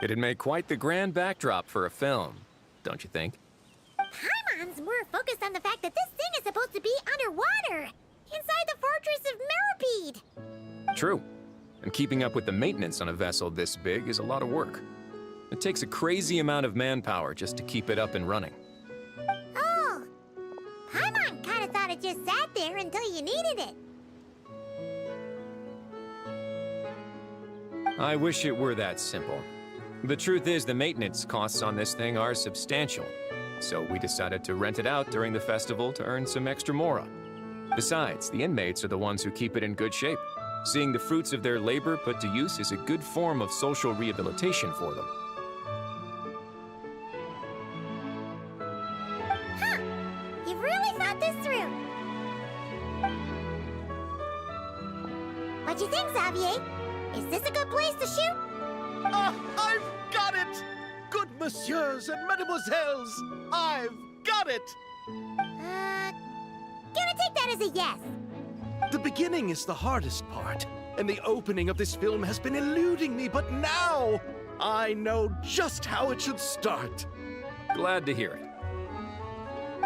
It'd make quite the grand backdrop for a film, don't you think? Paimon's more focused on the fact that this thing is supposed to be underwater, inside the fortress of Meropide. True. And keeping up with the maintenance on a vessel this big is a lot of work. It takes a crazy amount of manpower just to keep it up and running. Oh, Paimon kind of thought it just sat there until you needed it. I wish it were that simple. The truth is, the maintenance costs on this thing are substantial, so we decided to rent it out during the festival to earn some extra mora. Besides, the inmates are the ones who keep it in good shape. Seeing the fruits of their labor put to use is a good form of social rehabilitation for them. Huh, you've really thought this through. What do you think, Xavier? Is this a good place to shoot? I've got it! Good messieurs and mademoiselles, I've got it! Gonna take that as a yes. The beginning is the hardest part, and the opening of this film has been eluding me, but now I know just how it should start. Glad to hear it.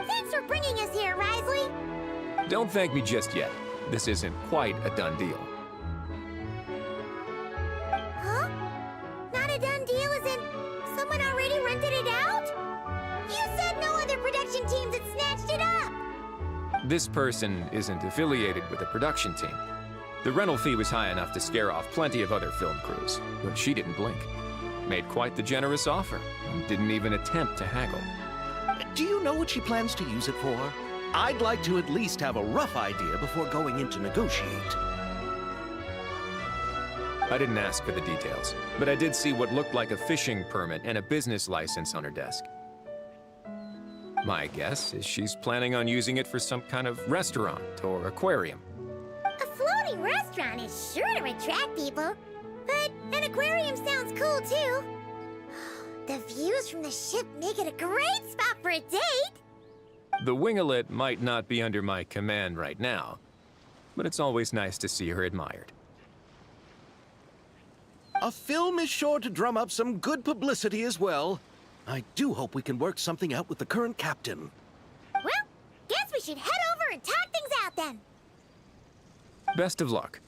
Thanks for bringing us here, Risley. Don't thank me just yet. This isn't quite a done deal. Huh? Not a done deal as in someone already rented it out? You said no other production teams had snatched it up! This person isn't affiliated with the production team. The rental fee was high enough to scare off plenty of other film crews, but she didn't blink. Made quite the generous offer, and didn't even attempt to haggle. Do you know what she plans to use it for? I'd like to at least have a rough idea before going in to negotiate. I didn't ask for the details, but I did see what looked like a fishing permit and a business license on her desk. My guess is she's planning on using it for some kind of restaurant or aquarium. A floating restaurant is sure to attract people, but an aquarium sounds cool too. The views from the ship make it a great spot for a date. The winglet might not be under my command right now, but it's always nice to see her admired. A film is sure to drum up some good publicity as well. I do hope we can work something out with the current captain. Well, guess we should head over and talk things out then. Best of luck.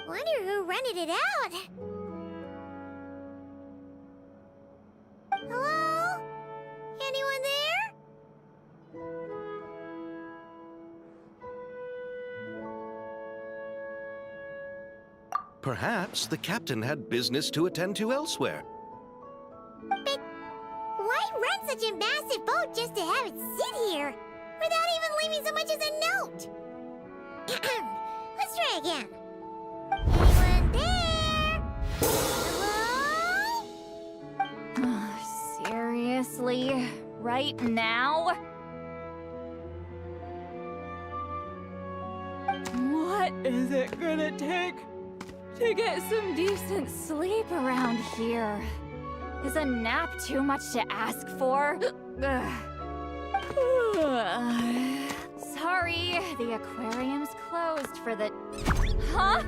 Wonder who rented it out. Hello? Anyone there? Perhaps the captain had business to attend to elsewhere. But why rent such a massive boat just to have it sit here, without even leaving so much as a note? Let's try again. Anyone there? Hello? Seriously? Right now? What is it gonna take to get some decent sleep around here? Is a nap too much to ask for? Ugh. Sorry, the aquarium's closed for the... Huh?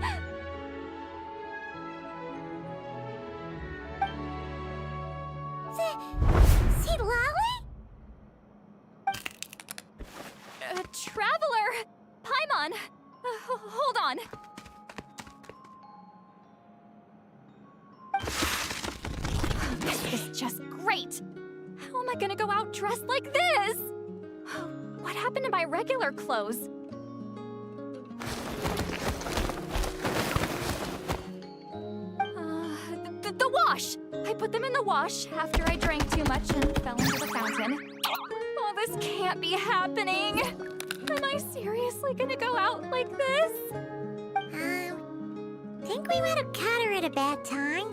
See Lolly? Traveler! Paimon! Hold on. This is just great! How am I gonna go out dressed like this? What happened to my regular clothes? The wash! I put them in the wash after I drank too much and fell into the fountain. Oh, this can't be happening! Am I seriously gonna go out like this? Think we might have caught her at a bad time.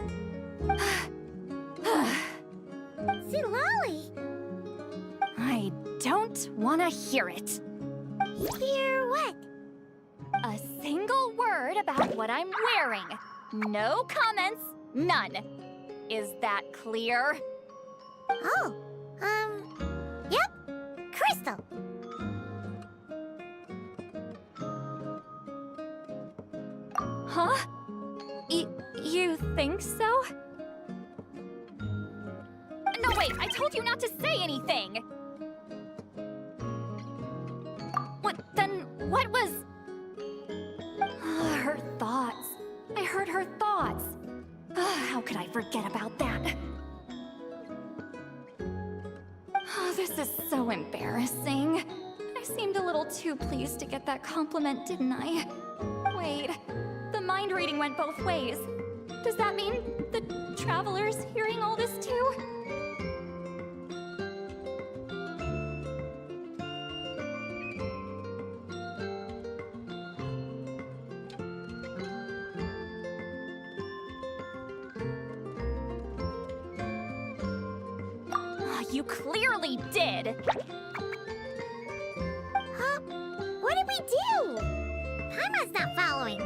See Lolly? I don't want to hear it. Hear what? A single word about what I'm wearing. No comments, none. Is that clear? Oh, yep. Crystal. Huh? You think so? No, wait, I told you not to say anything! What was... her thoughts. I heard her thoughts. How could I forget about that? Oh, this is so embarrassing. I seemed a little too pleased to get that compliment, didn't I? Wait, the mind reading went both ways. Does that mean the Traveler's hearing all this too? You clearly did! Huh? What did we do? Paimon's not following.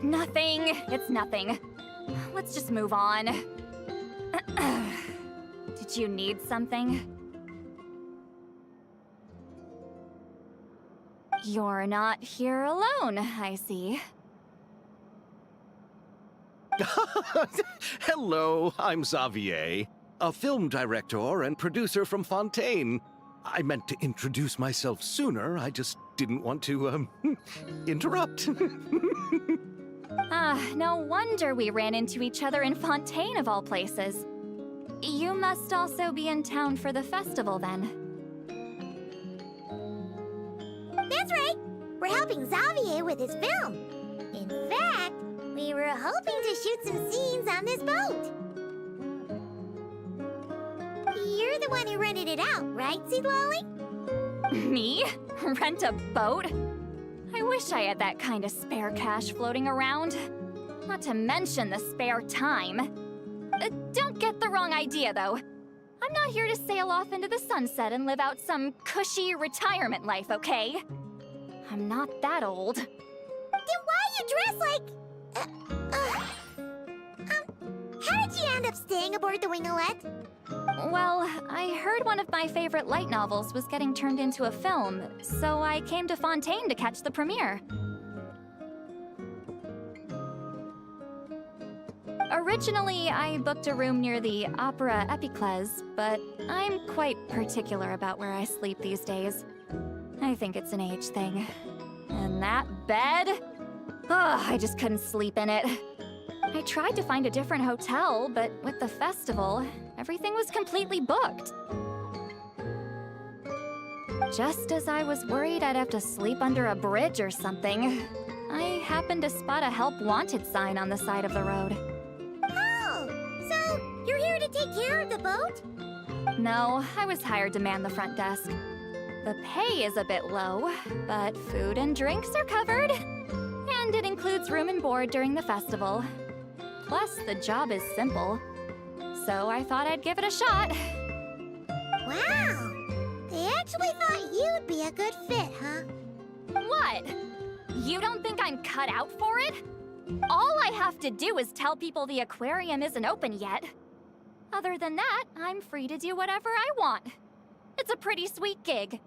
Nothing. It's nothing. Let's just move on. Did you need something? You're not here alone, I see. Hello, I'm Xavier, a film director and producer from Fontaine. I meant to introduce myself sooner, I just didn't want to, interrupt. No wonder we ran into each other in Fontaine of all places. You must also be in town for the festival then. That's right. We're helping Xavier with his film. In fact, we were hoping to shoot some scenes on this boat. You're the one who rented it out, right, Seed Lolly? Me? Rent a boat? I wish I had that kind of spare cash floating around. Not to mention the spare time. Don't get the wrong idea, though. I'm not here to sail off into the sunset and live out some cushy retirement life, okay? I'm not that old. Then why you dress like... how did you end up staying aboard the Wingolette? Well, I heard one of my favorite light novels was getting turned into a film, so I came to Fontaine to catch the premiere. Originally, I booked a room near the Opera Epiclese, but I'm quite particular about where I sleep these days. I think it's an age thing. And that bed? Ugh, I just couldn't sleep in it. I tried to find a different hotel, but with the festival, everything was completely booked. Just as I was worried I'd have to sleep under a bridge or something, I happened to spot a Help Wanted sign on the side of the road. Oh, so you're here to take care of the boat? No, I was hired to man the front desk. The pay is a bit low, but food and drinks are covered. And it includes room and board during the festival. Plus, the job is simple. So I thought I'd give it a shot. Wow! They actually thought you'd be a good fit, huh? What? You don't think I'm cut out for it? All I have to do is tell people the aquarium isn't open yet. Other than that, I'm free to do whatever I want. It's a pretty sweet gig.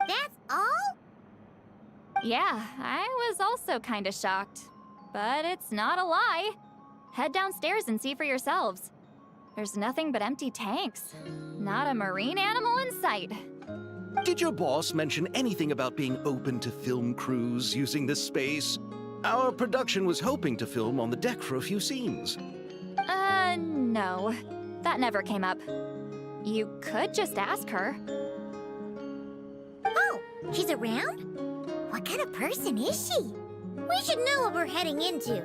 That's all? Yeah, I was also kinda shocked. But it's not a lie. Head downstairs and see for yourselves. There's nothing but empty tanks. Not a marine animal in sight. Did your boss mention anything about being open to film crews using this space? Our production was hoping to film on the deck for a few scenes. No. That never came up. You could just ask her. Oh, she's around? What kind of person is she? We should know what we're heading into.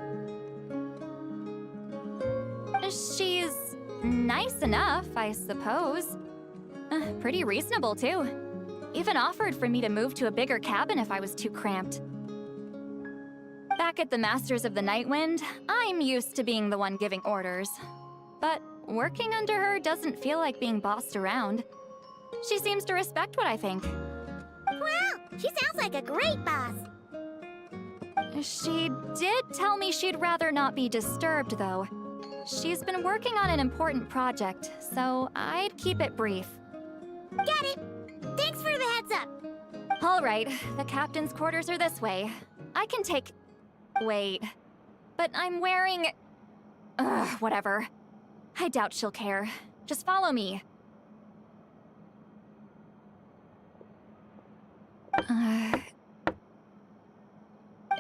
She's nice enough, I suppose. Pretty reasonable, too. Even offered for me to move to a bigger cabin if I was too cramped. Back at the Masters of the Nightwind, I'm used to being the one giving orders. But working under her doesn't feel like being bossed around. She seems to respect what I think. Wow, she sounds like a great boss. She did tell me she'd rather not be disturbed, though. She's been working on an important project, so I'd keep it brief. Got it. Thanks for the heads up. All right, the captain's quarters are this way. I can take... Wait. But I'm wearing... whatever. I doubt she'll care. Just follow me.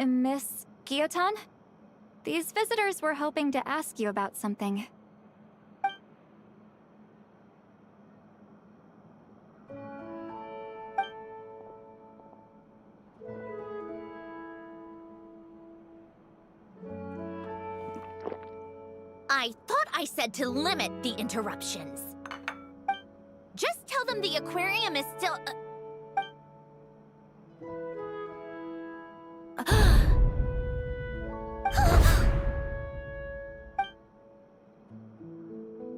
Miss Guillotin? These visitors were hoping to ask you about something. I thought I said to limit the interruptions. Just tell them the aquarium is still...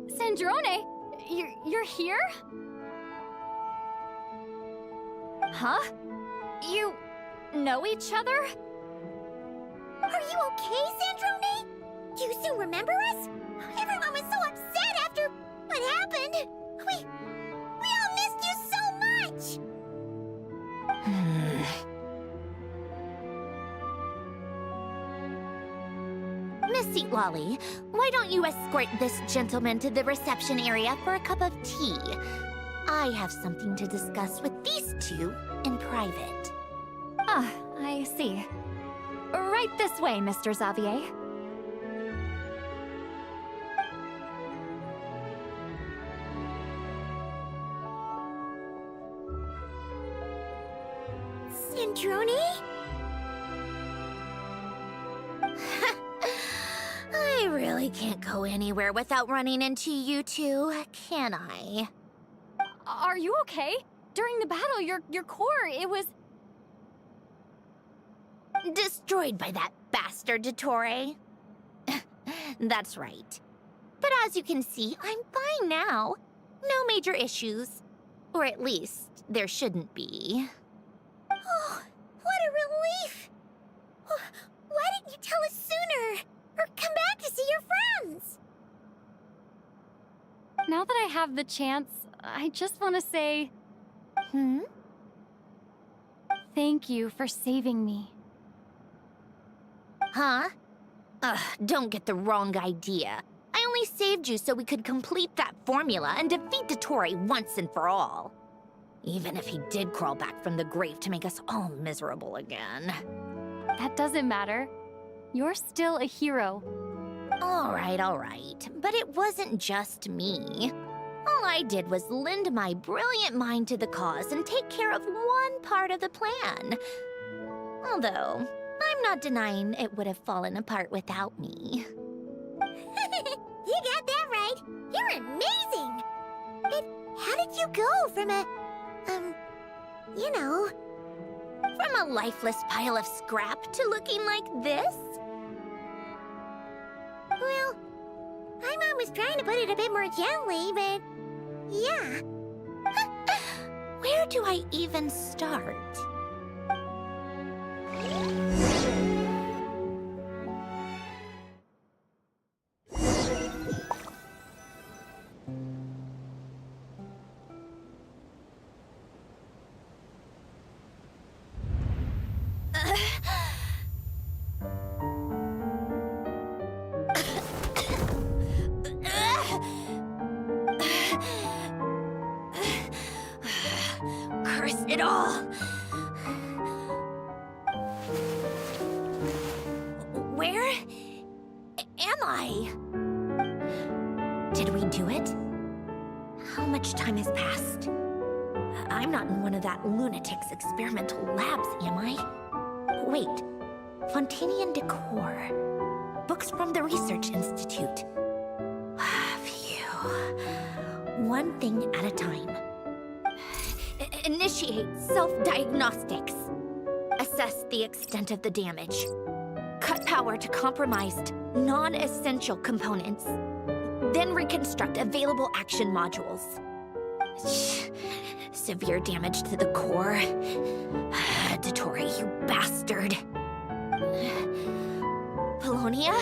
Sandrone, you're here? Huh? You know each other? Are you okay, Sandrone? Do you still remember us? Everyone was so upset after what happened. We all missed you so much. Miss Seatlolly, why don't you escort this gentleman to the reception area for a cup of tea? I have something to discuss with these two in private. Ah, I see. Right this way, Mr. Xavier. Sandrone? I really can't go anywhere without running into you two, can I? Are you okay? During the battle, your core, it was... Destroyed by that bastard Dottore. That's right. But as you can see, I'm fine now. No major issues. Or at least, there shouldn't be. Oh, what a relief! Why didn't you tell us sooner? Or come back to see your friends? Now that I have the chance, I just want to say... Thank you for saving me. Huh? Ugh, don't get the wrong idea. I only saved you so we could complete that formula and defeat Dottore once and for all. Even if he did crawl back from the grave to make us all miserable again. That doesn't matter. You're still a hero. All right. But it wasn't just me. All I did was lend my brilliant mind to the cause and take care of one part of the plan. Although, I'm not denying it would have fallen apart without me. You got that right. You're amazing. But how did you go from a, you know... From a lifeless pile of scrap to looking like this? Well, my mom was trying to put it a bit more gently, but... yeah. Where do I even start? all. Where am I? Did we do it? How much time has passed? I'm not in one of that lunatic's experimental labs, am I? Wait, Fontanian decor. Books from the Research Institute. Phew. One thing at a time. Initiate self-diagnostics. Assess the extent of the damage. Cut power to compromised, non-essential components. Then reconstruct available action modules. Severe damage to the core. Dottore, you bastard. Polonia?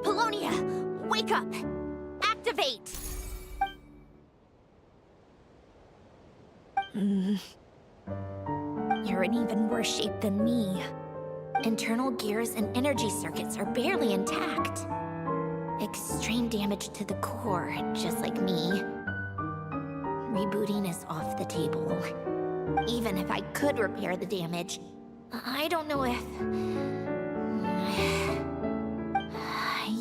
Polonia, wake up! Activate! You're in even worse shape than me. Internal gears and energy circuits are barely intact. Extreme damage to the core, just like me. Rebooting is off the table. Even if I could repair the damage, I don't know if...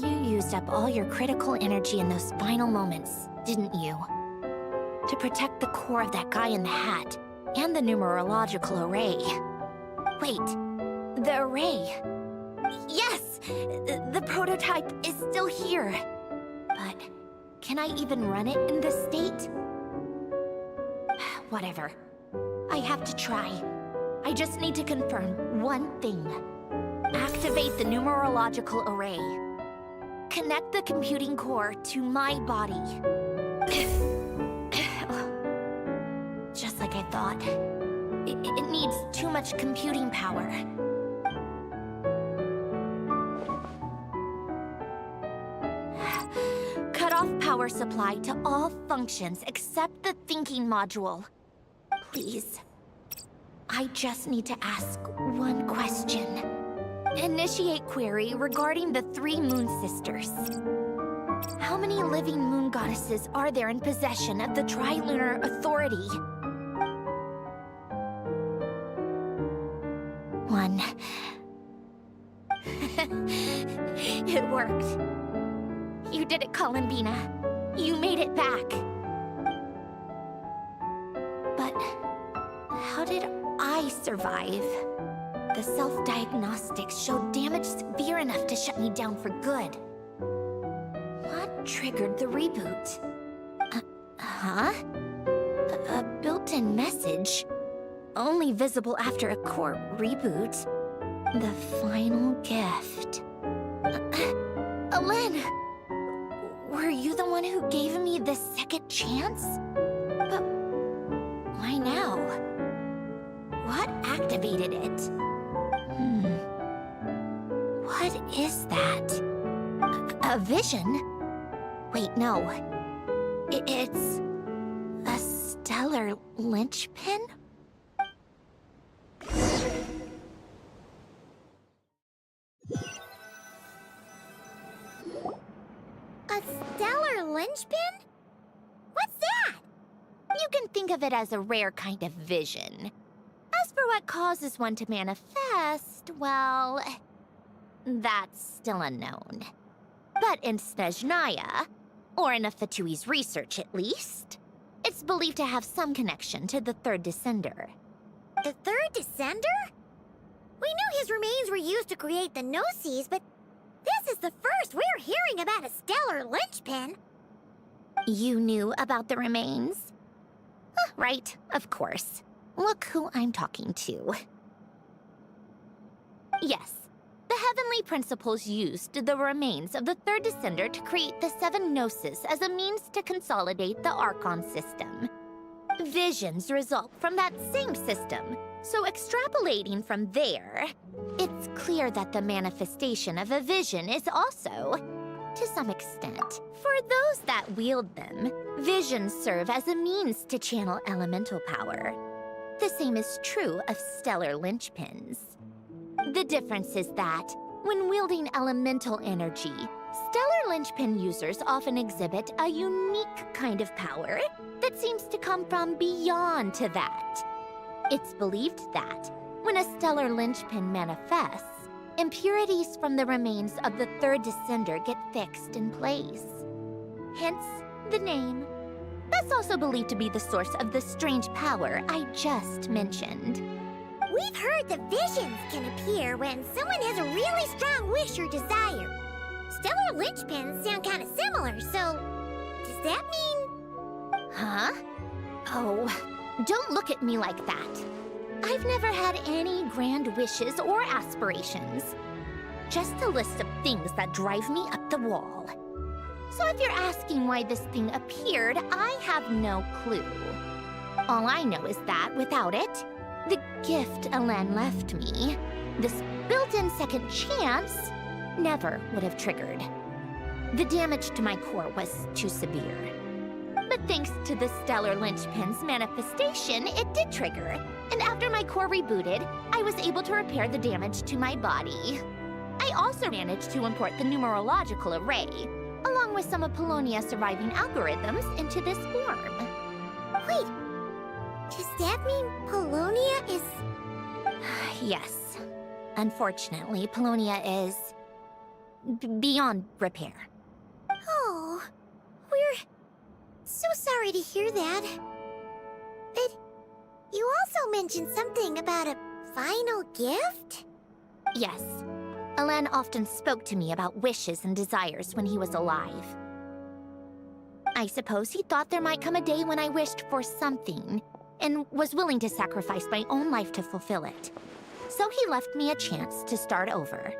You used up all your critical energy in those final moments, didn't you? To protect the core of that guy in the hat, and the numerological array. Wait, the array. Yes! The prototype is still here. But can I even run it in this state? Whatever. I have to try. I just need to confirm one thing. Activate the numerological array. Connect the computing core to my body. Just like I thought. It needs too much computing power. Cut off power supply to all functions except the thinking module. Please. I just need to ask one question. Initiate query regarding the 3 Moon Sisters. How many living moon goddesses are there in possession of the Trilunar Authority? 1. It worked. You did it, Columbina. You made it back. But how did I survive? The self-diagnostics showed damage severe enough to shut me down for good. What triggered the reboot? Huh? A built-in message? Only visible after a core reboot. The final gift. Alen! Were you the one who gave me the second chance? But why now? What activated it? What is that? A vision? Wait, no. It's a stellar linchpin? A stellar linchpin? What's that? You can think of it as a rare kind of vision. As for what causes one to manifest, well, that's still unknown. But in Snezhnaya, or in Afatui's research at least, it's believed to have some connection to the Third Descender. The third Descender? We knew his remains were used to create the Gnosis, but this is the first we're hearing about a stellar linchpin. You knew about the remains? Right, of course. Look who I'm talking to. Yes, the Heavenly Principles used the remains of the Third Descender to create the 7 Gnosis as a means to consolidate the Archon system. Visions result from that same system, so extrapolating from there, it's clear that the manifestation of a vision is also, to some extent, for those that wield them, visions serve as a means to channel elemental power. The same is true of stellar linchpins. The difference is that, when wielding elemental energy, Stellar linchpin users often exhibit a unique kind of power that seems to come from beyond to that. It's believed that when a stellar linchpin manifests, impurities from the remains of the third descender get fixed in place. Hence the name. That's also believed to be the source of the strange power I just mentioned. We've heard that visions can appear when someone has a really strong wish or desire. Stellar linchpins sound kind of similar, so does that mean... Huh? Oh, don't look at me like that. I've never had any grand wishes or aspirations. Just a list of things that drive me up the wall. So if you're asking why this thing appeared, I have no clue. All I know is that without it, the gift Elen left me, this built-in second chance, never would have triggered. The damage to my core was too severe. But thanks to the stellar linchpin's manifestation, it did trigger. And after my core rebooted, I was able to repair the damage to my body. I also managed to import the numerological array, along with some of Polonia's surviving algorithms, into this form. Wait, does that mean Polonia is... Yes. Unfortunately, Polonia is... beyond repair. Oh, we're so sorry to hear that. But you also mentioned something about a final gift? Yes. Elen often spoke to me about wishes and desires when he was alive. I suppose he thought there might come a day when I wished for something, and was willing to sacrifice my own life to fulfill it. So he left me a chance to start over.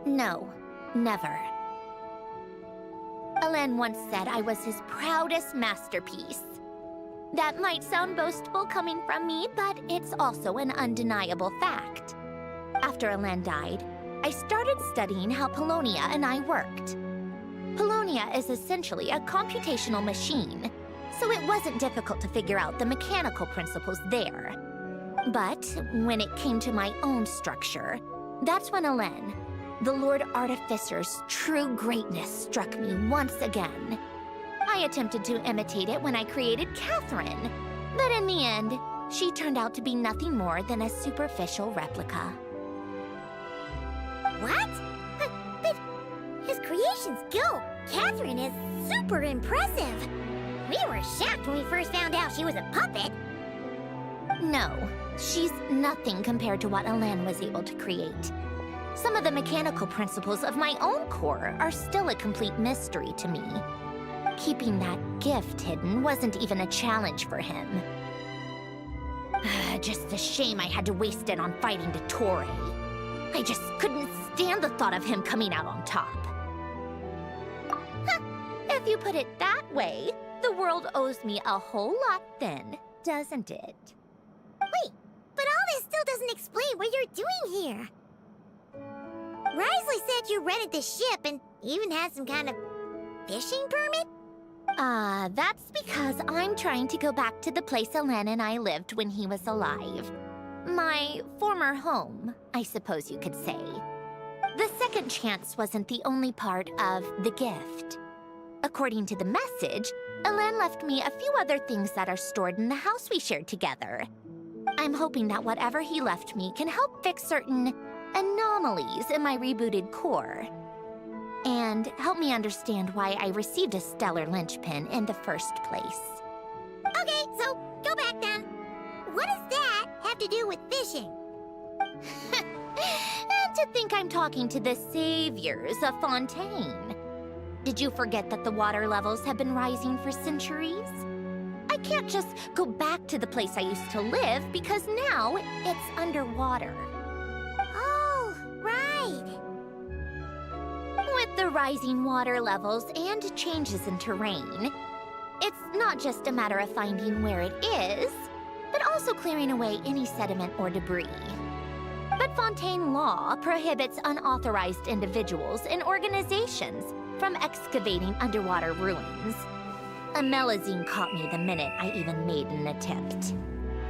No, never. Elen once said I was his proudest masterpiece. That might sound boastful coming from me, but it's also an undeniable fact. After Elen died, I started studying how Polonia and I worked. Polonia is essentially a computational machine, so it wasn't difficult to figure out the mechanical principles there. But when it came to my own structure, that's when Elen, the Lord Artificer's true greatness, struck me once again. I attempted to imitate it when I created Catherine, but in the end, she turned out to be nothing more than a superficial replica. What? But his creations go. Catherine is super impressive. We were shocked when we first found out she was a puppet. No, she's nothing compared to what Elen was able to create. Some of the mechanical principles of my own core are still a complete mystery to me. Keeping that gift hidden wasn't even a challenge for him. Just a shame I had to waste it on fighting Dottore. I just couldn't stand the thought of him coming out on top. If you put it that way, the world owes me a whole lot then, doesn't it? Wait, but all this still doesn't explain what you're doing here. Risley said you rented the ship and even had some kind of fishing permit? That's because I'm trying to go back to the place Elen and I lived when he was alive. My former home, I suppose you could say. The second chance wasn't the only part of the gift. According to the message, Elen left me a few other things that are stored in the house we shared together. I'm hoping that whatever he left me can help fix certain anomalies in my rebooted core. And help me understand why I received a stellar linchpin in the first place. Okay, so go back then. What does that have to do with fishing? And to think I'm talking to the saviors of Fontaine. Did you forget that the water levels have been rising for centuries? I can't just go back to the place I used to live because now it's underwater. Oh, right. With the rising water levels and changes in terrain, it's not just a matter of finding where it is, but also clearing away any sediment or debris. But Fontaine law prohibits unauthorized individuals and organizations from excavating underwater ruins. A melazine caught me the minute I even made an attempt.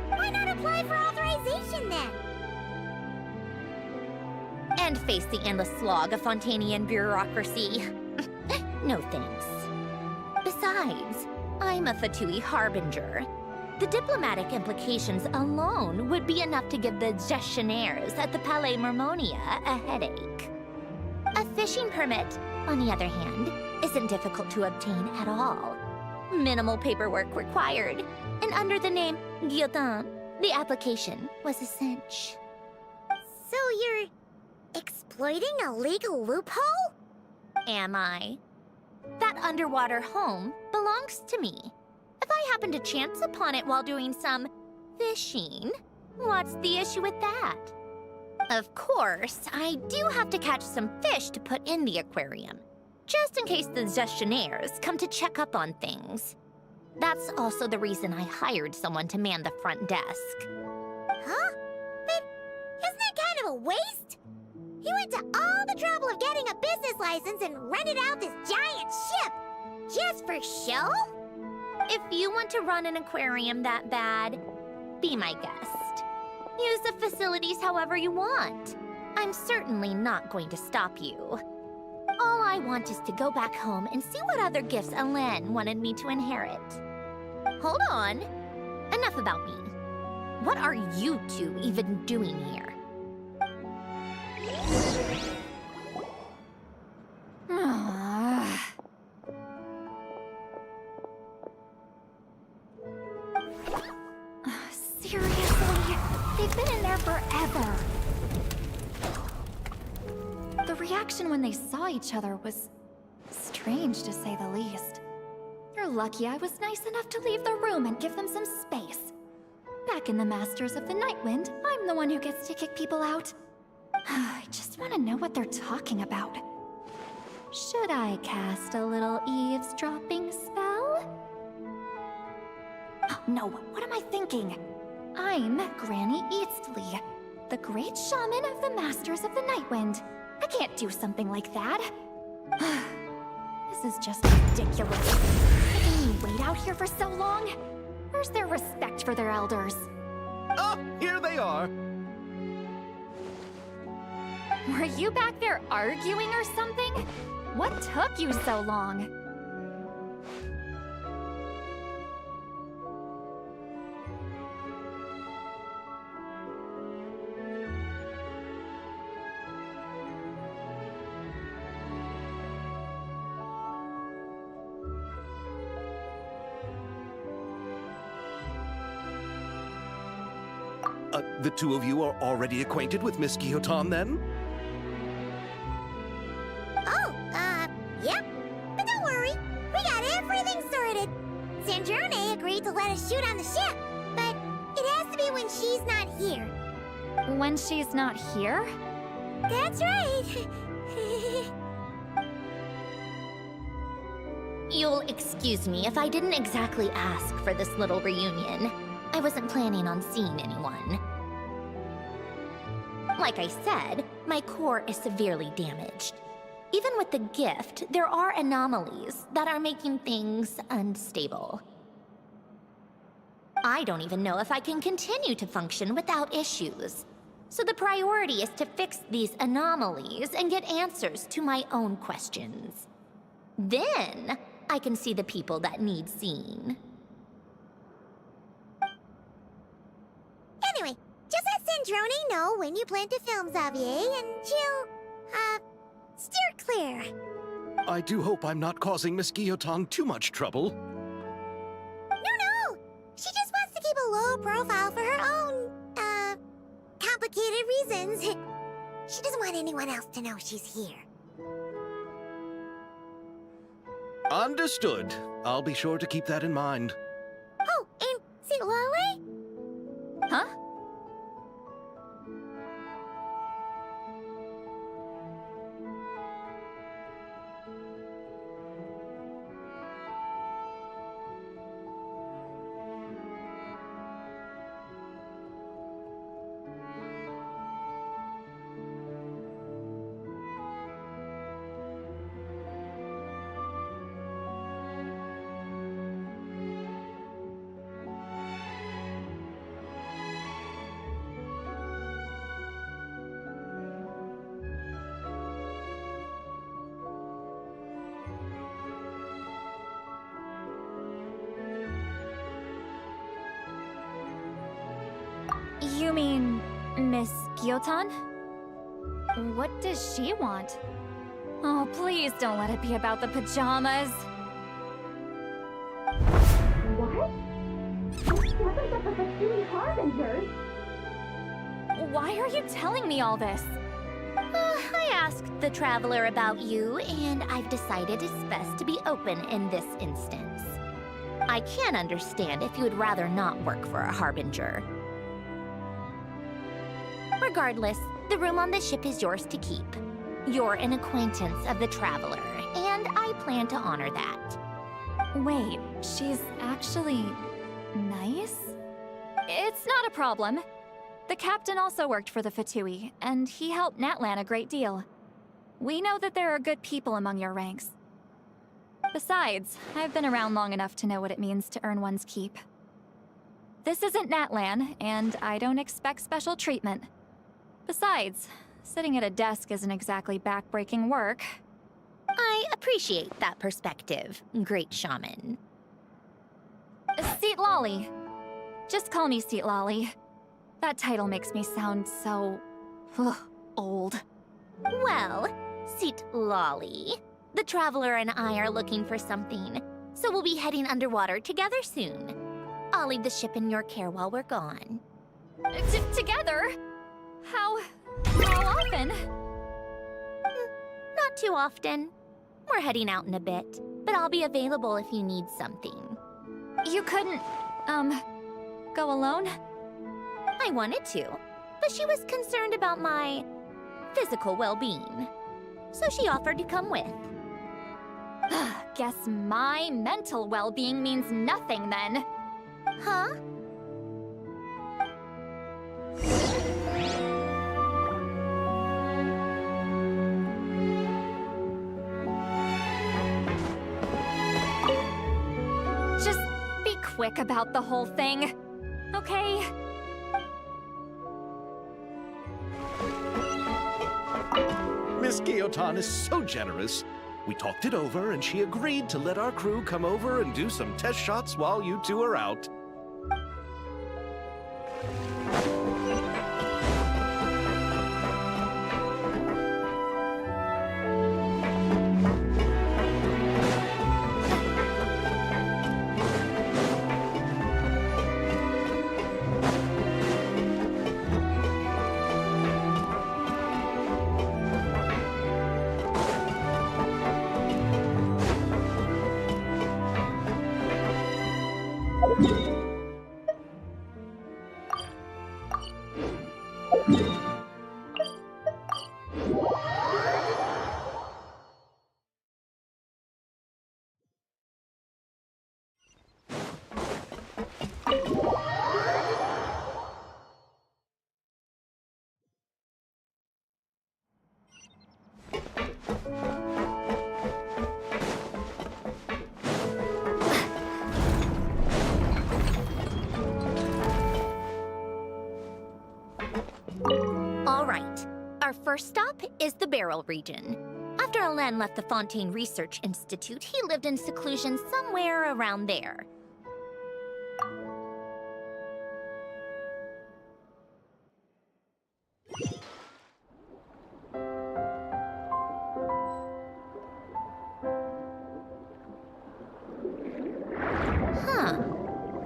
Why not apply for authorization then? And face the endless slog of Fontanian bureaucracy. No thanks. Besides, I'm a Fatui harbinger. The diplomatic implications alone would be enough to give the gestionnaires at the Palais Mermonia a headache. A fishing permit, on the other hand, isn't difficult to obtain at all. Minimal paperwork required, and under the name Guillotin, the application was a cinch. So you're exploiting a legal loophole? Am I? That underwater home belongs to me. If I happen to chance upon it while doing some fishing, what's the issue with that? Of course, I do have to catch some fish to put in the aquarium, just in case the gestionnaires come to check up on things. That's also the reason I hired someone to man the front desk. Huh? But isn't that kind of a waste? You went to all the trouble of getting a business license and rented out this giant ship, just for show? If you want to run an aquarium that bad, be my guest. Use the facilities however you want. I'm certainly not going to stop you. All I want is to go back home and see what other gifts Alen wanted me to inherit. Hold on. Enough about me. What are you two even doing here? Seriously? They've been in there forever. The reaction when they saw each other was strange, to say the least. You're lucky I was nice enough to leave the room and give them some space. Back in the Masters of the Nightwind, I'm the one who gets to kick people out. I just want to know what they're talking about. Should I cast a little eavesdropping spell? Oh, no, what am I thinking? I'm Granny Eastley, the great shaman of the Masters of the Nightwind. I can't do something like that. This is just ridiculous. Making me wait out here for so long? Where's their respect for their elders? Oh, here they are. Were you back there arguing or something? What took you so long? The two of you are already acquainted with Miss Guillotin, then? Oh, yep. But don't worry, we got everything sorted. Sandrone agreed to let us shoot on the ship, but it has to be when she's not here. When she's not here? That's right. You'll excuse me if I didn't exactly ask for this little reunion. I wasn't planning on seeing anyone. Like I said, my core is severely damaged. Even with the gift, there are anomalies that are making things unstable. I don't even know if I can continue to function without issues. So the priority is to fix these anomalies and get answers to my own questions. Then, I can see the people that need seeing. Anyway, just let Sandrone know when you plan to film Xavier, and she'll, steer clear. I do hope I'm not causing Miss Guillotin too much trouble. No! She just wants to keep a low profile for her own, complicated reasons. She doesn't want anyone else to know she's here. Understood. I'll be sure to keep that in mind. Oh, and see Lale? Huh? You mean Miss Gyotan? What does she want? Oh, please don't let it be about the pajamas. What? Wasn't that the Fatui Harbingers? Why are you telling me all this? I asked the Traveler about you, and I've decided it's best to be open in this instance. I can understand if you would rather not work for a Harbinger. Regardless, the room on the ship is yours to keep. You're an acquaintance of the Traveler, and I plan to honor that. Wait, she's actually nice? It's not a problem. The captain also worked for the Fatui, and he helped Natlan a great deal. We know that there are good people among your ranks. Besides, I've been around long enough to know what it means to earn one's keep. This isn't Natlan, and I don't expect special treatment. Besides, sitting at a desk isn't exactly back-breaking work. I appreciate that perspective, Great Shaman. Seat Lolly. Just call me Seat Lolly. That title makes me sound so... old. Well, Seat Lolly, the Traveler and I are looking for something, so we'll be heading underwater together soon. I'll leave the ship in your care while we're gone. Together? How often? Not too often. We're heading out in a bit, but I'll be available if you need something. You couldn't, go alone? I wanted to, but she was concerned about my physical well-being, so she offered to come with. Guess my mental well-being means nothing then. Huh? Just be quick about the whole thing, okay? Miss Gyotan is so generous. We talked it over, and she agreed to let our crew come over and do some test shots while you two are out. All right. Our first stop is the Beryl region. After Alain left the Fontaine Research Institute, he lived in seclusion somewhere around there. Huh.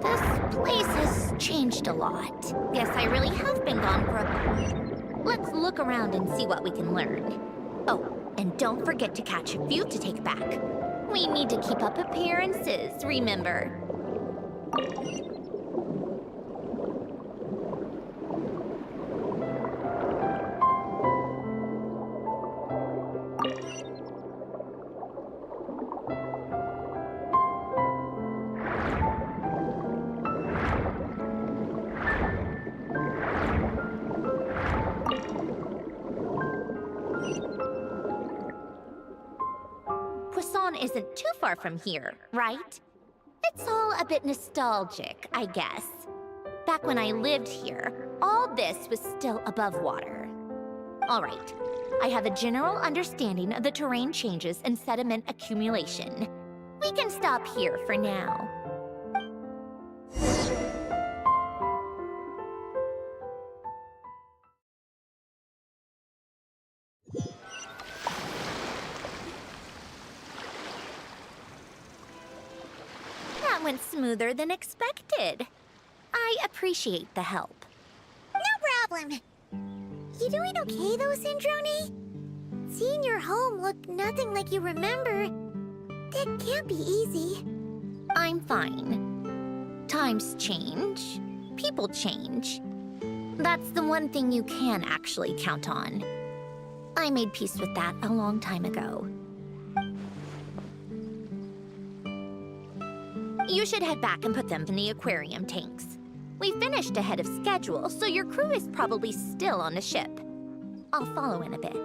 This place has changed a lot. Guess I really have been gone for a... Let's look around and see what we can learn. Oh, and don't forget to catch a few to take back. We need to keep up appearances, remember? Poisson isn't too far from here, right? It's all a bit nostalgic, I guess. Back when I lived here, all this was still above water. All right, I have a general understanding of the terrain changes and sediment accumulation. We can stop here for now. went smoother than expected. I appreciate the help. No problem. You doing okay though, Sandrone? Seeing your home look nothing like you remember, that can't be easy. I'm fine. Times change. People change. That's the one thing you can actually count on. I made peace with that a long time ago. You should head back and put them in the aquarium tanks. We finished ahead of schedule, so your crew is probably still on the ship. I'll follow in a bit.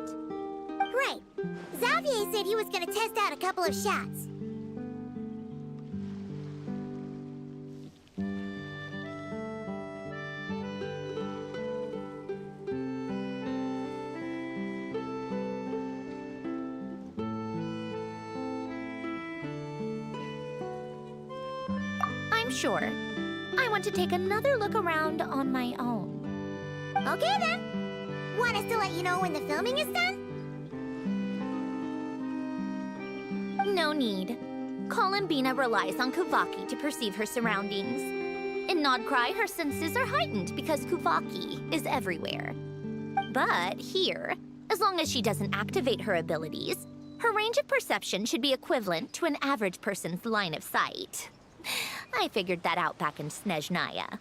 Right. Xavier said he was gonna test out a couple of shots. I'm sure. I want to take another look around on my own. Okay then. Want us to let you know when the filming is done? No need. Columbina relies on Kuvaki to perceive her surroundings. In Nodcry, her senses are heightened because Kuvaki is everywhere. But here, as long as she doesn't activate her abilities, her range of perception should be equivalent to an average person's line of sight. I figured that out back in Snezhnaya.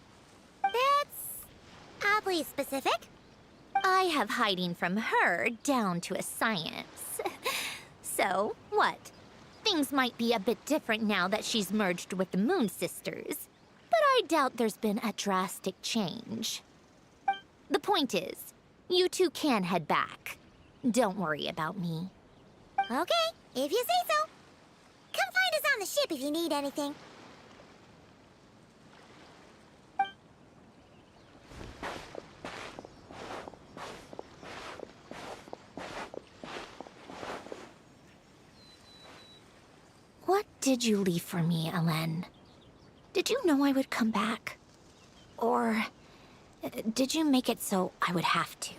That's oddly specific. I have hiding from her down to a science. So, what? Things might be a bit different now that she's merged with the Moon Sisters, but I doubt there's been a drastic change. The point is, you two can head back. Don't worry about me. Okay, if you say so. Come find us on the ship if you need anything. What did you leave for me, Elen? Did you know I would come back? Or did you make it so I would have to?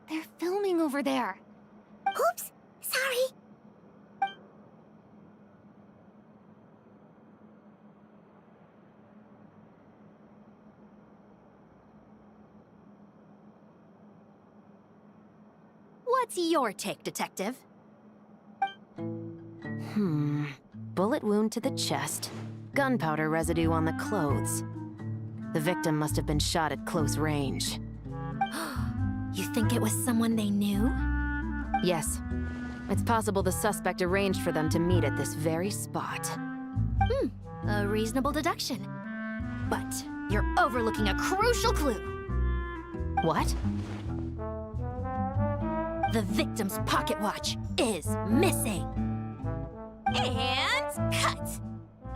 They're filming over there. Oops, sorry. What's your take, Detective? Bullet wound to the chest. Gunpowder residue on the clothes. The victim must have been shot at close range. You think it was someone they knew? Yes. It's possible the suspect arranged for them to meet at this very spot. A reasonable deduction. But you're overlooking a crucial clue. What? The victim's pocket watch is missing. And cut!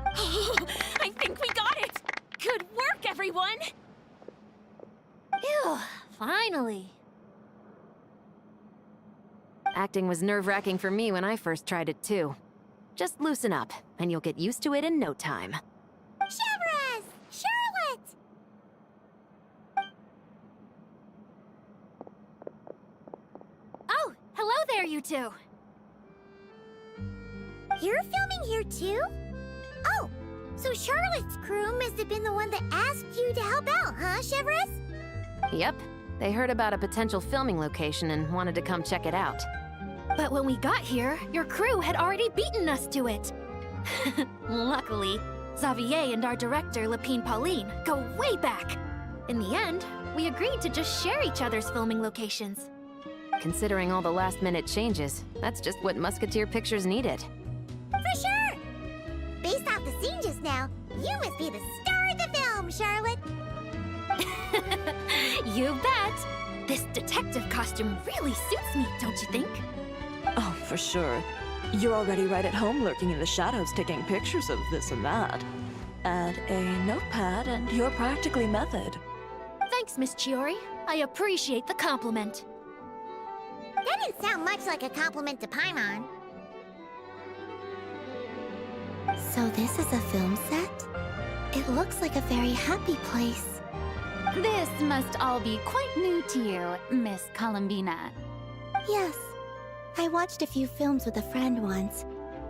I think we got it! Good work, everyone! Phew, finally. Acting was nerve-wracking for me when I first tried it too. Just loosen up, and you'll get used to it in no time. Shabras! Charlotte! Oh, hello there, you two. You're filming here too? Oh, So Charlotte's crew must have been the one that asked you to help out, huh, Cheverus? Yep. They heard about a potential filming location and wanted to come check it out. But when we got here, your crew had already beaten us to it. Luckily, Xavier and our director, Lapine Pauline, go way back. In the end, we agreed to just share each other's filming locations. Considering all the last-minute changes, that's just what Musketeer Pictures needed. For sure! Based off the scene just now, you must be the star of the film, Charlotte! You bet! This detective costume really suits me, don't you think? Oh, for sure. You're already right at home lurking in the shadows taking pictures of this and that. Add a notepad and you're practically method. Thanks, Miss Chiori. I appreciate the compliment. That didn't sound much like a compliment to Paimon. So this is a film set? It looks like a very happy place. This must all be quite new to you, Miss Columbina. Yes. I watched a few films with a friend once,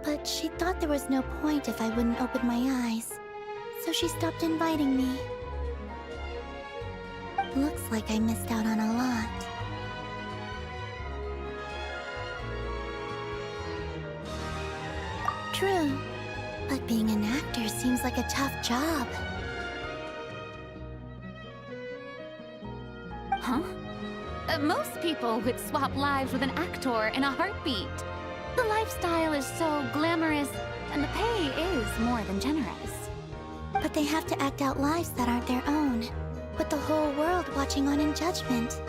but she thought there was no point if I wouldn't open my eyes. So she stopped inviting me. Looks like I missed out on a lot. True, but being an actor seems like a tough job. Huh? Most people would swap lives with an actor in a heartbeat. The lifestyle is so glamorous, and the pay is more than generous. But they have to act out lives that aren't their own, with the whole world watching on in judgment.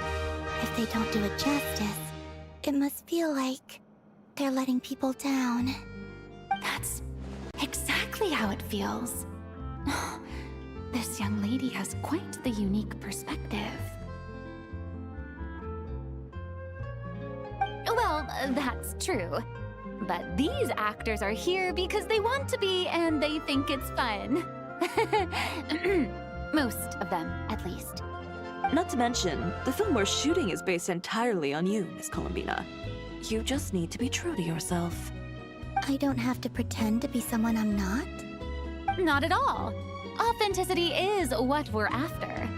If they don't do it justice, it must feel like they're letting people down. That's exactly how it feels. This young lady has quite the unique perspective. Well, that's true. But these actors are here because they want to be and they think it's fun. Most of them, at least. Not to mention, the film we're shooting is based entirely on you, Miss Columbina. You just need to be true to yourself. I don't have to pretend to be someone I'm not? Not at all. Authenticity is what we're after.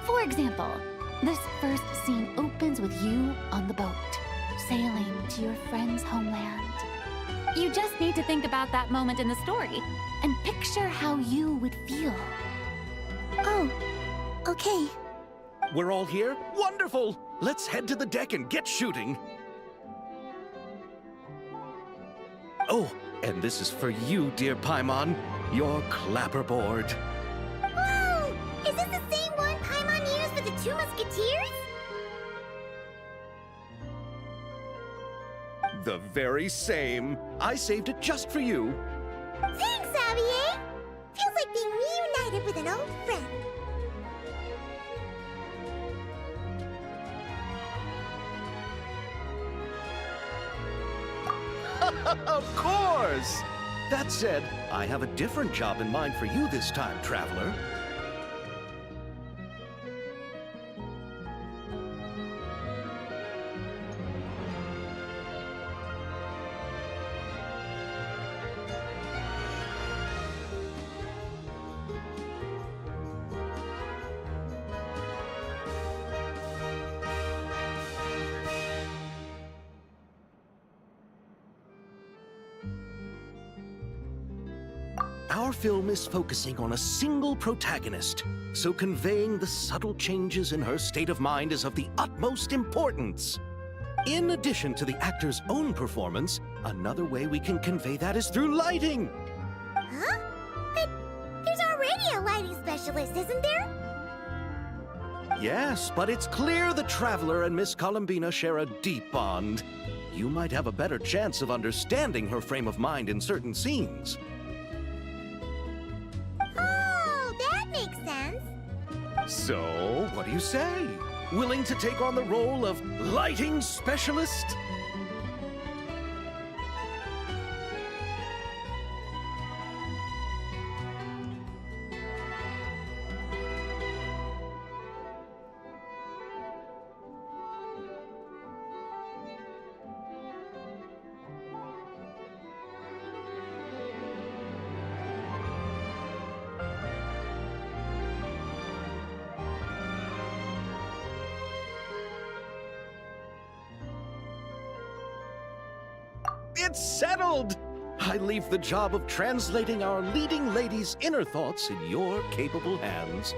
For example, this first scene opens with you on the boat, sailing to your friend's homeland. You just need to think about that moment in the story and picture how you would feel. Oh, okay. We're all here? Wonderful! Let's head to the deck and get shooting. Oh, and this is for you, dear Paimon, your clapperboard. Whoa! Is this the same one Paimon used for the Two Musketeers? The very same. I saved it just for you. Thanks, Xavier! Feels like being reunited with an old friend. Of course! That said, I have a different job in mind for you this time, traveler. Our film is focusing on a single protagonist, so conveying the subtle changes in her state of mind is of the utmost importance. In addition to the actor's own performance, another way we can convey that is through lighting. Huh? But there's already a lighting specialist, isn't there? Yes, but it's clear the Traveler and Miss Columbina share a deep bond. You might have a better chance of understanding her frame of mind in certain scenes. Oh, that makes sense. So, what do you say? Willing to take on the role of lighting specialist? It's settled! I leave the job of translating our leading lady's inner thoughts in your capable hands.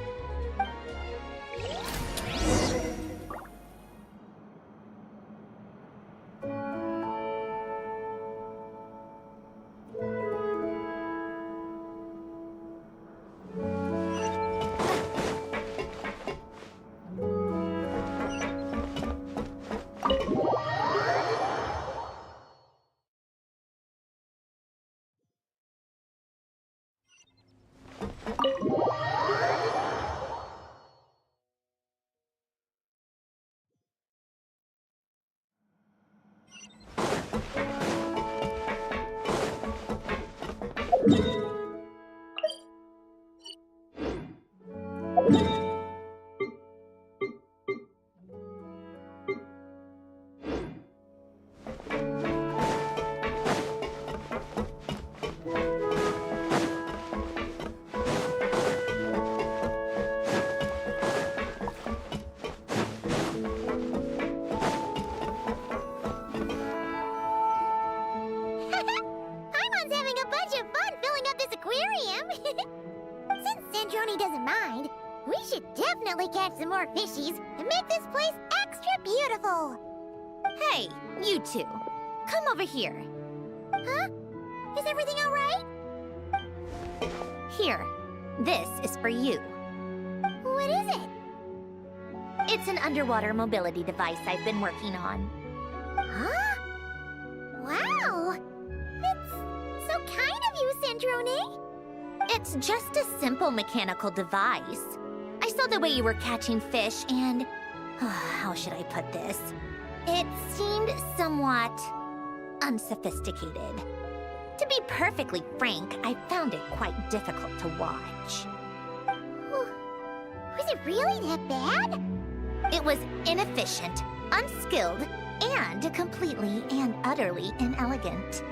Paimon's having a bunch of fun filling up this aquarium. Since Sandrone doesn't mind, we should definitely catch some more fishies and make this place extra beautiful. Hey, you two. Come over here. Huh? Is everything all right? Here. This is for you. What is it? It's an underwater mobility device I've been working on. Huh? Wow! It's so kind of you, Sandrone. It's just a simple mechanical device. I saw the way you were catching fish and... how should I put this? It seemed somewhat... unsophisticated. To be perfectly frank, I found it quite difficult to watch. Was it really that bad? It was inefficient, unskilled, and completely and utterly inelegant.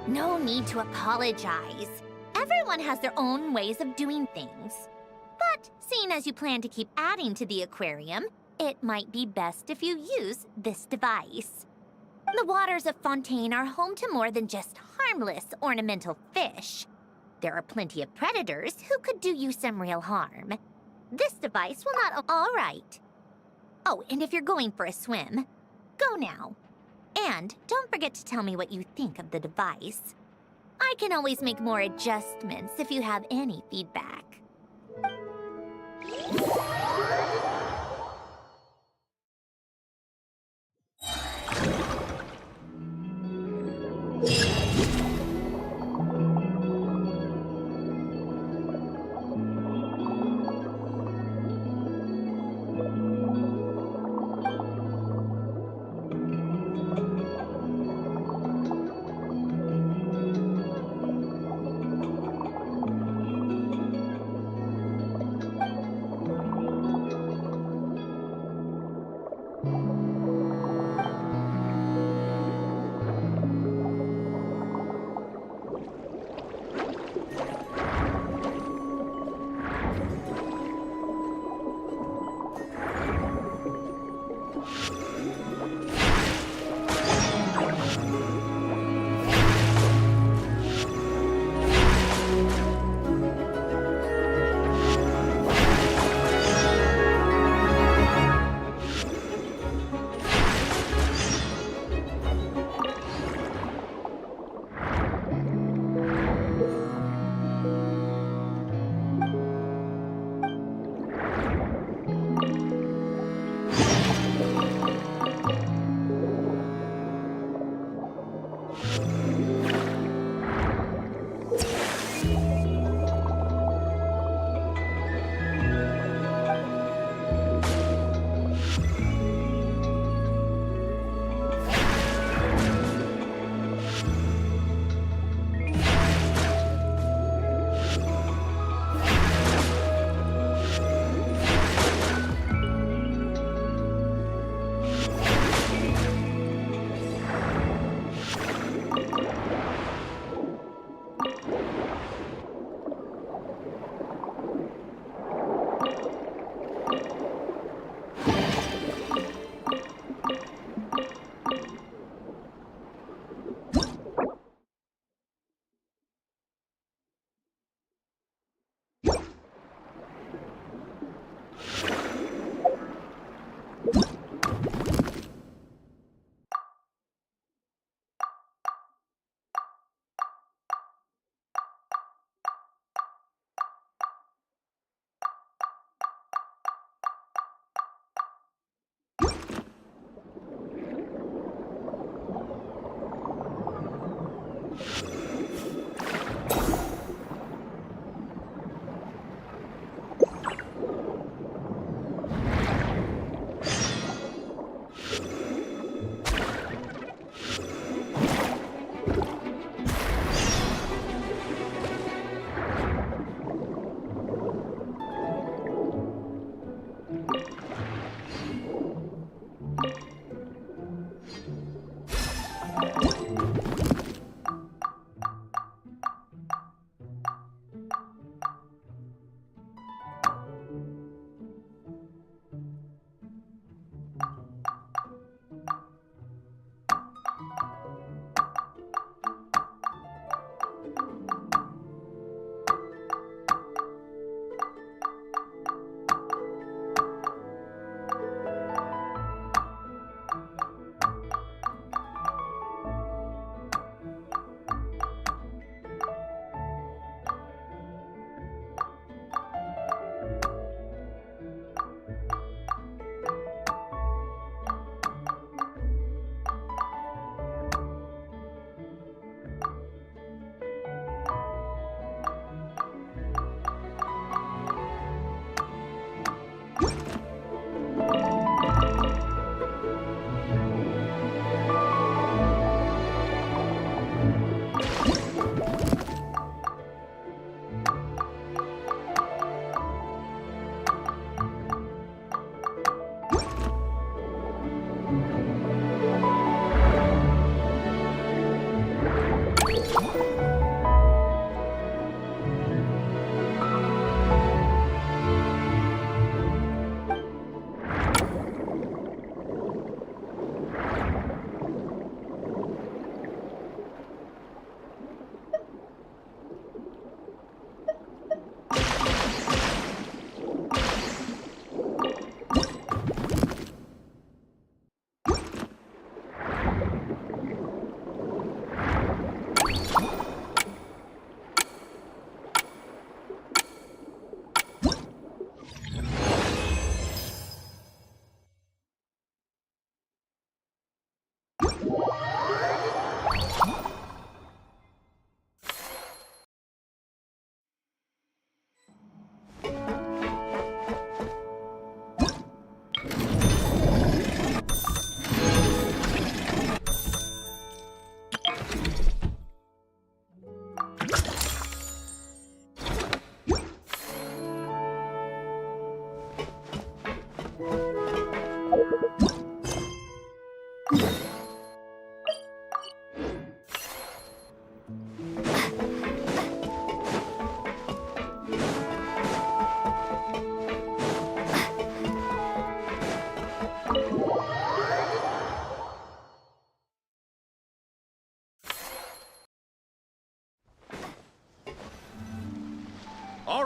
No need to apologize. Everyone has their own ways of doing things. But seeing as you plan to keep adding to the aquarium, it might be best if you use this device. The waters of Fontaine are home to more than just harmless ornamental fish. There are plenty of predators who could do you some real harm. This device will not... All right. Oh, and if you're going for a swim, go now. And don't forget to tell me what you think of the device. I can always make more adjustments if you have any feedback.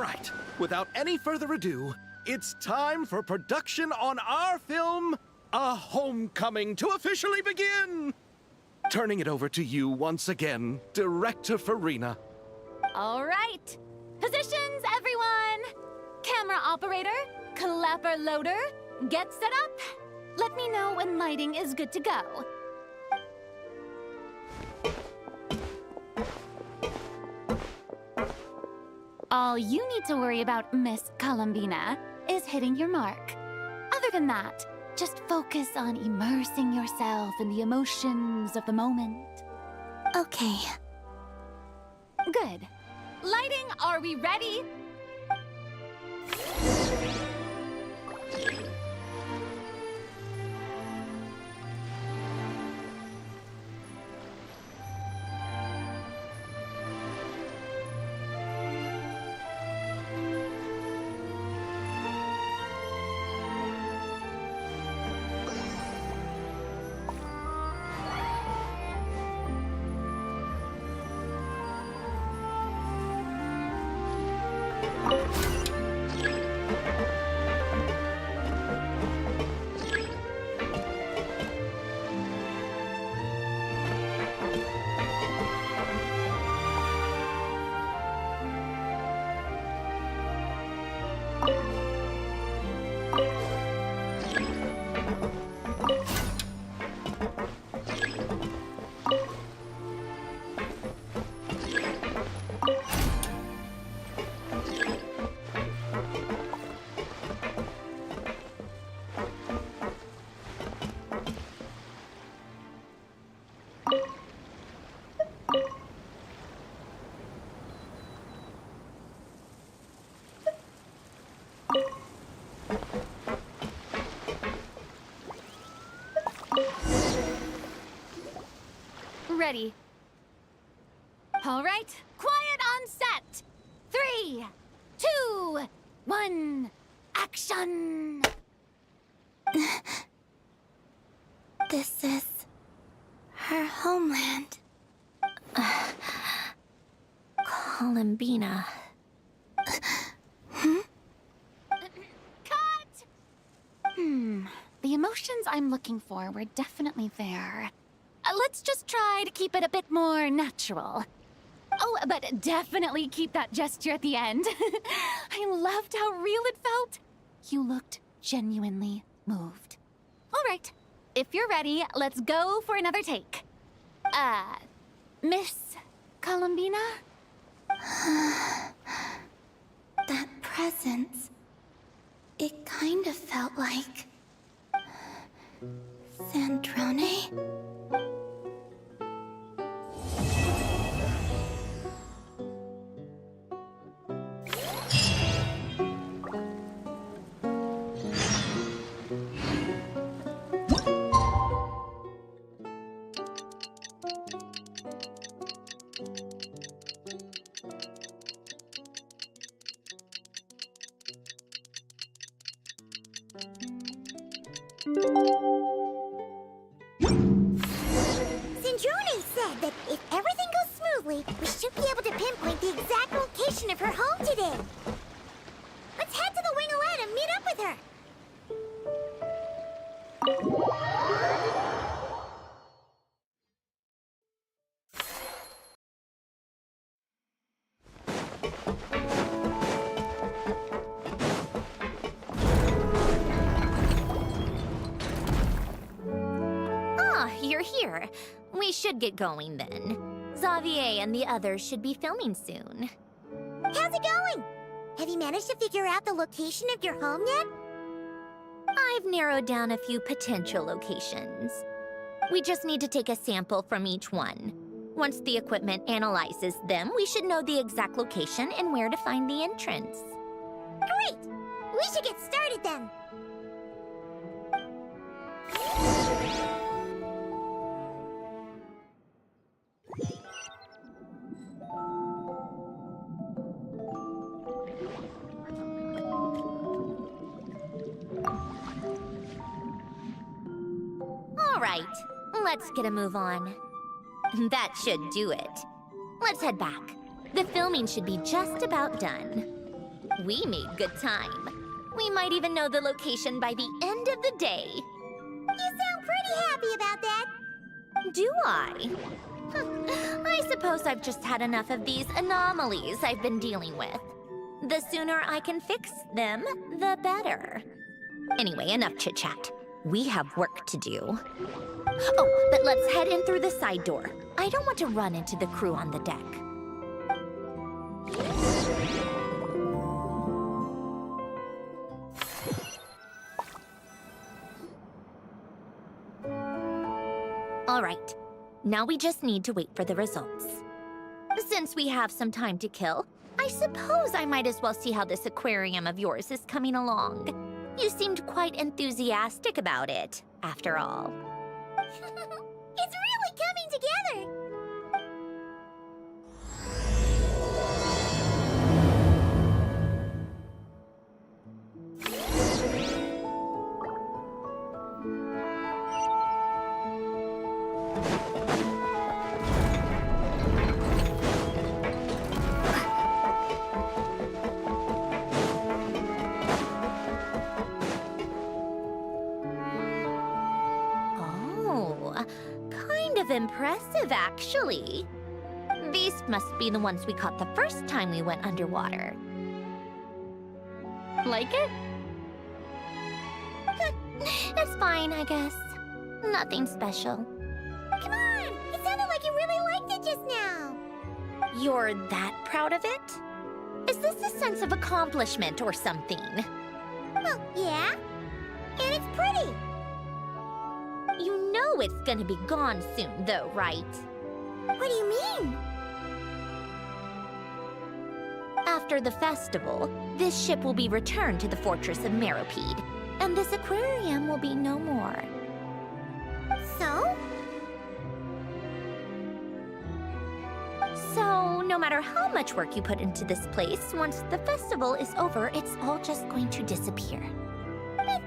right, without any further ado, it's time for production on our film, A Homecoming, to officially begin! Turning it over to you once again, Director Farina. All right. Positions, everyone! Camera operator, clapper loader, get set up. Let me know when lighting is good to go. All you need to worry about, Miss Columbina, is hitting your mark. Other than that, just focus on immersing yourself in the emotions of the moment. Okay. Good. Lighting, are we ready? Ready. All right, quiet on set. 3, 2, 1, action! This is her homeland. Columbina. Cut! The emotions I'm looking for were definitely there. Let's just try to keep it a bit more natural. Oh, but definitely keep that gesture at the end. I loved how real it felt. You looked genuinely moved. All right, if you're ready, let's go for another take. Miss Columbina? That presence. It kind of felt like... Sandrone? Sandrone said that if everything goes smoothly, we should be able to pinpoint the exact location of her home today. Let's head to the Wing-O-Land and meet up with her. You're here. We should get going then. Xavier and the others should be filming soon. How's it going? Have you managed to figure out the location of your home yet? I've narrowed down a few potential locations. We just need to take a sample from each one. Once the equipment analyzes them, we should know the exact location and where to find the entrance. Great! We should get started then. All right, let's get a move on. That should do it. Let's head back. The filming should be just about done. We made good time. We might even know the location by the end of the day. You sound pretty happy about that. Do I? I suppose I've just had enough of these anomalies I've been dealing with. The sooner I can fix them, the better. Anyway, enough chit-chat. We have work to do. Oh, but let's head in through the side door. I don't want to run into the crew on the deck. All right. Now we just need to wait for the results. Since we have some time to kill, I suppose I might as well see how this aquarium of yours is coming along. You seemed quite enthusiastic about it, after all. It's really coming together. Oh, kind of impressive, actually. These must be the ones we caught the first time we went underwater. Like it? It's fine, I guess. Nothing special. Come on! It sounded like you really liked it just now. You're that proud of it? Is this a sense of accomplishment or something? Well, yeah. And it's pretty. You know it's gonna be gone soon, though, right? What do you mean? After the festival, this ship will be returned to the fortress of Meropide, and this aquarium will be no more. So? So, no matter how much work you put into this place, once the festival is over, it's all just going to disappear. But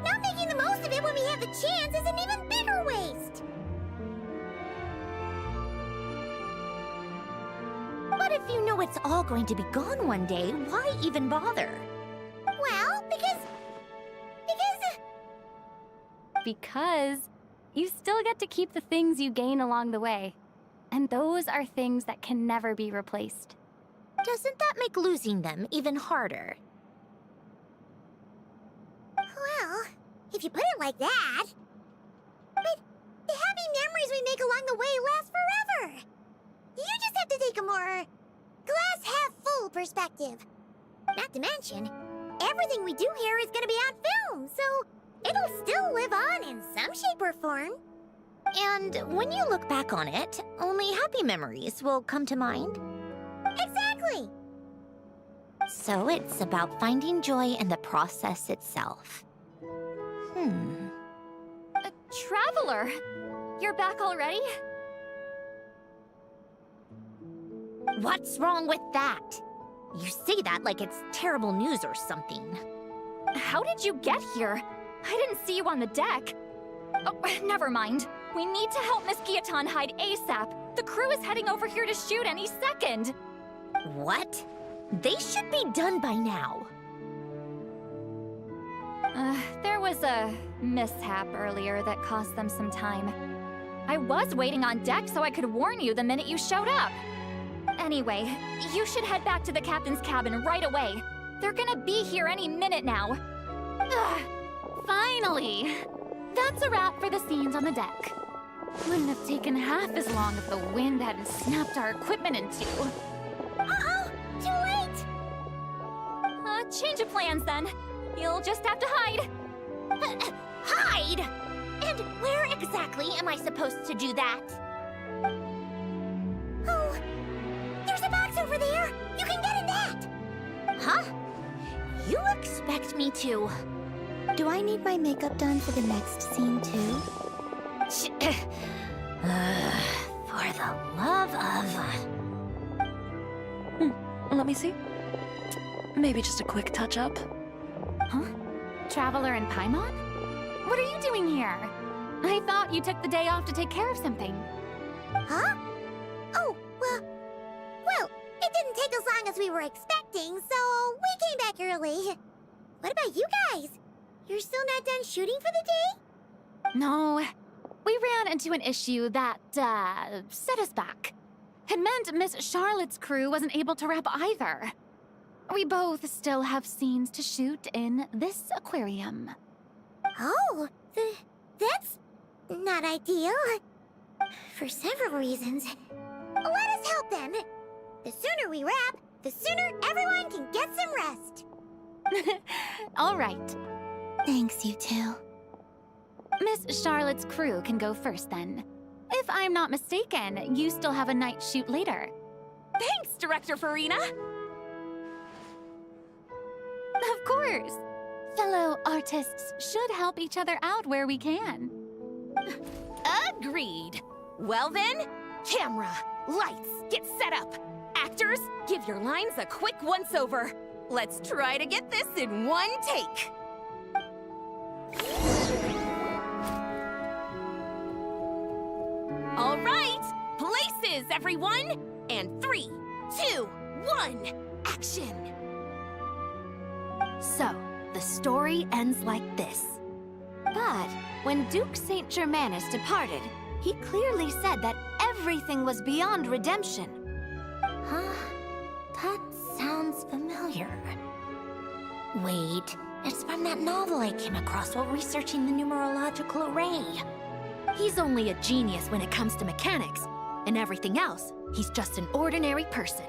not making the most of it when we have the chance is an even bigger waste. But if you know it's all going to be gone one day, why even bother? Well, because Because you still get to keep the things you gain along the way. And those are things that can never be replaced. Doesn't that make losing them even harder? well, if you put it like that. But the happy memories we make along the way last forever. You just have to take a more glass half full perspective. Not to mention, everything we do here is gonna be on film, so it'll still live on in some shape or form. And when you look back on it, only happy memories will come to mind. Exactly. So it's about finding joy in the process itself. Traveler! You're back already? What's wrong with that? You say that like it's terrible news or something. How did you get here? I didn't see you on the deck. Oh, never mind. We need to help Miss Guillotin hide ASAP. The crew is heading over here to shoot any second. What? They should be done by now. There was a mishap earlier that cost them some time. I was waiting on deck so I could warn you the minute you showed up. Anyway, you should head back to the captain's cabin right away. They're gonna be here any minute now. Finally! That's a wrap for the scenes on the deck. Wouldn't have taken half as long if the wind hadn't snapped our equipment in two. Uh-oh! Too late! Change of plans then. You'll just have to hide. Hide? And where exactly am I supposed to do that? Oh, there's a box over there! You can get in that! Huh? You expect me to... Do I need my makeup done for the next scene too? For the love of... Let me see. Maybe just a quick touch-up. Huh? Traveler and Paimon? What are you doing here? I thought you took the day off to take care of something. Huh? Oh, well, It didn't take as long as we were expecting, so we came back early. What about you guys? You're still not done shooting for the day? No. We ran into an issue that, set us back. It meant Miss Charlotte's crew wasn't able to wrap either. We both still have scenes to shoot in this aquarium. Oh, that's not ideal. For several reasons. Let us help them. The sooner we wrap, the sooner everyone can get some rest. All right. Thanks, you two. Miss Charlotte's crew can go first then. If I'm not mistaken, you still have a night shoot later. Thanks, Director Farina! Of course. Fellow artists should help each other out where we can. Agreed. Well then, camera, lights, get set up. Actors, give your lines a quick once-over. Let's try to get this in one take. All right, places, everyone! And 3, 2, 1, action! So, the story ends like this. But when Duke Saint Germanus departed, he clearly said that everything was beyond redemption. Huh? That sounds familiar. Wait, it's from that novel I came across while researching the numerological array. He's only a genius when it comes to mechanics, and everything else, he's just an ordinary person.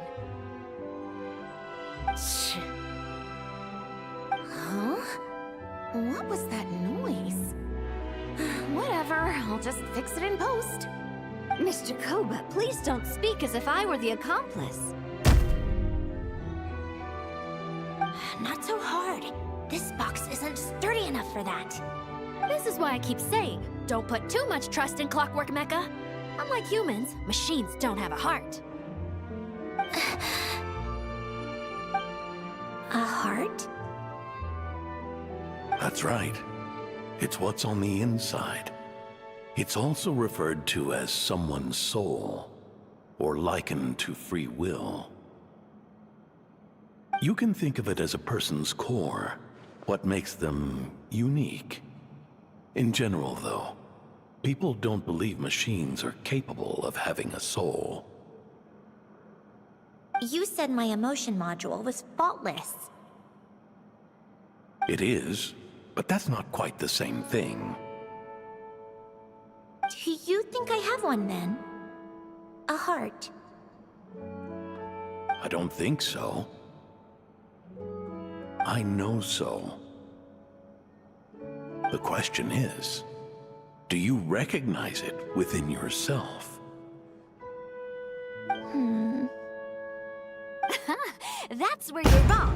Huh? What was that noise? Whatever, I'll just fix it in post. Miss Jacoba, please don't speak as if I were the accomplice. Not so hard. This box isn't sturdy enough for that. This is why I keep saying, don't put too much trust in Clockwork Mecha. Unlike humans, machines don't have a heart. A heart? That's right. It's what's on the inside. It's also referred to as someone's soul, or likened to free will. You can think of it as a person's core, what makes them unique. In general, though, people don't believe machines are capable of having a soul. You said my emotion module was faultless. It is, but that's not quite the same thing. Do you think I have one then? A heart? I don't think so. I know so. The question is, do you recognize it within yourself? That's where you're wrong.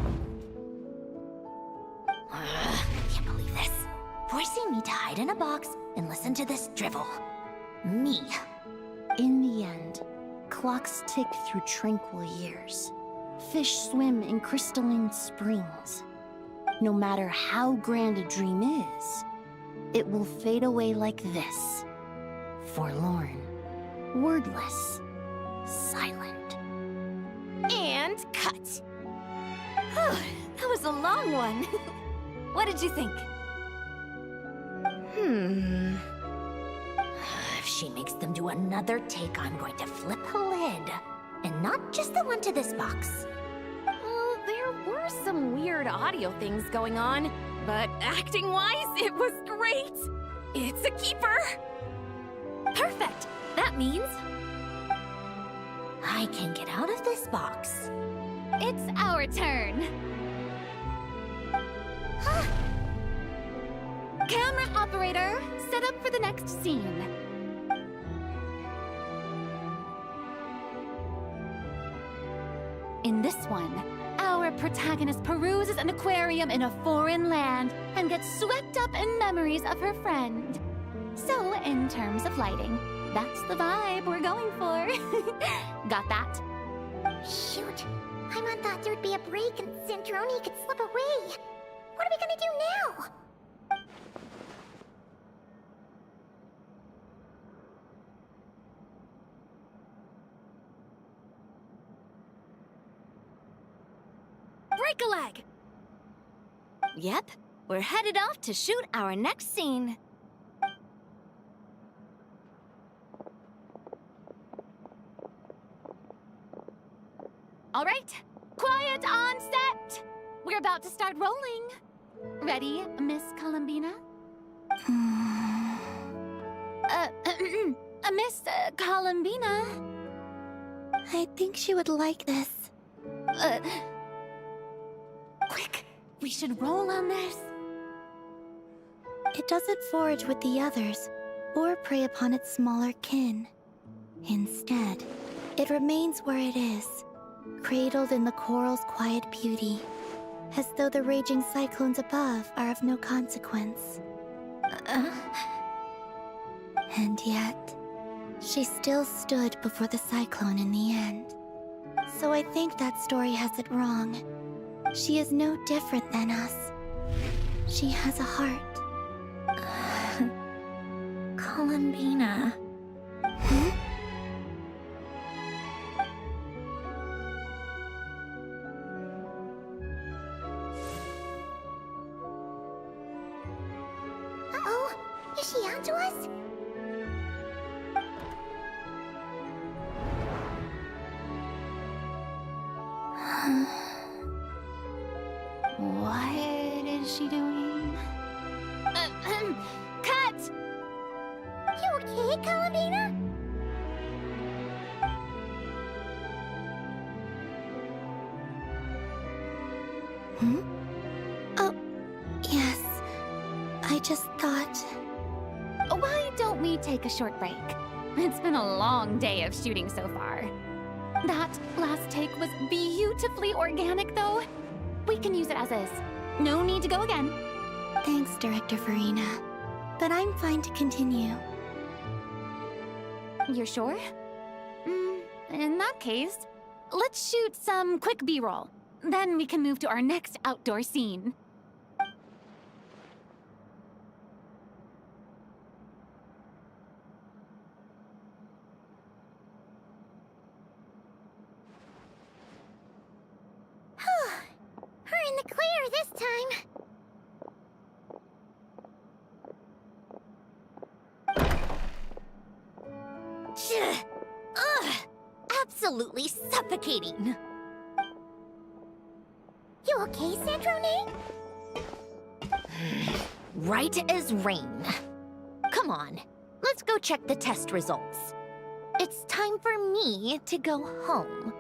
Can't believe this. Forcing me to hide in a box and listen to this drivel. Me. In the end, clocks tick through tranquil years. Fish swim in crystalline springs. No matter how grand a dream is, it will fade away like this. Forlorn, wordless, silent. And cut. That was a long one. What did you think? If she makes them do another take, I'm going to flip a lid. And not just the one to this box. Well, there were some weird audio things going on, but acting-wise, it was great. It's a keeper. Perfect. That means I can get out of this box. it's our turn. Camera operator, set up for the next scene. In this one, our protagonist peruses an aquarium in a foreign land and gets swept up in memories of her friend. So, in terms of lighting, that's the vibe we're going for. Got that? Shoot. Paimon thought there'd be a break and Zandroni could slip away. What are we gonna do now? break-a-leg! Yep, we're headed off to shoot our next scene. All right, quiet on set! We're about to start rolling. Ready, Miss Columbina? Miss Columbina? I think she would like this. Quick, we should roll on this. It doesn't forage with the others, or prey upon its smaller kin. Instead, it remains where it is, cradled in the coral's quiet beauty, as though the raging cyclones above are of no consequence. And yet, she still stood before the cyclone in the end. So I think that story has it wrong. She is no different than us. She has a heart. Columbina. Uh-oh, is she onto us? What is she doing? Cut! You okay, Columbina? Oh, yes. I just thought... Why don't we take a short break? It's been a long day of shooting so far. That last take was beautifully organic, though. We can use it as is. No need to go again. Thanks, Director Farina. But I'm fine to continue. You're sure? In that case, let's shoot some quick B-roll. Then we can move to our next outdoor scene. We're in the clear this time. Ugh! Absolutely suffocating. You okay, Sandrone? Right as rain. Come on, let's go check the test results. It's time for me to go home.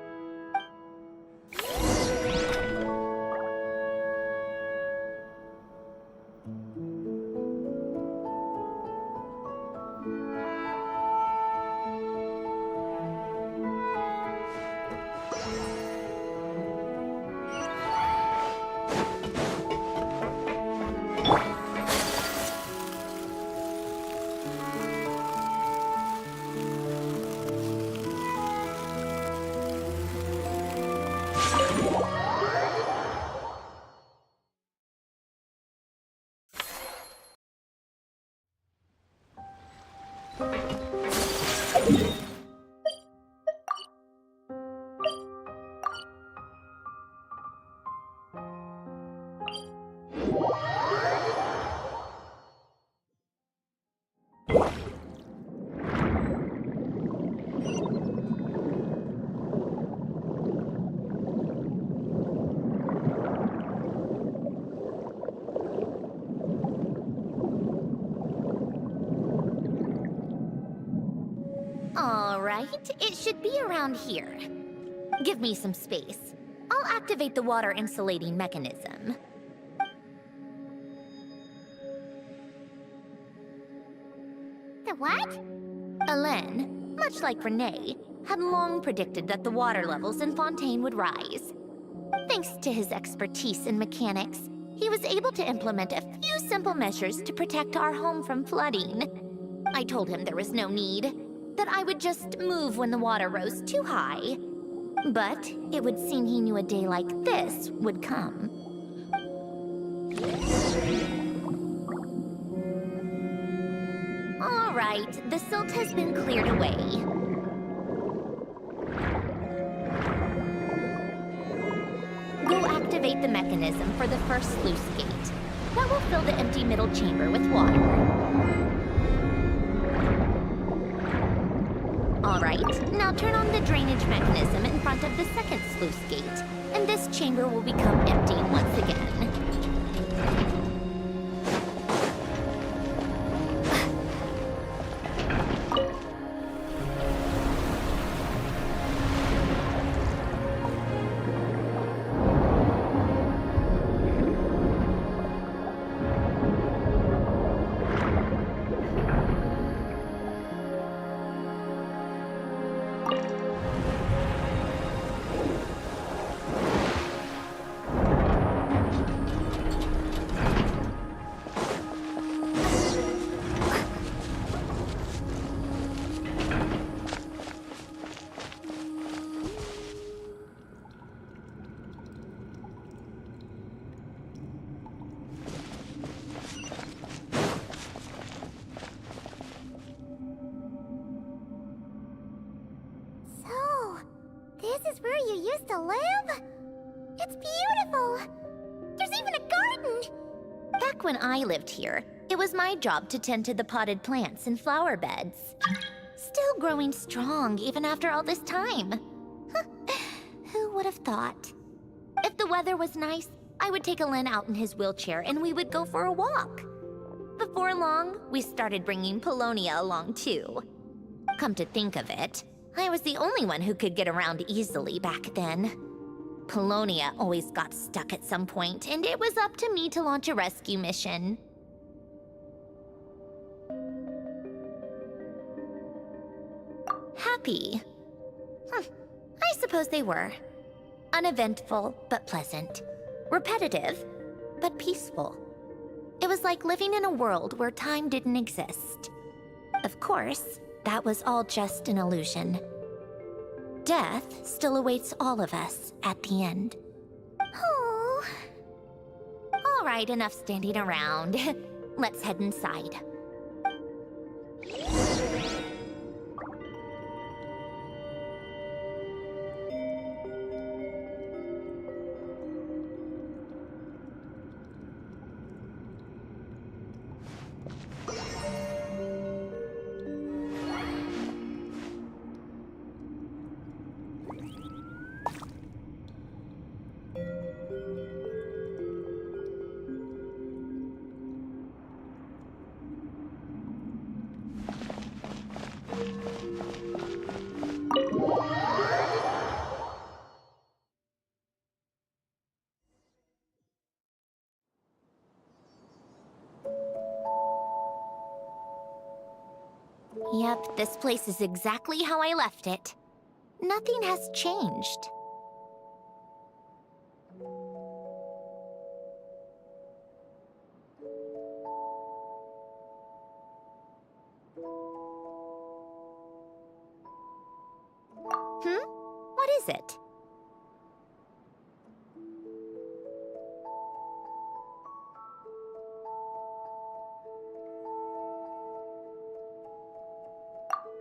All right, it should be around here. Give me some space. I'll activate the water insulating mechanism. The what? Alain, much like Renee, had long predicted that the water levels in Fontaine would rise. Thanks to his expertise in mechanics, he was able to implement a few simple measures to protect our home from flooding. I told him there was no need, that I would just move when the water rose too high. But it would seem he knew a day like this would come. All right, the silt has been cleared away. go activate the mechanism for the first sluice gate. That will fill the empty middle chamber with water. Alright, now turn on the drainage mechanism in front of the second sluice gate, and this chamber will become empty once again. So, this is where you used to live? It's beautiful! There's even a garden! Back when I lived here, it was my job to tend to the potted plants and flower beds. Still growing strong even after all this time. Who would have thought? If the weather was nice, I would take Alen out in his wheelchair and we would go for a walk. Before long, we started bringing Polonia along too. Come to think of it, I was the only one who could get around easily back then. Polonia always got stuck at some point, and it was up to me to launch a rescue mission. Happy? I suppose they were. Uneventful, but pleasant. Repetitive, but peaceful. It was like living in a world where time didn't exist. Of course, that was all just an illusion. Death still awaits all of us at the end. Oh. All right, enough standing around. Let's head inside. Yep, this place is exactly how I left it. Nothing has changed. What is it?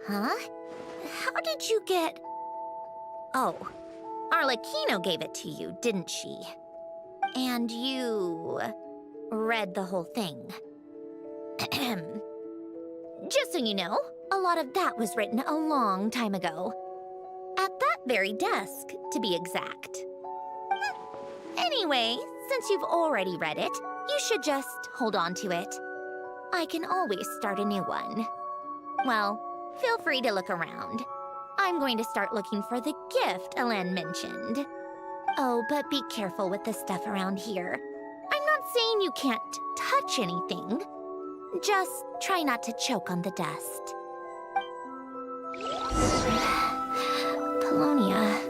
Huh? How did you get... Oh, Arlecchino gave it to you, didn't she? And you... read the whole thing. Just so you know, a lot of that was written a long time ago. At that very desk, to be exact. Anyway, since you've already read it, you should just hold on to it. I can always start a new one. Well, feel free to look around. I'm going to start looking for the gift Alen mentioned. Oh, but be careful with the stuff around here. I'm not saying you can't touch anything. Just try not to choke on the dust. Polonia.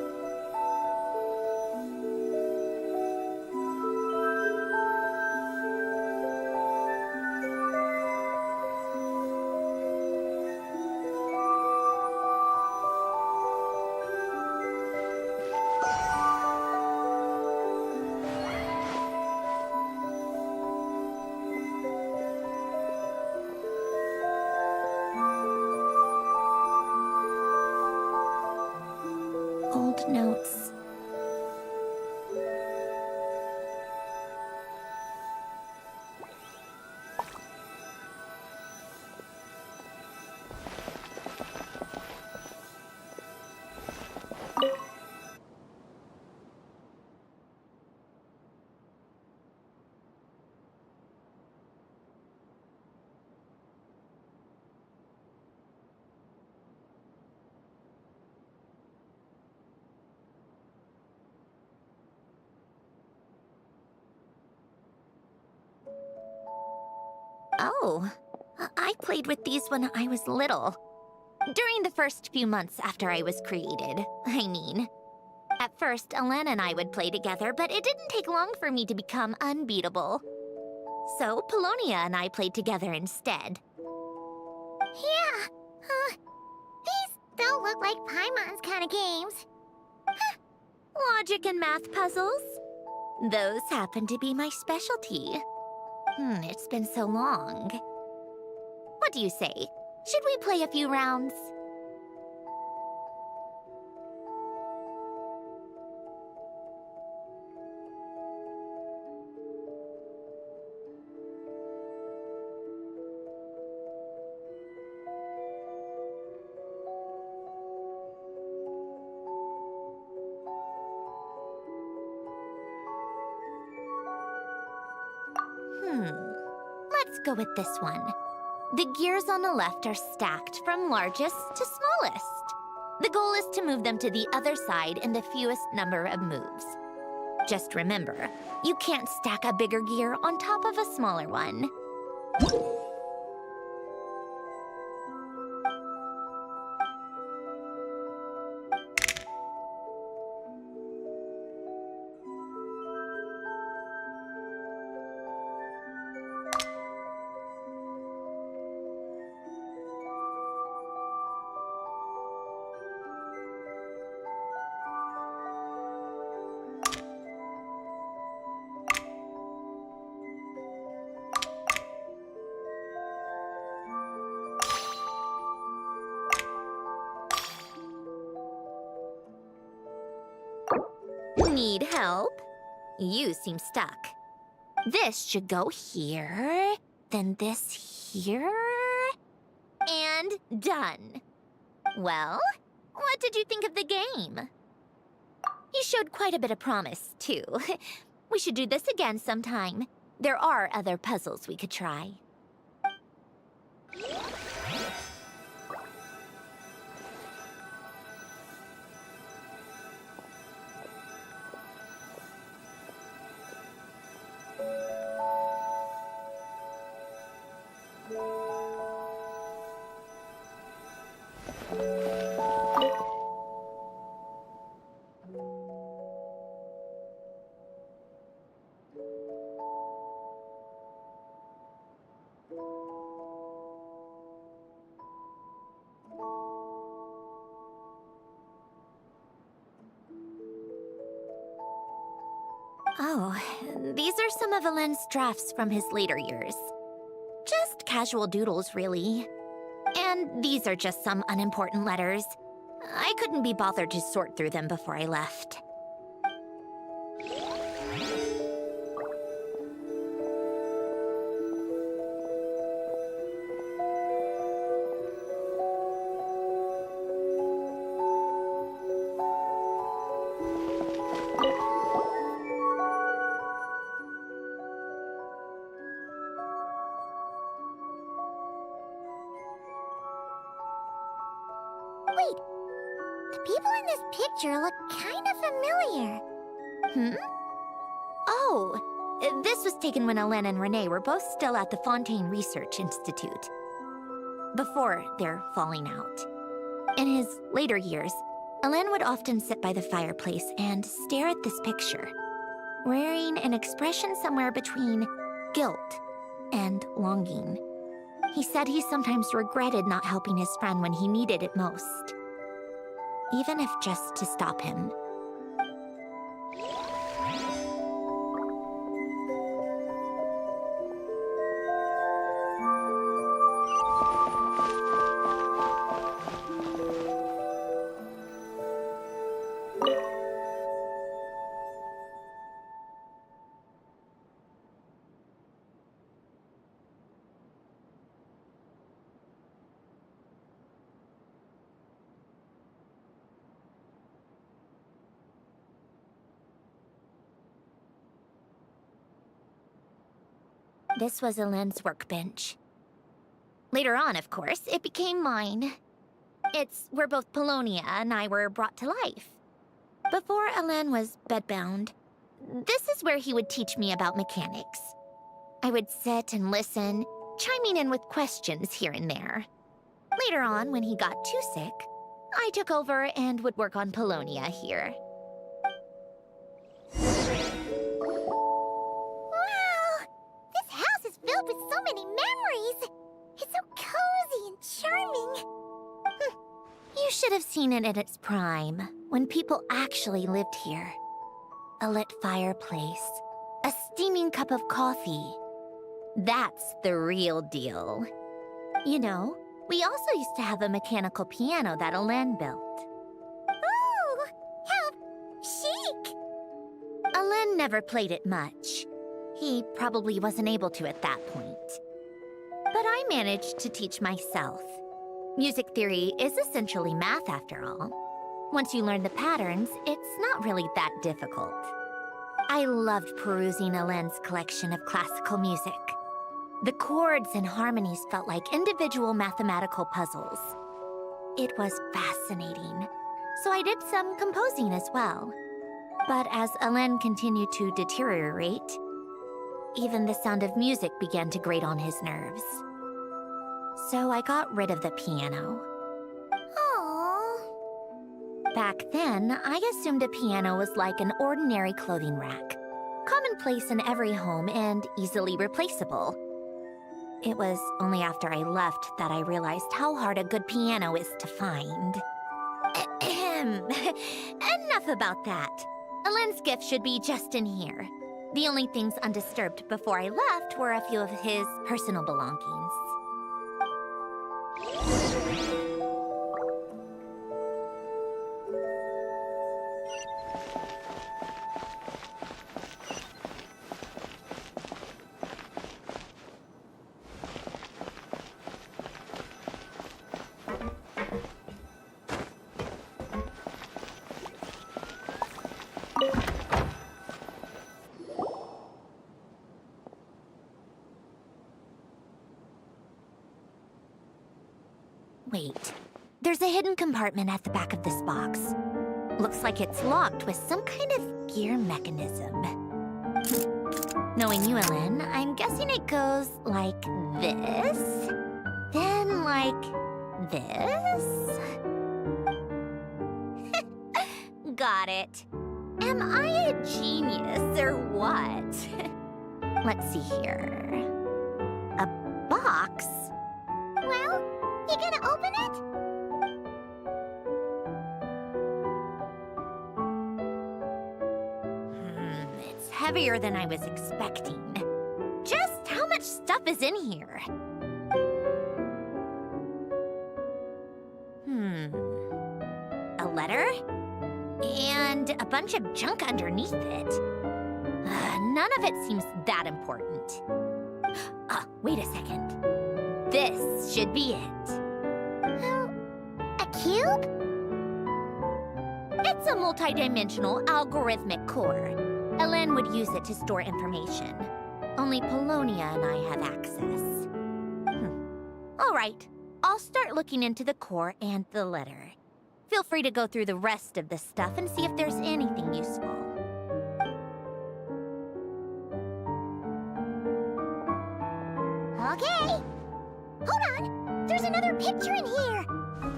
Oh, I played with these when I was little. During the first few months after I was created, I mean. At first, Alen and I would play together, but it didn't take long for me to become unbeatable. So, Polonia and I played together instead. Yeah. These don't look like Paimon's kind of games. Logic and math puzzles? Those happen to be my specialty. It's been so long. What do you say? Should we play a few rounds? Let's go with this one. The gears on the left are stacked from largest to smallest. The goal is to move them to the other side in the fewest number of moves. Just remember, you can't stack a bigger gear on top of a smaller one. Need help? You seem stuck. This should go here, then this here, and done. Well, what did you think of the game? You showed quite a bit of promise, too. We should do this again sometime. There are other puzzles we could try. Oh, these are some of Alen's drafts from his later years. Just casual doodles, really. And these are just some unimportant letters. I couldn't be bothered to sort through them before I left. Wait, the people in this picture look kind of familiar. Oh, this was taken when Alen and Renee were both still at the Fontaine Research Institute. Before their falling out. In his later years, Alen would often sit by the fireplace and stare at this picture, wearing an expression somewhere between guilt and longing. He said he sometimes regretted not helping his friend when he needed it most, even if just to stop him. This was Alen's workbench. Later on, of course, it became mine. It's where both Polonia and I were brought to life. Before Alen was bedbound, this is where he would teach me about mechanics. I would sit and listen, chiming in with questions here and there. Later on, when he got too sick, I took over and would work on Polonia here. Wow! This house is filled with so many memories! It's so cozy and charming! You should have seen it in its prime, when people actually lived here. A lit fireplace, a steaming cup of coffee. That's the real deal. You know, we also used to have a mechanical piano that Alen built. Ooh! How chic! Alen never played it much. He probably wasn't able to at that point. But I managed to teach myself. Music theory is essentially math after all. Once you learn the patterns, it's not really that difficult. I loved perusing Alen's collection of classical music. The chords and harmonies felt like individual mathematical puzzles. It was fascinating, so I did some composing as well. But as Alen continued to deteriorate, even the sound of music began to grate on his nerves. So I got rid of the piano. Aww. Back then, I assumed a piano was like an ordinary clothing rack, commonplace in every home and easily replaceable. It was only after I left that I realized how hard a good piano is to find. Enough about that. Alen's gift should be just in here. The only things undisturbed before I left were a few of his personal belongings. Wait, there's a hidden compartment at the back of this box. Looks like it's locked with some kind of gear mechanism. Knowing you, Alen, I'm guessing it goes like this, then like this. Got it. Am I a genius or what? Let's see here. A box? Well, you gonna open it? It's heavier than I was expecting. Just how much stuff is in here? A letter? And a bunch of junk underneath it. None of it seems that important. Wait a second. This should be it. A cube? It's a multi-dimensional algorithmic core. Alen would use it to store information. Only Polonia and I have access. All right, I'll start looking into the core and the letter. Feel free to go through the rest of the stuff and see if there's anything useful. Okay. Hold on. There's another picture in here.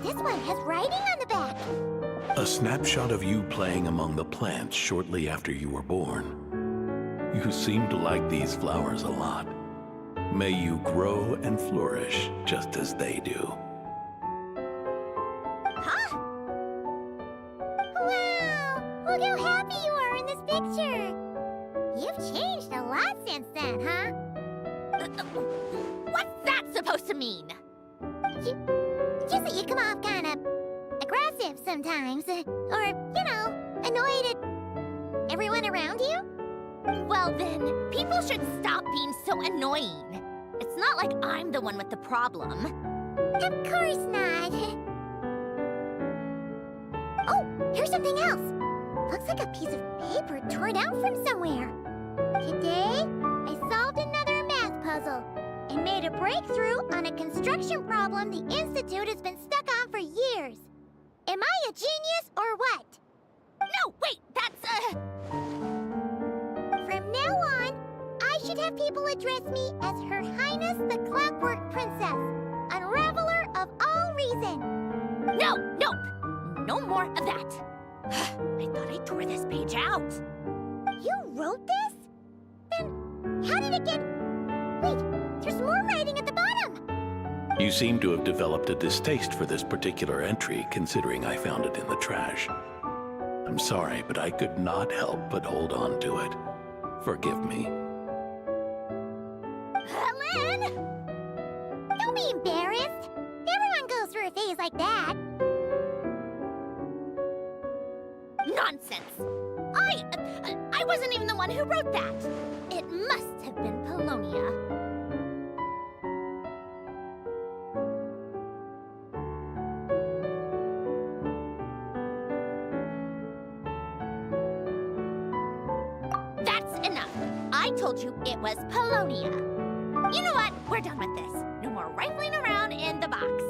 This one has writing on the back. A snapshot of you playing among the plants shortly after you were born. You seem to like these flowers a lot. May you grow and flourish just as they do. Huh? Wow! Look how happy you are in this picture. You've changed a lot since then, huh? What's that supposed to mean? Just that you come off kind of aggressive sometimes. Or, you know, annoyed at everyone around you. Well then, people should stop being so annoying. It's not like I'm the one with the problem. Of course not. Oh, here's something else. Looks like a piece of paper torn out from somewhere. Today, I solved another math puzzle and made a breakthrough on a construction problem the Institute has been stuck on for years. Am I a genius or what? No, wait, that's From now on, I should should have people address me as Her Highness the Clockwork Princess, Unraveler of all reason. No, nope. No more of that. I thought I tore this page out. You wrote this? Then how did it get... Wait, there's more writing at the bottom. You seem to have developed a distaste for this particular entry, considering I found it in the trash. I'm sorry, but I could not help but hold on to it. Forgive me. Lynn! Don't be embarrassed. Everyone goes through a phase like that. Nonsense! I wasn't even the one who wrote that. It must have been Polonia. That's enough. I told you it was Polonia. You know what? We're done with this. No more rifling around in the box.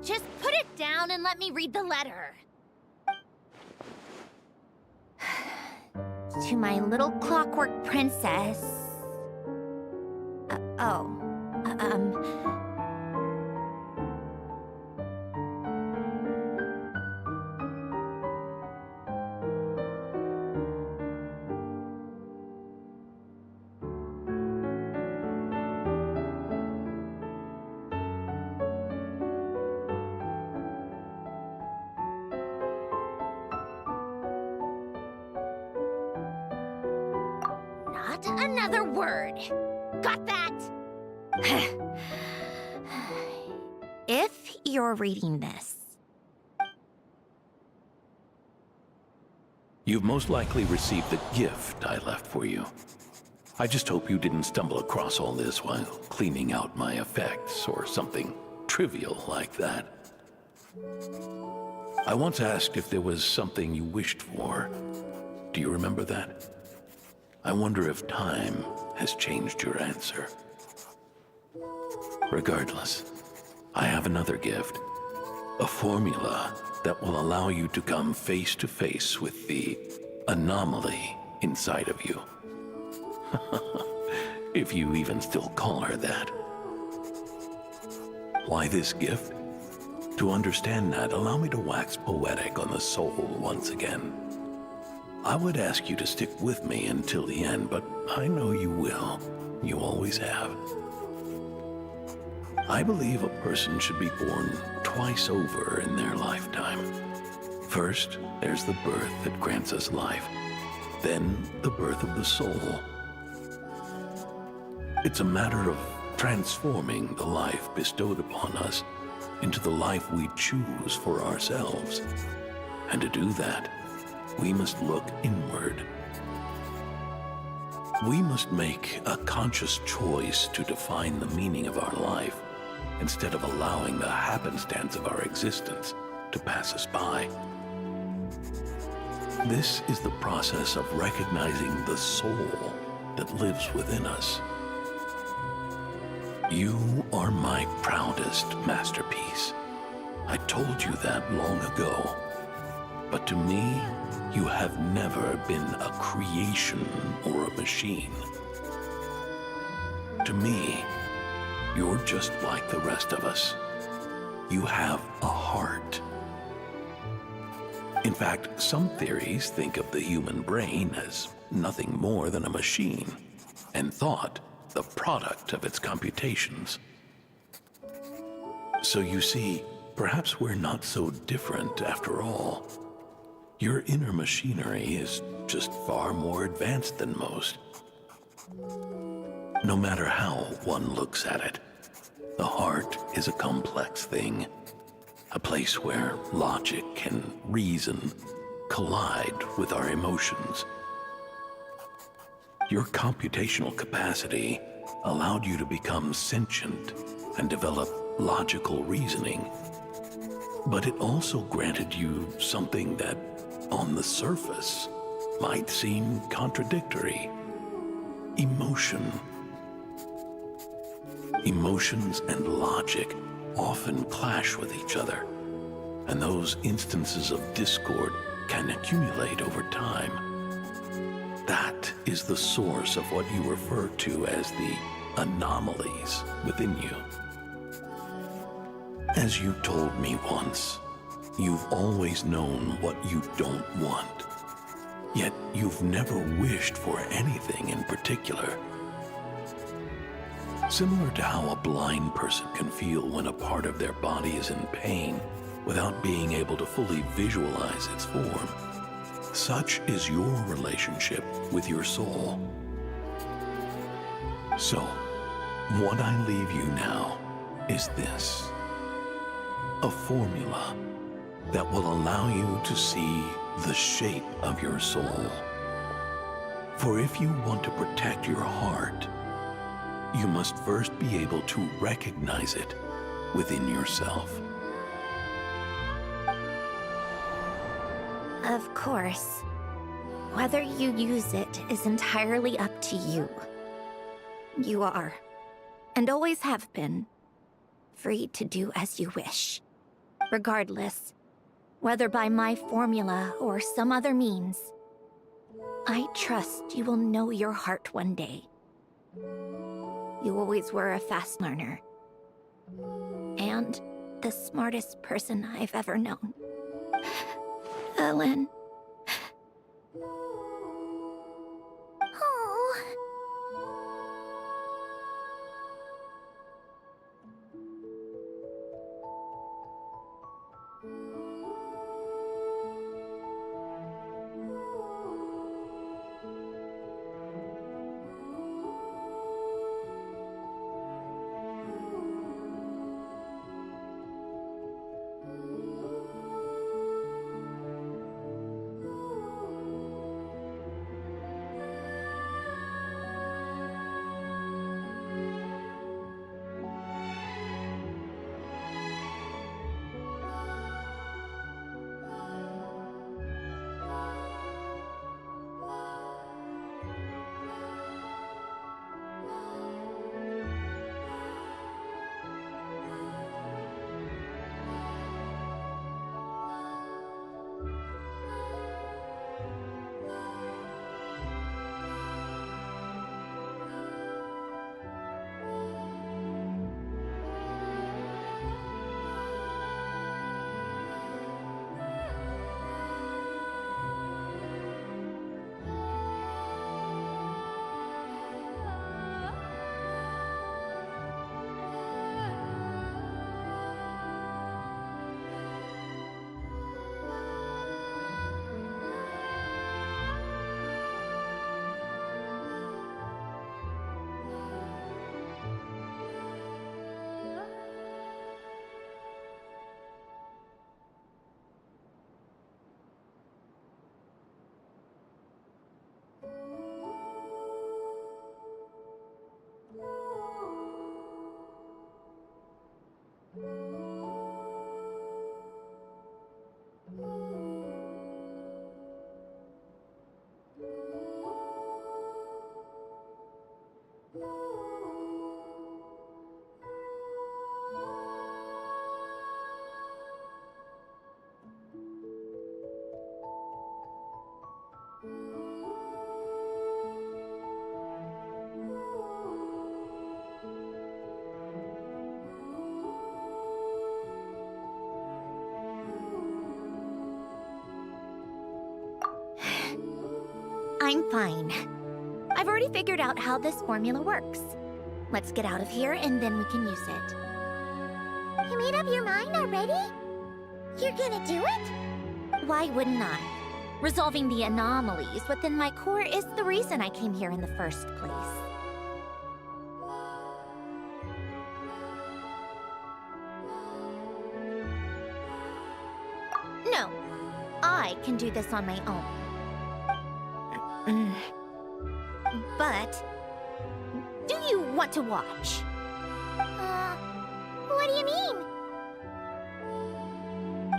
Just put it down and let me read the letter. To my little clockwork princess. Not another word. Got that? If you're reading this, You've most likely received the gift I left for you. I just hope you didn't stumble across all this while cleaning out my effects or something trivial like that. I once asked if there was something you wished for. Do you remember that? I wonder if time has changed your answer. Regardless, I have another gift. A formula that will allow you to come face to face with the anomaly inside of you. If you even still call her that. Why this gift? To understand that, allow me to wax poetic on the soul once again. I would ask you to stick with me until the end, but I know you will. You always have. I believe a person should be born twice over in their lifetime. First, there's the birth that grants us life. Then, the birth of the soul. It's a matter of transforming the life bestowed upon us into the life we choose for ourselves. And to do that, we must look inward. We must make a conscious choice to define the meaning of our life instead of allowing the happenstance of our existence to pass us by. This is the process of recognizing the soul that lives within us. You are my proudest masterpiece. I told you that long ago. But to me, you have never been a creation or a machine. To me, you're just like the rest of us. You have a heart. In fact, some theories think of the human brain as nothing more than a machine, and thought the product of its computations. So you see, perhaps we're not so different after all. Your inner machinery is just far more advanced than most. No matter how one looks at it, the heart is a complex thing, a place where logic and reason collide with our emotions. Your computational capacity allowed you to become sentient and develop logical reasoning, but it also granted you something that, on the surface, might seem contradictory: emotion. Emotions and logic often clash with each other, and those instances of discord can accumulate over time. That is is the source of what you refer to as the anomalies within you. As you told me once, you've always known what you don't want, yet you've never wished for anything in particular. Similar to how a blind person can feel when a part of their body is in pain without being able to fully visualize its form, such is your relationship with your soul. So, what I leave you now is this: a formula that will allow you to see the shape of your soul. For if you want to protect your heart, you must first be able to recognize it within yourself. Of course. Whether you use it is entirely up to you. You are, and always have been, free to do as you wish. Regardless, whether by my formula or some other means, I trust you will know your heart one day. You always were a fast learner, and the smartest person I've ever known. Ellen. Oh. I'm fine. I've already figured out how this formula works. Let's get out of here and then we can use it. You made up your mind already? You're gonna do it? Why wouldn't I? Resolving the anomalies within my core is the reason I came here in the first place. No, I can do this on my own. But, do you want to watch? What do you mean?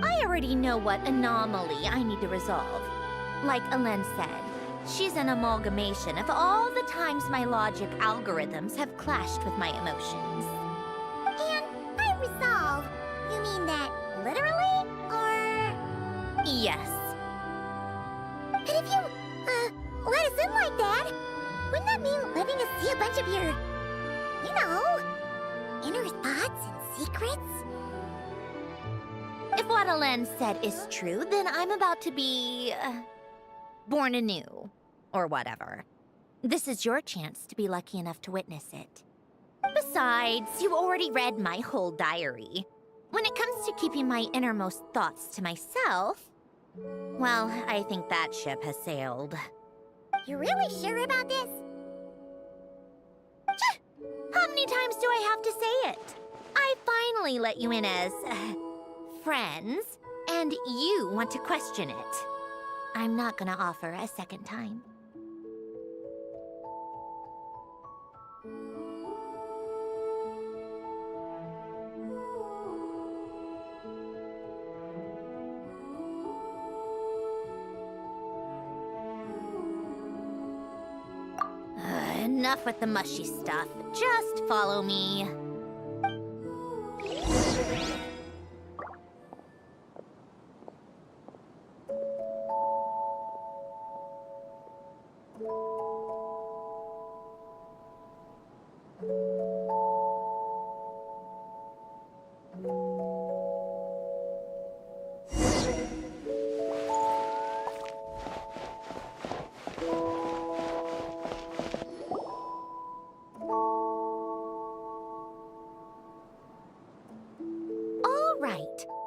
I already know what anomaly I need to resolve. Like Alen said, she's an amalgamation of all the times my logic algorithms have clashed with my emotions. And by resolve, you mean that literally, or...? Yes. But if you, let us in like that, letting us see a bunch of your, you know, inner thoughts and secrets? If what Alen said is true, then I'm about to be... born anew. Or whatever. This is your chance to be lucky enough to witness it. Besides, you already read my whole diary. When it comes to keeping my innermost thoughts to myself, well, I think that ship has sailed. You're really sure about this? How many times do I have to say it? I finally let you in as... friends, and you want to question it. I'm not gonna offer a second time. Enough with the mushy stuff. Just follow me.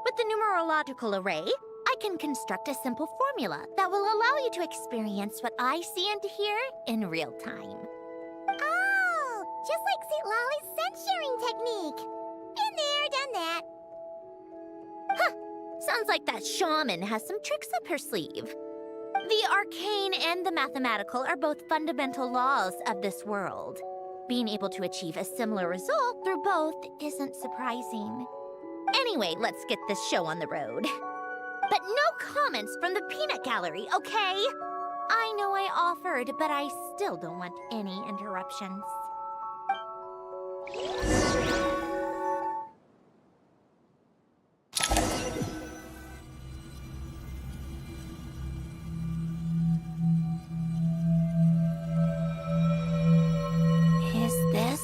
With the numerological array, I can construct a simple formula that will allow you to experience what I see and hear in real time. Oh, just like St. Lolly's scent-sharing technique. Been there, done that. Huh, sounds like that shaman has some tricks up her sleeve. The arcane and the mathematical are both fundamental laws of this world. Being able to achieve a similar result through both isn't surprising. Anyway, let's get this show on the road. But no comments from the peanut gallery, okay? I know I offered, but I still don't want any interruptions. Is this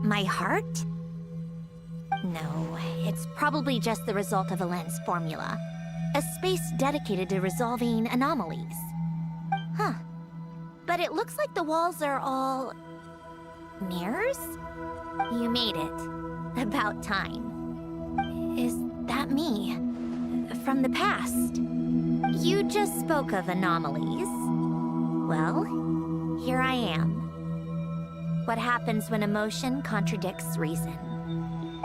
my heart? No, it's probably just the result of Alen's formula. A space dedicated to resolving anomalies. Huh. But it looks like the walls are all... mirrors? You made it. About time. Is that me? From the past? You just spoke of anomalies. Well, here I am. What happens when emotion contradicts reason?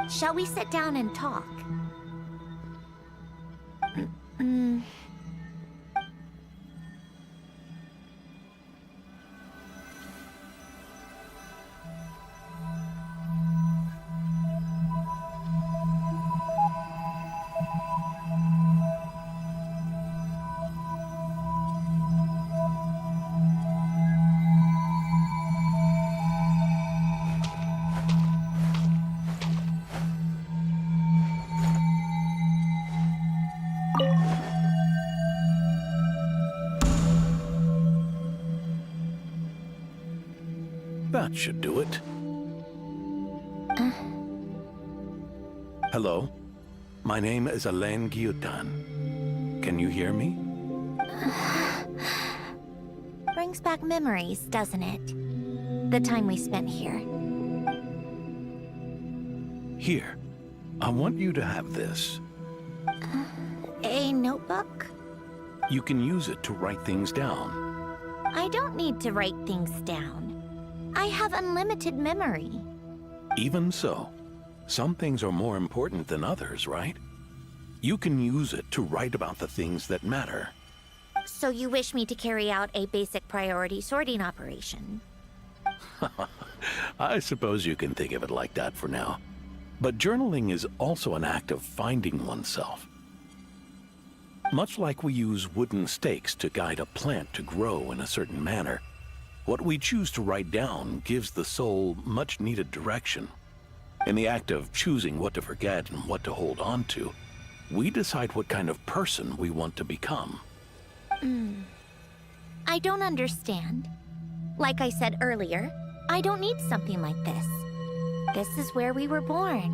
Shall we sit down and talk? That should do it. Hello? My name is Alen Gyutan. Can you hear me? Brings back memories, doesn't it? The time we spent here. Here. I want you to have this. A notebook? You can use it to write things down. I don't need to write things down. I have unlimited memory. Even so, some things are more important than others, right? You can use it to write about the things that matter. So you wish me to carry out a basic priority sorting operation? I suppose you can think of it like that for now. But journaling is also an act of finding oneself. Much like we use wooden stakes to guide a plant to grow in a certain manner, what we choose to write down gives the soul much-needed direction. In the act of choosing what to forget and what to hold on to, we decide what kind of person we want to become. I don't understand. Like I said earlier, I don't need something like this. This is where we were born,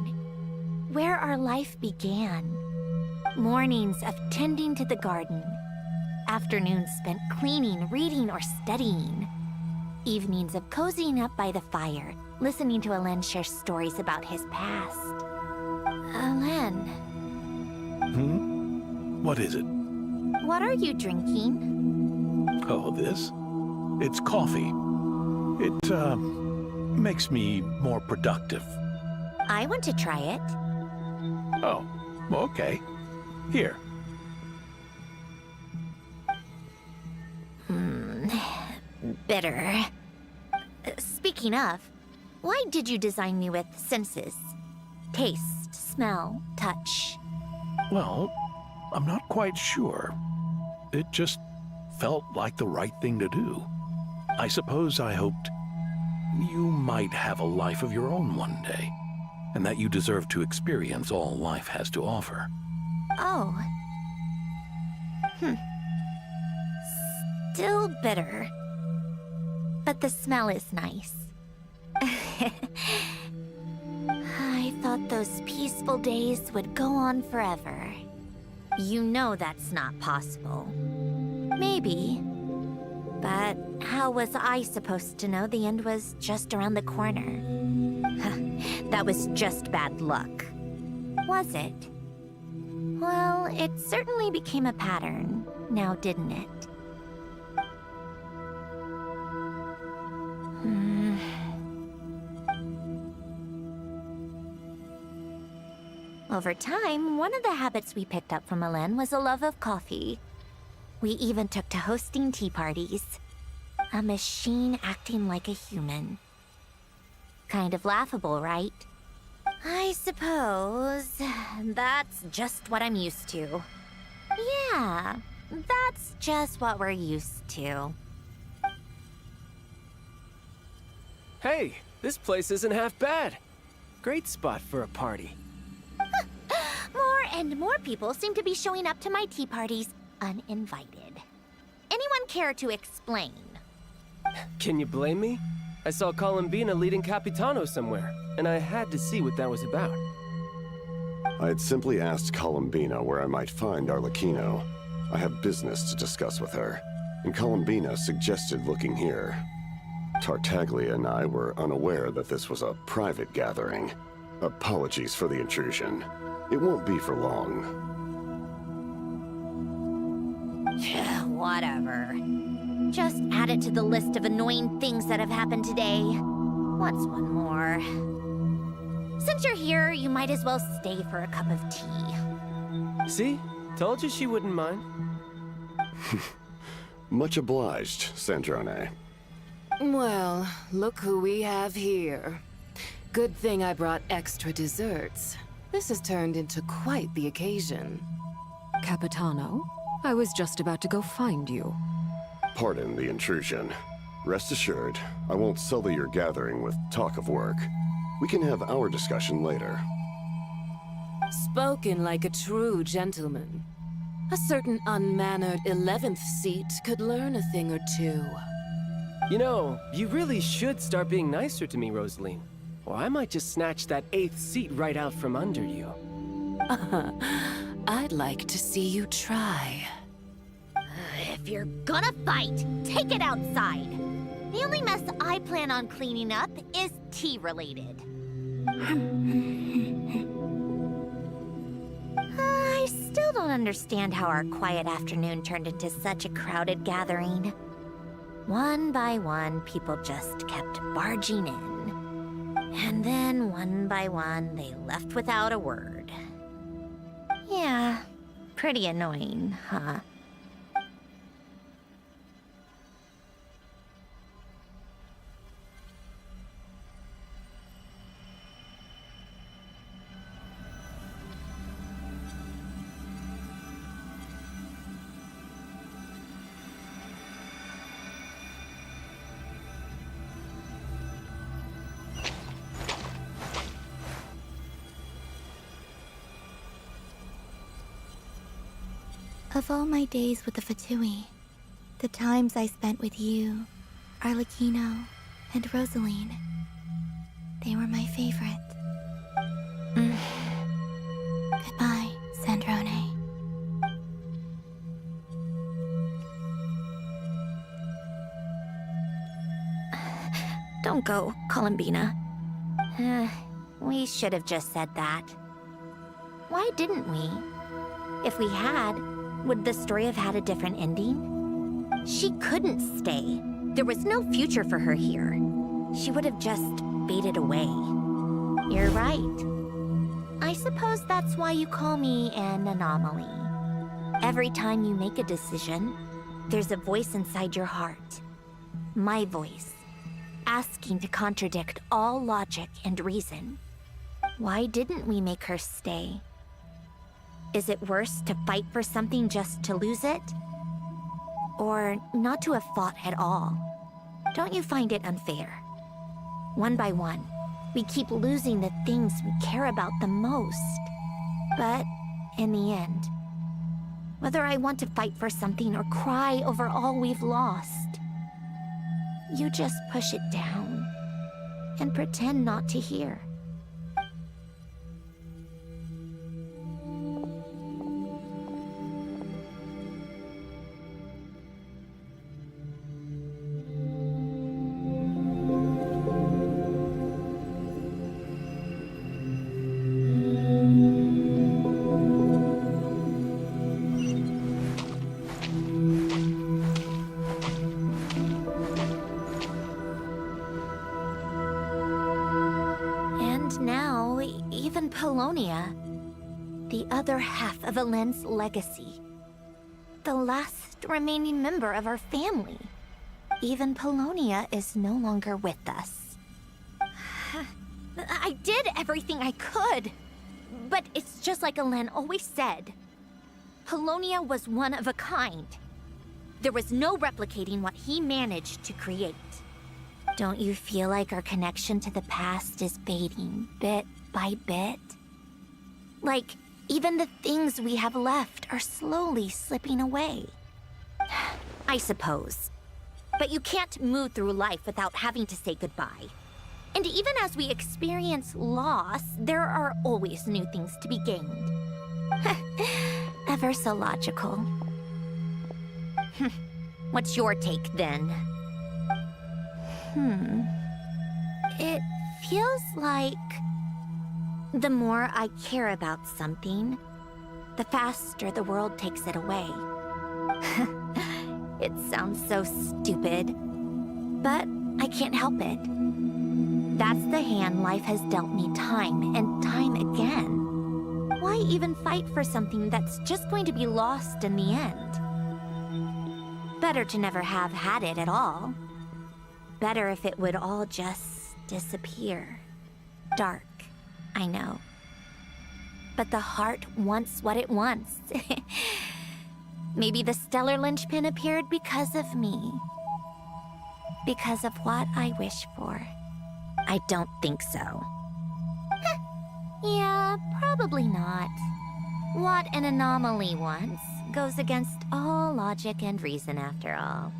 where our life began. Mornings of tending to the garden, afternoons spent cleaning, reading, or studying. Evenings of cozying up by the fire, listening to Alen share stories about his past. Alen, What is it? what are you drinking? Oh, this? It's coffee. It, makes me more productive. I want to try it. Oh, okay. Here. Bitter. Speaking of, why did you design me with senses? Taste, smell, touch. Well, I'm not quite sure. It just felt like the right thing to do. I suppose I hoped you might have a life of your own one day, and that you deserve to experience all life has to offer. Oh. Still bitter. But the smell is nice. I thought those peaceful days would go on forever. You know that's not possible. Maybe. But how was I supposed to know the end was just around the corner? That was just bad luck. Was it? Well, it certainly became a pattern, now didn't it? Over time, one of the habits we picked up from Alen was a love of coffee. We even took to hosting tea parties. A machine acting like a human. Kind of laughable, right? I suppose that's just what I'm used to. Yeah, that's just what we're used to. Hey, this place isn't half bad. Great spot for a party. More and more people seem to be showing up to my tea parties uninvited. Anyone care to explain? Can you blame me? I saw Columbina leading Capitano somewhere, and I had to see what that was about. I had simply asked Columbina where I might find Arlecchino. I have business to discuss with her, and Columbina suggested looking here. Tartaglia and I were unaware that this was a private gathering. Apologies for the intrusion. It won't be for long. Whatever. Just add it to the list of annoying things that have happened today. What's one more? Since you're here, you might as well stay for a cup of tea. See? Told you she wouldn't mind. Much obliged, Sandrone. Well, look who we have here. Good thing I brought extra desserts. This has turned into quite the occasion. Capitano, I was just about to go find you. Pardon the intrusion. Rest assured, I won't sully your gathering with talk of work. We can have our discussion later. Spoken like a true gentleman. A certain unmannered 11th seat could learn a thing or two. You know, you really should start being nicer to me, Rosaline. Or I might just snatch that 8th seat right out from under you. I'd like to see you try. If you're gonna fight, take it outside. The only mess I plan on cleaning up is tea-related. I still don't understand how our quiet afternoon turned into such a crowded gathering. One by one, people just kept barging in. And then, one by one, they left without a word. Yeah, pretty annoying, huh? Of all my days with the Fatui, the times I spent with you Arlecchino, and Rosaline. They were my favorite. Goodbye, Sandrone. Don't go, Columbina. We should have just said that. Why didn't we? If we had, would the story have had a different ending? She couldn't stay. There was no future for her here. She would have just faded away. You're right. I suppose that's why you call me an anomaly. Every time you make a decision, there's a voice inside your heart. My voice. Asking to contradict all logic and reason. Why didn't we make her stay? Is it worse to fight for something just to lose it? Or not to have fought at all? Don't you find it unfair? One by one, we keep losing the things we care about the most. But in the end, whether I want to fight for something or cry over all we've lost, you just push it down and pretend not to hear. Now, even Polonia, the other half of Alen's legacy, the last remaining member of our family, even Polonia is no longer with us. I did everything I could, but it's just like Alen always said. Polonia was one of a kind. There was no replicating what he managed to create. Don't you feel like our connection to the past is fading, bit by bit? Like, even the things we have left are slowly slipping away. I suppose. But you can't move through life without having to say goodbye. And even as we experience loss, there are always new things to be gained. Ever so logical. What's your take, then? It feels like the more I care about something, the faster the world takes it away. It sounds so stupid, but I can't help it. That's the hand life has dealt me time and time again. Why even fight for something that's just going to be lost in the end? Better to never have had it at all. Better if it would all just disappear. Dark, I know. But the heart wants what it wants. Maybe the stellar linchpin appeared because of me. Because of what I wish for. I don't think so. Yeah, probably not. What an anomaly wants goes against all logic and reason after all.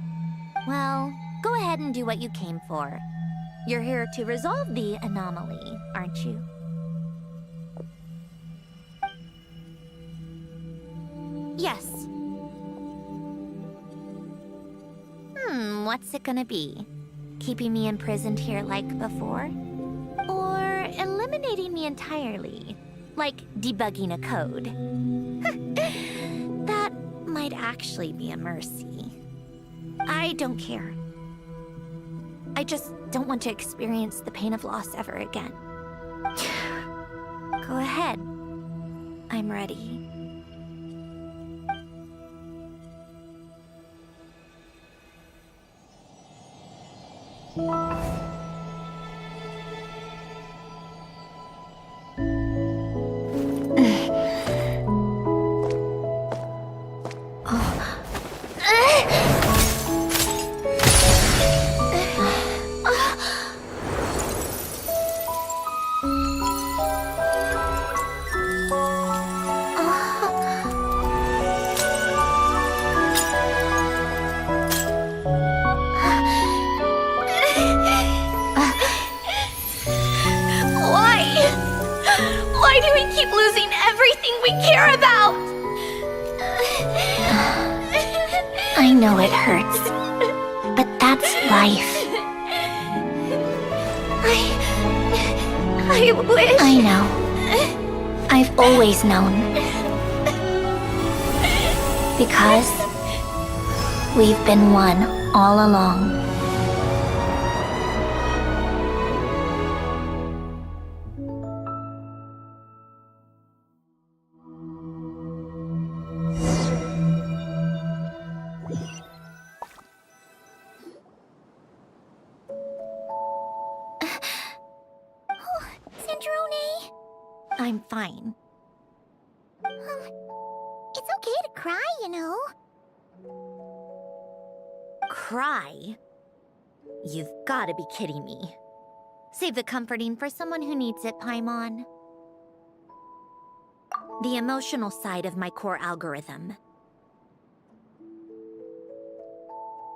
Well, go ahead and do what you came for. You're here to resolve the anomaly, aren't you? Yes. What's it gonna be? Keeping me imprisoned here like before? Or eliminating me entirely? Like debugging a code? That might actually be a mercy. I don't care. I just don't want to experience the pain of loss ever again. Go ahead. I'm ready. losing everything we care about! I know it hurts, but that's life. I wish... I know. I've always known. Because we've been one all along. Sandrone? I'm fine. It's okay to cry, you know. Cry? You've gotta be kidding me. Save the comforting for someone who needs it, Paimon. The emotional side of my core algorithm.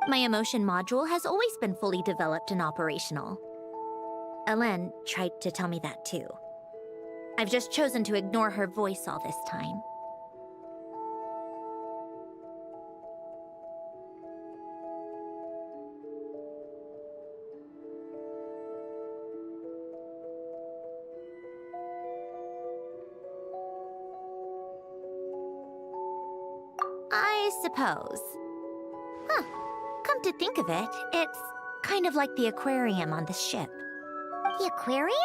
My emotion module has always been fully developed and operational. Ellen tried to tell me that too. I've just chosen to ignore her voice all this time. I suppose. Huh. Come to think of it, it's kind of like the aquarium on the ship. The aquarium?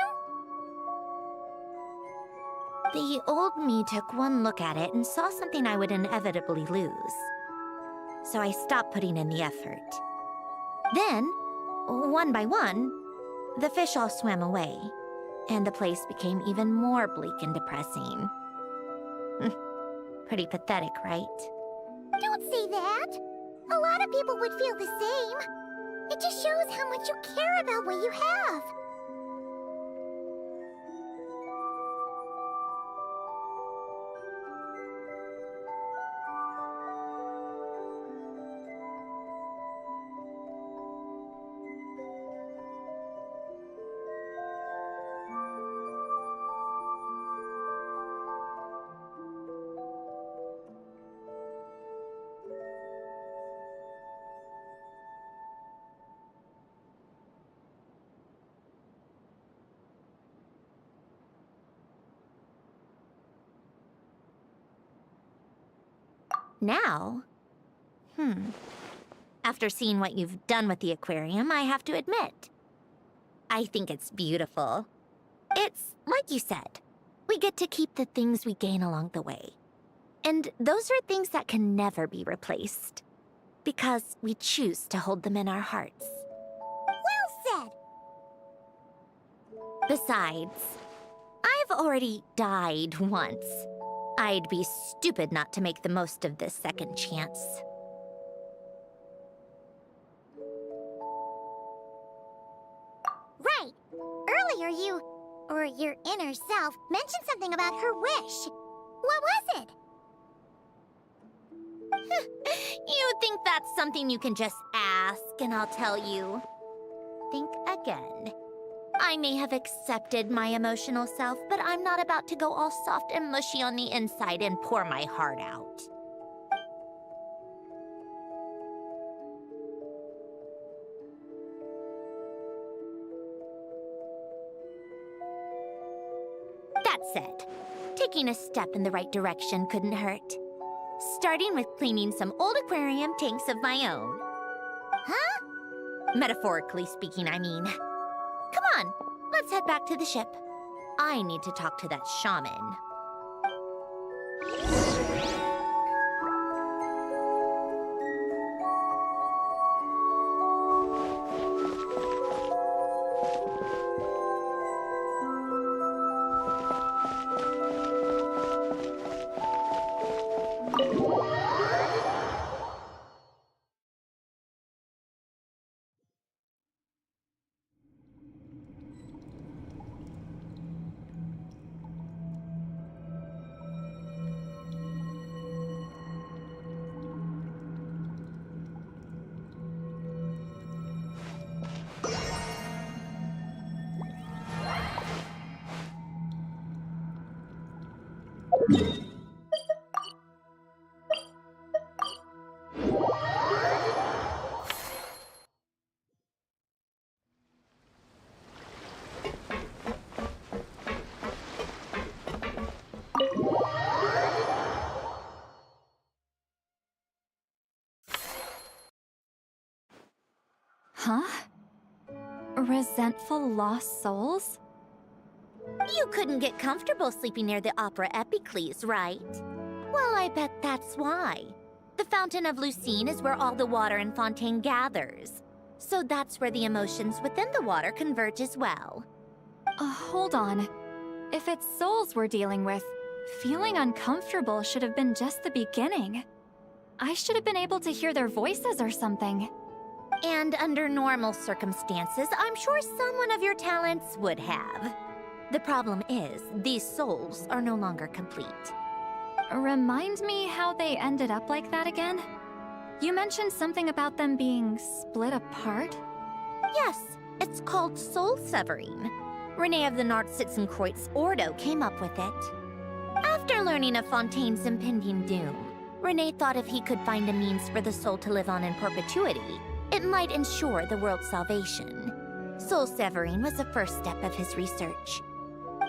The old me took one look at it and saw something I would inevitably lose. So I stopped putting in the effort. Then, one by one, the fish all swam away, and the place became even more bleak and depressing. Pretty pathetic, right? Don't say that. A lot of people would feel the same. It just shows how much you care about what you have. Now? After seeing what you've done with the aquarium, I have to admit, I think it's beautiful. It's like you said, we get to keep the things we gain along the way. And those are things that can never be replaced. Because we choose to hold them in our hearts. Well said. Besides, I've already died once. I'd be stupid not to make the most of this second chance. Right. Earlier you, or your inner self, mentioned something about her wish. What was it? You think that's something you can just ask and I'll tell you? Think again. I may have accepted my emotional self, but I'm not about to go all soft and mushy on the inside and pour my heart out. That said, taking a step in the right direction couldn't hurt. Starting with cleaning some old aquarium tanks of my own. Huh? Metaphorically speaking, I mean. Come on, let's head back to the ship. I need to talk to that shaman. Huh? Resentful lost souls? You couldn't get comfortable sleeping near the Opera Epicles, right? Well, I bet that's why. The Fountain of Lucine is where all the water in Fontaine gathers. So that's where the emotions within the water converge as well. Hold on. If it's souls we're dealing with, feeling uncomfortable should have been just the beginning. I should have been able to hear their voices or something. And under normal circumstances, I'm sure someone of your talents would have. The problem is, these souls are no longer complete. Remind me how they ended up like that again? You mentioned something about them being split apart? Yes, it's called soul severing. Renee of the Nartsitzenkreuz Ordo came up with it. After learning of Fontaine's impending doom, Renee thought if he could find a means for the soul to live on in perpetuity, it might ensure the world's salvation. Soul severing was the first step of his research.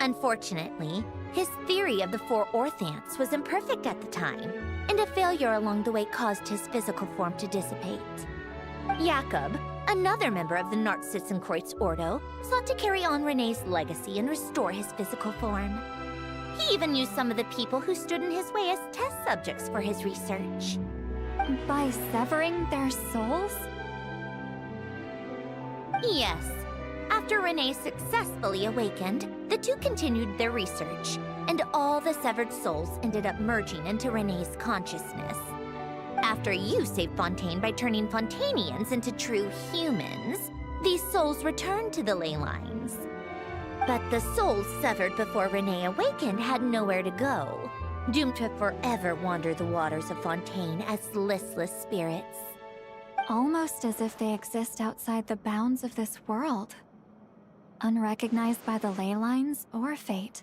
Unfortunately, his theory of the four orthants was imperfect at the time, and a failure along the way caused his physical form to dissipate. Jakob, another member of the Nartsitzenkreuz Ordo, sought to carry on Renee's legacy and restore his physical form. He even used some of the people who stood in his way as test subjects for his research. By severing their souls? Yes. After Renee successfully awakened, the two continued their research, and all the severed souls ended up merging into Renee's consciousness. After you saved Fontaine by turning Fontainians into true humans, these souls returned to the ley lines. But the souls severed before Renee awakened had nowhere to go, doomed to forever wander the waters of Fontaine as listless spirits. Almost as if they exist outside the bounds of this world. Unrecognized by the ley lines or fate.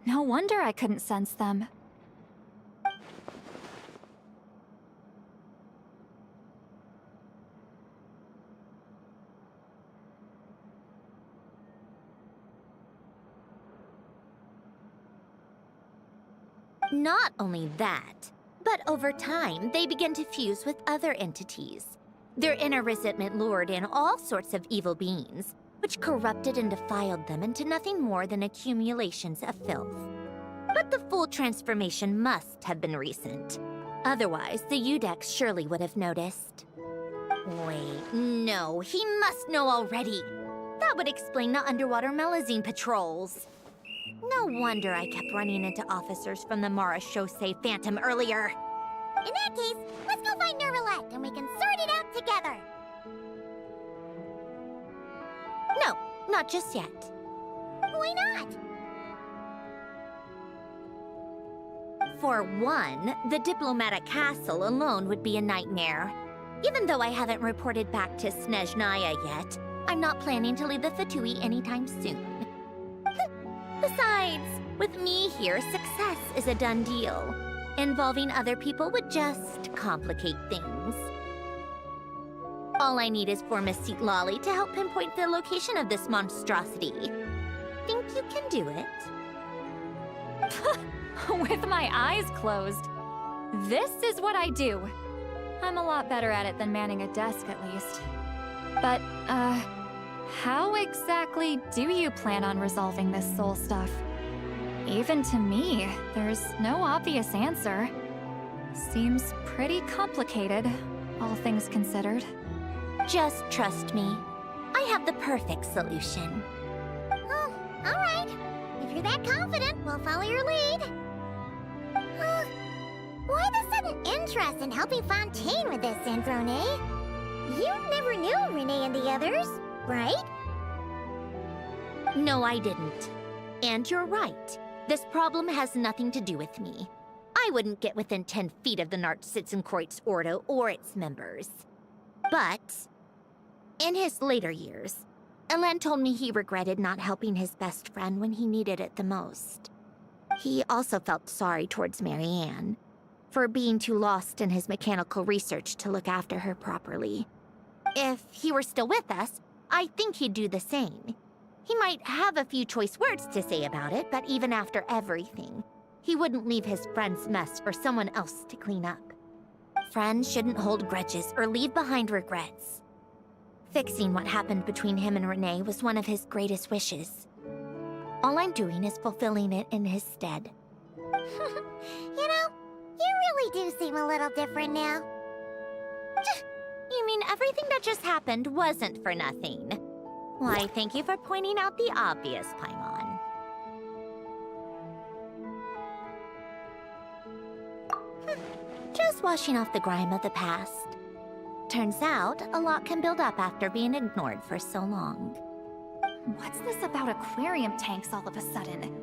No wonder I couldn't sense them. Not only that, but over time, they began to fuse with other entities. Their inner resentment lured in all sorts of evil beings, which corrupted and defiled them into nothing more than accumulations of filth. But the full transformation must have been recent. Otherwise, the Udex surely would have noticed. Wait, no, he must know already. That would explain the underwater Melazine patrols. No wonder I kept running into officers from the Mara Chaussee Phantom earlier. In that case, let's go find Nervalette and we can sort it out together. No, not just yet. Why not? For one, the diplomatic castle alone would be a nightmare. Even though I haven't reported back to Snezhnaya yet, I'm not planning to leave the Fatui anytime soon. Besides, with me here, success is a done deal. Involving other people would just complicate things. All I need is for Miss Seat Lolly to help pinpoint the location of this monstrosity. Think you can do it? With my eyes closed. This is what I do. I'm a lot better at it than manning a desk, at least. But, how exactly do you plan on resolving this soul stuff? Even to me, there's no obvious answer. Seems pretty complicated, all things considered. Just trust me. I have the perfect solution. Oh, all right. If you're that confident, we'll follow your lead. Why the sudden interest in helping Fontaine with this, Androne? You never knew Renee and the others, right? No, I didn't. And you're right. This problem has nothing to do with me. I wouldn't get within 10 feet of the Nartsitzenkreuz Ordo or its members. But in his later years, Elen told me he regretted not helping his best friend when he needed it the most. He also felt sorry towards Marianne for being too lost in his mechanical research to look after her properly. If he were still with us, I think he'd do the same. He might have a few choice words to say about it, but even after everything, he wouldn't leave his friend's mess for someone else to clean up. Friends shouldn't hold grudges or leave behind regrets. Fixing what happened between him and Renee was one of his greatest wishes. All I'm doing is fulfilling it in his stead. You know, you really do seem a little different now. You mean everything that just happened wasn't for nothing? Why, thank you for pointing out the obvious, Paimon. Just washing off the grime of the past. Turns out, a lot can build up after being ignored for so long. What's this about aquarium tanks all of a sudden?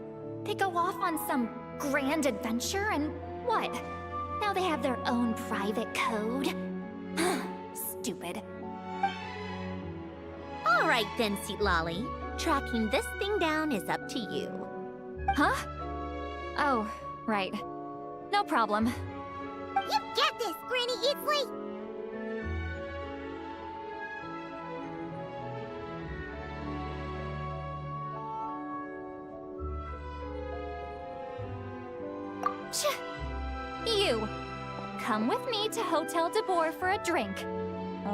They go off on some grand adventure and what? Now they have their own private code? Stupid. All right then, Seat Lolly. Tracking this thing down is up to you. Huh? Oh, right. No problem. You get this, Granny Eatsley! You! Come with me to Hotel de Boer for a drink.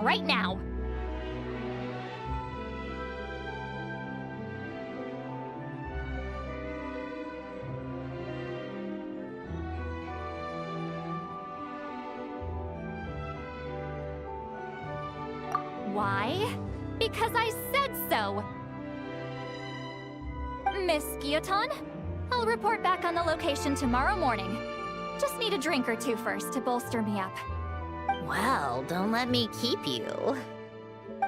Right now! Why? Because I said so! Miss Guillotin, I'll report back on the location tomorrow morning. Just need a drink or two first to bolster me up. Well, don't let me keep you.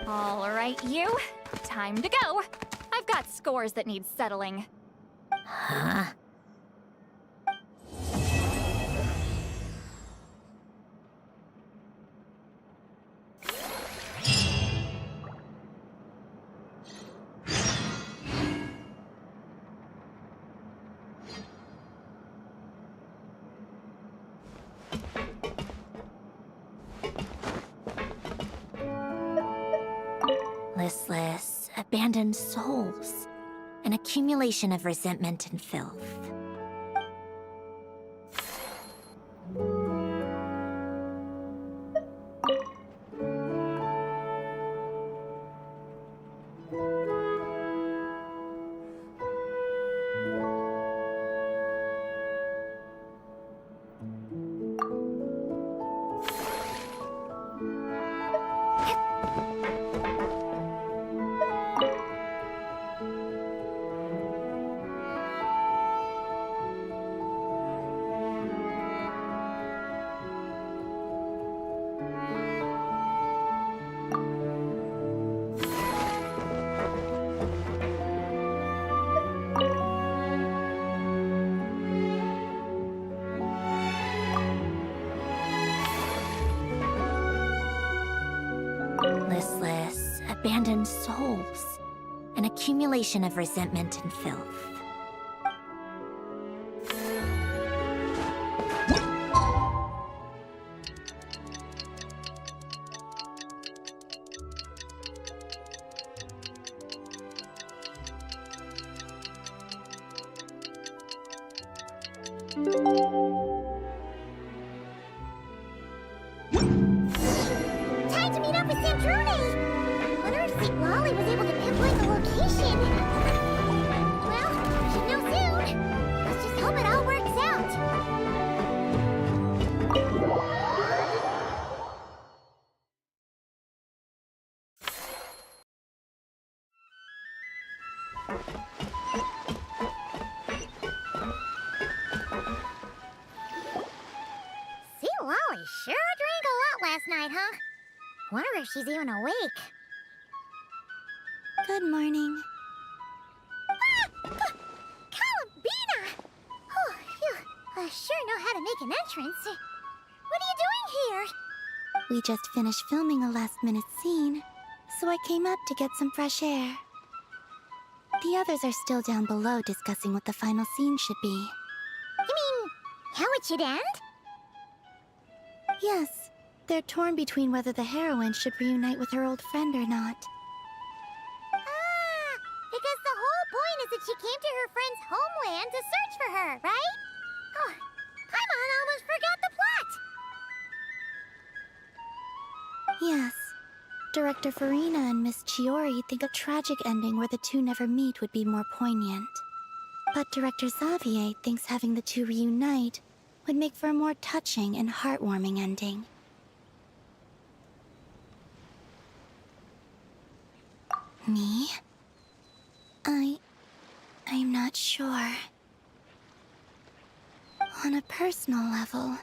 All right, you. Time to go. I've got scores that need settling. Huh? Listless, abandoned souls. An accumulation of resentment and filth. Listless, abandoned souls. An accumulation of resentment and filth. Time to meet up with Sandrone! Wonder if Seat Lolly was able to pinpoint the location. Well, should know soon. Let's just hope it all works out. Seat Lolly sure drank a lot last night, huh? Wonder if she's even awake. Good morning. Columbina! Oh, phew. I sure know how to make an entrance. What are you doing here? We just finished filming a last-minute scene, so I came up to get some fresh air. The others are still down below discussing what the final scene should be. how it should end? Yes, they're torn between whether the heroine should reunite with her old friend or not. Ah, because the whole point is that she came to her friend's homeland to search for her, right? Oh, Paimon almost forgot the plot. Yes. Director Farina and Miss Chiori think a tragic ending where the two never meet would be more poignant. But Director Xavier thinks having the two reunite would make for a more touching and heartwarming ending. Me? I'm not sure. On a personal level,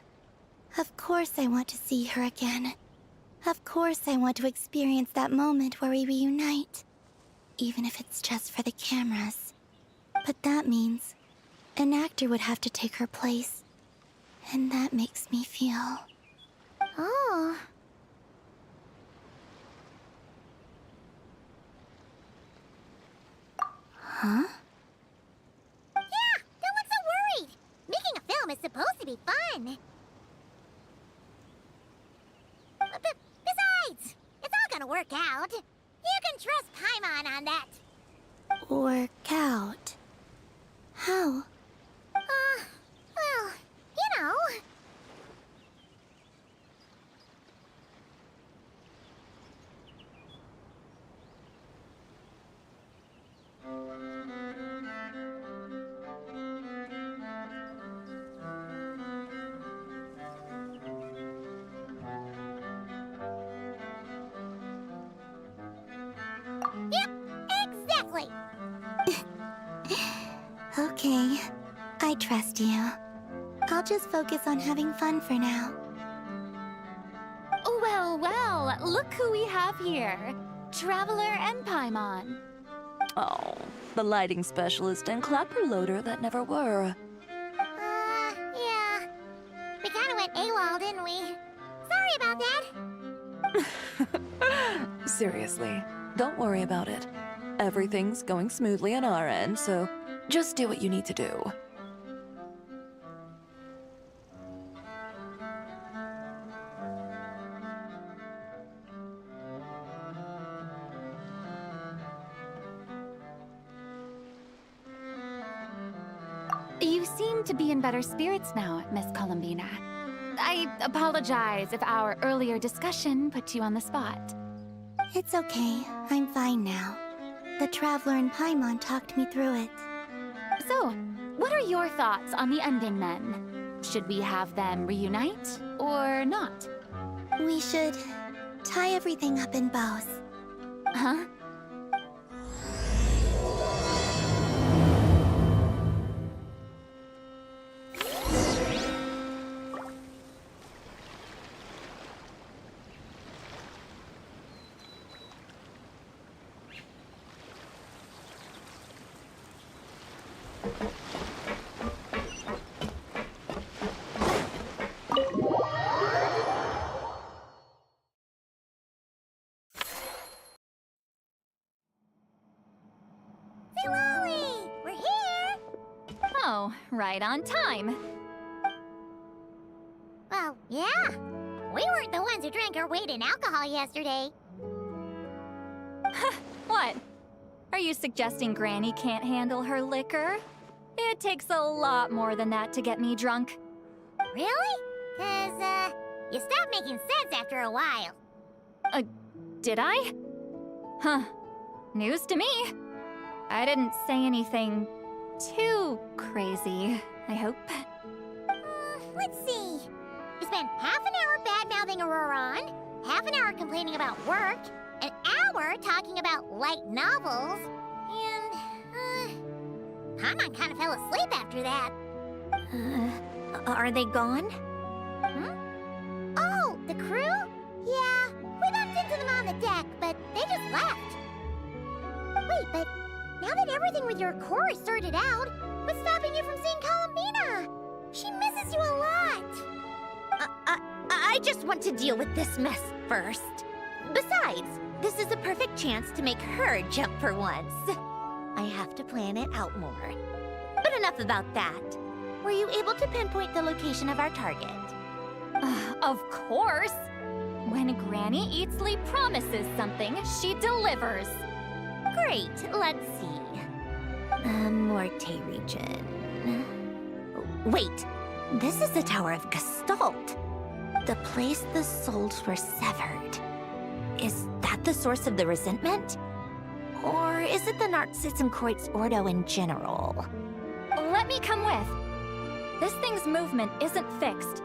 of course I want to see her again. Of course I want to experience that moment where we reunite. Even if it's just for the cameras. But that means an actor would have to take her place. And that makes me feel... Oh. Huh? Yeah, don't look so worried. Making a film is supposed to be fun. Besides, it's all gonna work out. You can trust Paimon on that. Work out? How? Well, you know. Yep, exactly. Okay, I trust you. I'll just focus on having fun for now. Well, well, look who we have here. Traveler and Paimon. Oh, the lighting specialist and clapper loader that never were. Yeah. We kinda went AWOL, didn't we? Sorry about that. Seriously, don't worry about it. Everything's going smoothly on our end, so just do what you need to do. You seem to be in better spirits now, Miss Columbina. I apologize if our earlier discussion put you on the spot. It's okay, I'm fine now. The Traveler and Paimon talked me through it. So, what are your thoughts on the ending then? Should we have them reunite or not? We should tie everything up in bows. Huh? Say, Lolly, we're here. Oh, right on time. Well, yeah. We weren't the ones who drank our weight in alcohol yesterday. What? Are you suggesting Granny can't handle her liquor? It takes a lot more than that to get me drunk. Really? 'Cause, you stopped making sense after a while. Did I? Huh. News to me. I didn't say anything too crazy, I hope. Let's see. We spent half an hour bad-mouthing Auroron, half an hour complaining about work, an hour talking about light novels, and, Paimon kind of fell asleep after that. Are they gone? Oh, the crew? Yeah, we bumped into them on the deck, but they just left. Wait, but now that everything with your core is sorted out, what's stopping you from seeing Columbina? She misses you a lot. I just want to deal with this mess first. Besides, this is a perfect chance to make her jump for once. I have to plan it out more. But enough about that. Were you able to pinpoint the location of our target? Of course! When Granny Eatsley promises something, she delivers. Great, let's see. Morte region. Wait, this is the Tower of Gestalt. The place the souls were severed. Is that the source of the resentment? Or is it the Narcissism Ordo in general? Let me come with. This thing's movement isn't fixed.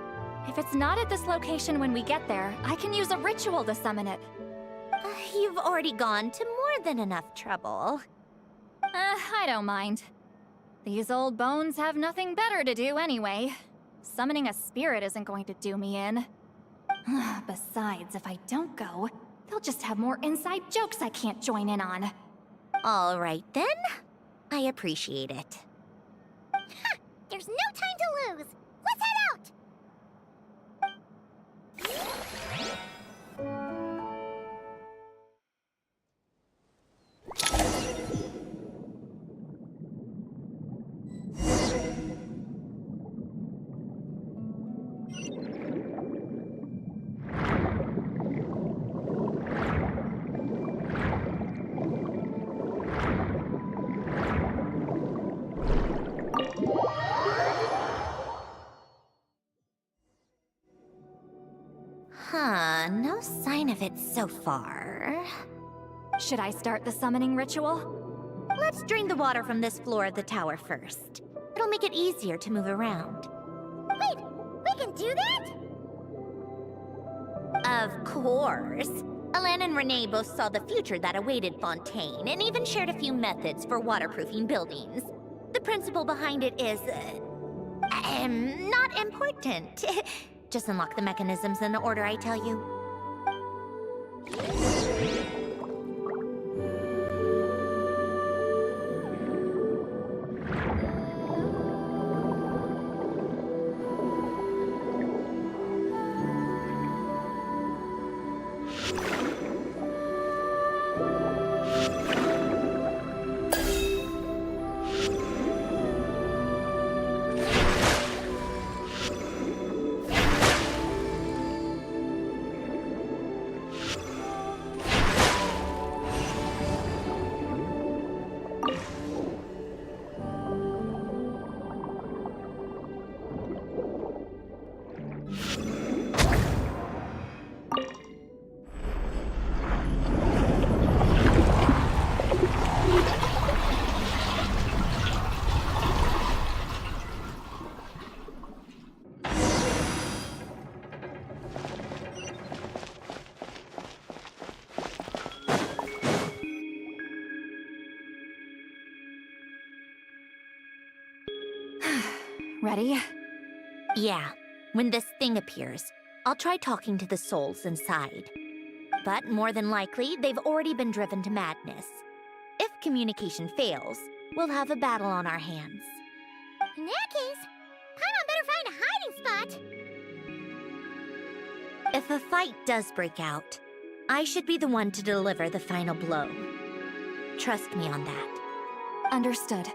If it's not at this location when we get there, I can use a ritual to summon it. You've already gone to more than enough trouble. I don't mind. These old bones have nothing better to do anyway. Summoning a spirit isn't going to do me in. Besides, if I don't go, they'll just have more inside jokes I can't join in on. All right then. I appreciate it. Ha! There's no time to lose! Let's head out! Huh, no sign of it so far. Should I start the summoning ritual? Let's drain the water from this floor of the tower first. It'll make it easier to move around. Wait, we can do that? Of course. Alan and Renee both saw the future that awaited Fontaine, and even shared a few methods for waterproofing buildings. The principle behind it is... not important. Just unlock the mechanisms in the order I tell you. Ready? Yeah, when this thing appears, I'll try talking to the souls inside. But more than likely, they've already been driven to madness. If communication fails, we'll have a battle on our hands. In that case, Paimon better find a hiding spot! If a fight does break out, I should be the one to deliver the final blow. Trust me on that. Understood.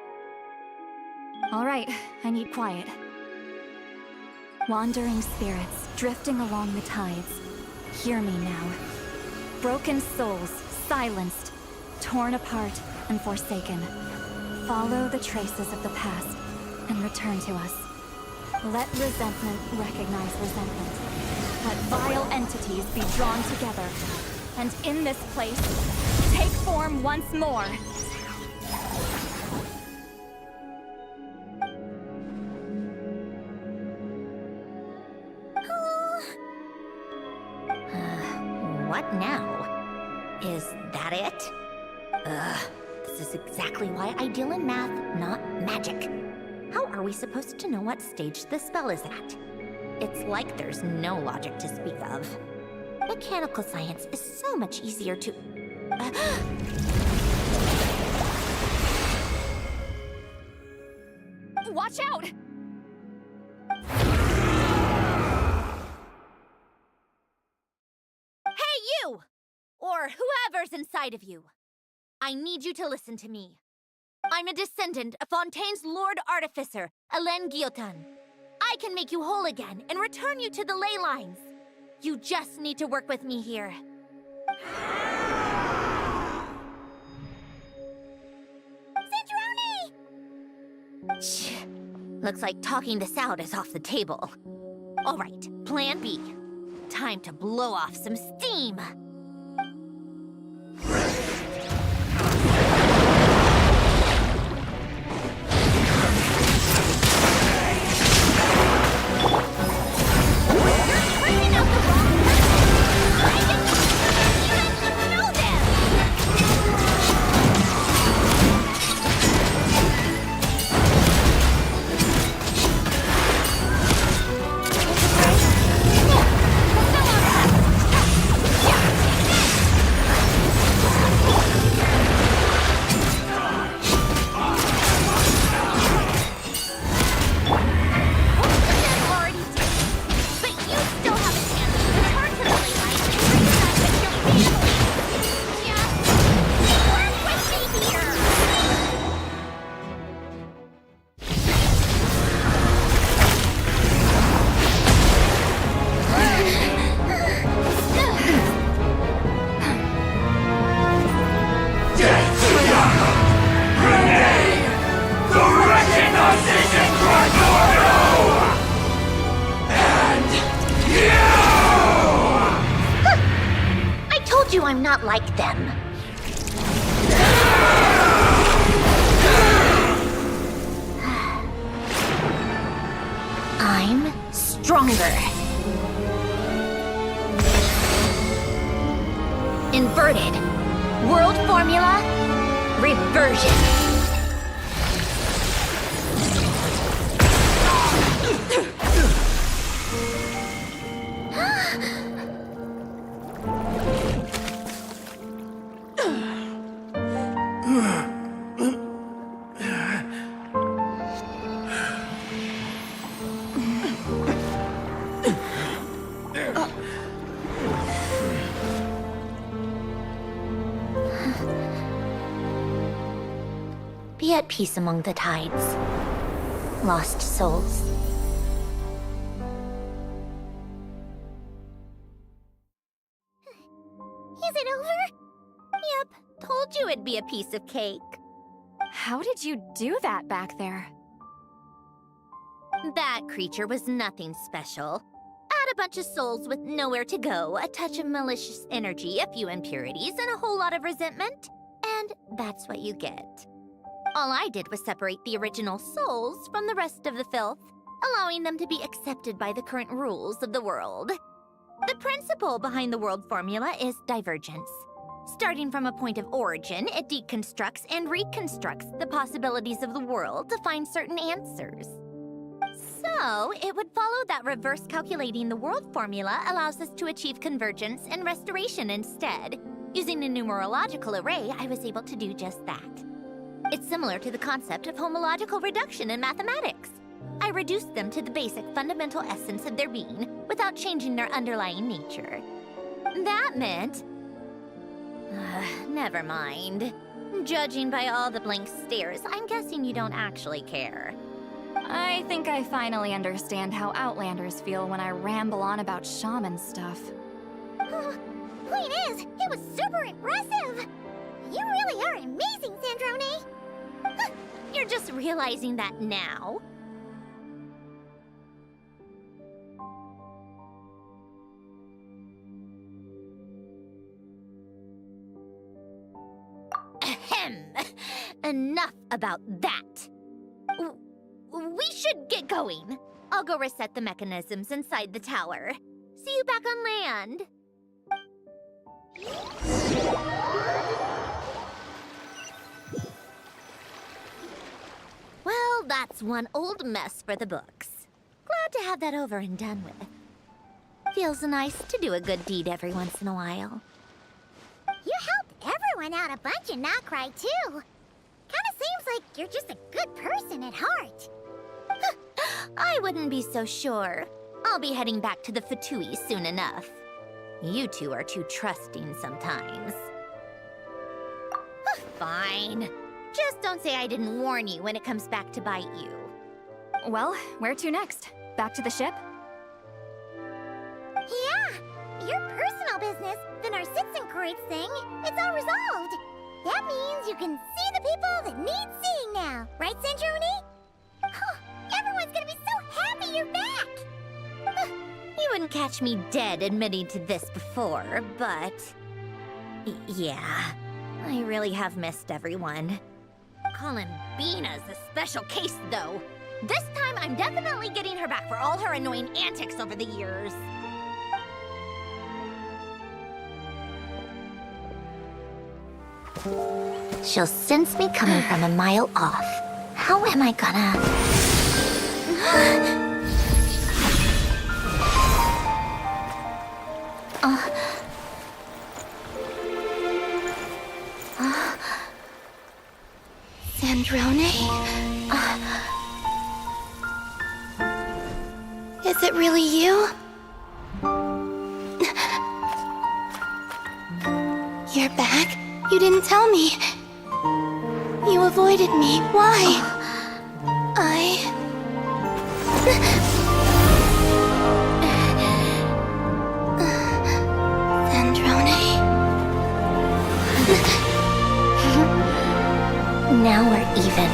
All right, I need quiet. Wandering spirits, drifting along the tides. Hear me now. Broken souls, silenced, torn apart, and forsaken. Follow the traces of the past, and return to us. Let resentment recognize resentment. Let vile entities be drawn together. And in this place, take form once more. What now? Is that it? This is exactly why I deal in math, not magic. How are we supposed to know what stage the spell is at? It's like there's no logic to speak of. Mechanical science is so much easier to... Watch out! Or whoever's inside of you. I need you to listen to me. I'm a descendant of Fontaine's Lord Artificer, Hélène Guillotin. I can make you whole again and return you to the ley lines. You just need to work with me here. Zandrone! Shh. Looks like talking this out is off the table. All right, plan B. Time to blow off some steam. I'm not like them. I'm stronger. Inverted. World formula. Reversion. Be at peace among the tides. Lost souls. Is it over? Yep, told you it'd be a piece of cake. How did you do that back there? That creature was nothing special. Add a bunch of souls with nowhere to go, a touch of malicious energy, a few impurities, and a whole lot of resentment. And that's what you get. All I did was separate the original souls from the rest of the filth, allowing them to be accepted by the current rules of the world. The principle behind the world formula is divergence. Starting from a point of origin, it deconstructs and reconstructs the possibilities of the world to find certain answers. So, it would follow that reverse calculating the world formula allows us to achieve convergence and restoration instead. Using a numerological array, I was able to do just that. It's similar to the concept of homological reduction in mathematics. I reduced them to the basic fundamental essence of their being without changing their underlying nature. That meant... never mind. Judging by all the blank stares, I'm guessing you don't actually care. I think I finally understand how Outlanders feel when I ramble on about shaman stuff. Point is, it was super impressive! You really are amazing, Zandrone! You're just realizing that now? Ahem! Enough about that! We should get going. I'll go reset the mechanisms inside the tower. See you back on land. Well, that's one old mess for the books. Glad to have that over and done with. Feels nice to do a good deed every once in a while. You helped everyone out a bunch and not cry too. Kinda seems like you're just a good person at heart. I wouldn't be so sure. I'll be heading back to the Fatui soon enough. You two are too trusting sometimes. Fine. Just don't say I didn't warn you when it comes back to bite you. Well, where to next? Back to the ship? Yeah, your personal business, the Narcissism thing, it's all resolved. That means you can see the people that need seeing now, right, Sandrone? Oh, everyone's gonna be so happy you're back! You wouldn't catch me dead admitting to this before, but... yeah, I really have missed everyone. Columbina's a special case, though. This time, I'm definitely getting her back for all her annoying antics over the years. She'll sense me coming from a mile off. How am I gonna... Sandrone? Is it really you? You're back? You didn't tell me. You avoided me. Why? Sandrone? Now we're even.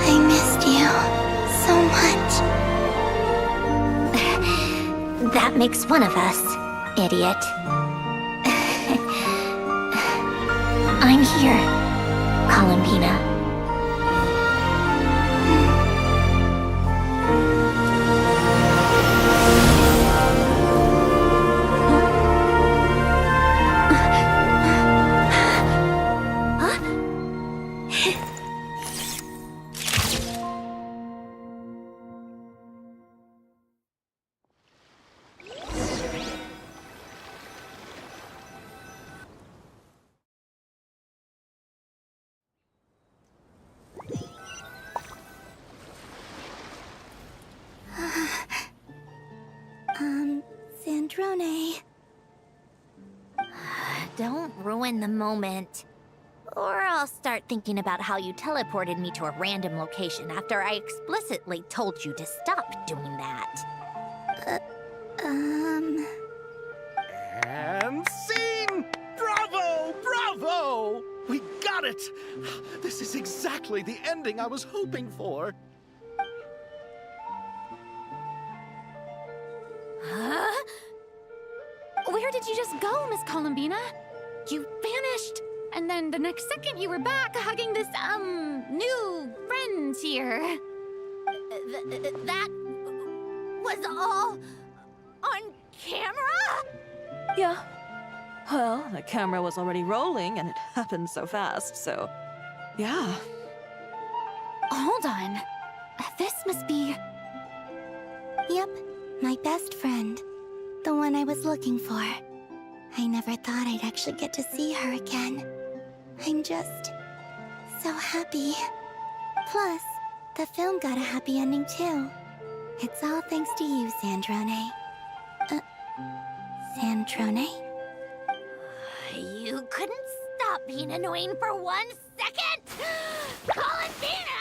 I missed you so much. That makes one of us, idiot. I'm here, Columbina. Sandrone. Don't ruin the moment. Or I'll start thinking about how you teleported me to a random location after I explicitly told you to stop doing that. And scene! Bravo! Bravo! We got it! This is exactly the ending I was hoping for. Huh? Where did you just go, Miss Columbina? You vanished, and then the next second you were back hugging this, new friend here. That was all on camera? Yeah. Well, the camera was already rolling, and it happened so fast, so... yeah. Hold on. This must be... Yep, my best friend. The one I was looking for. I never thought I'd actually get to see her again. I'm just... so happy. Plus, the film got a happy ending too. It's all thanks to you, Sandrone. Sandrone? You couldn't stop being annoying for 1 second? Columbina!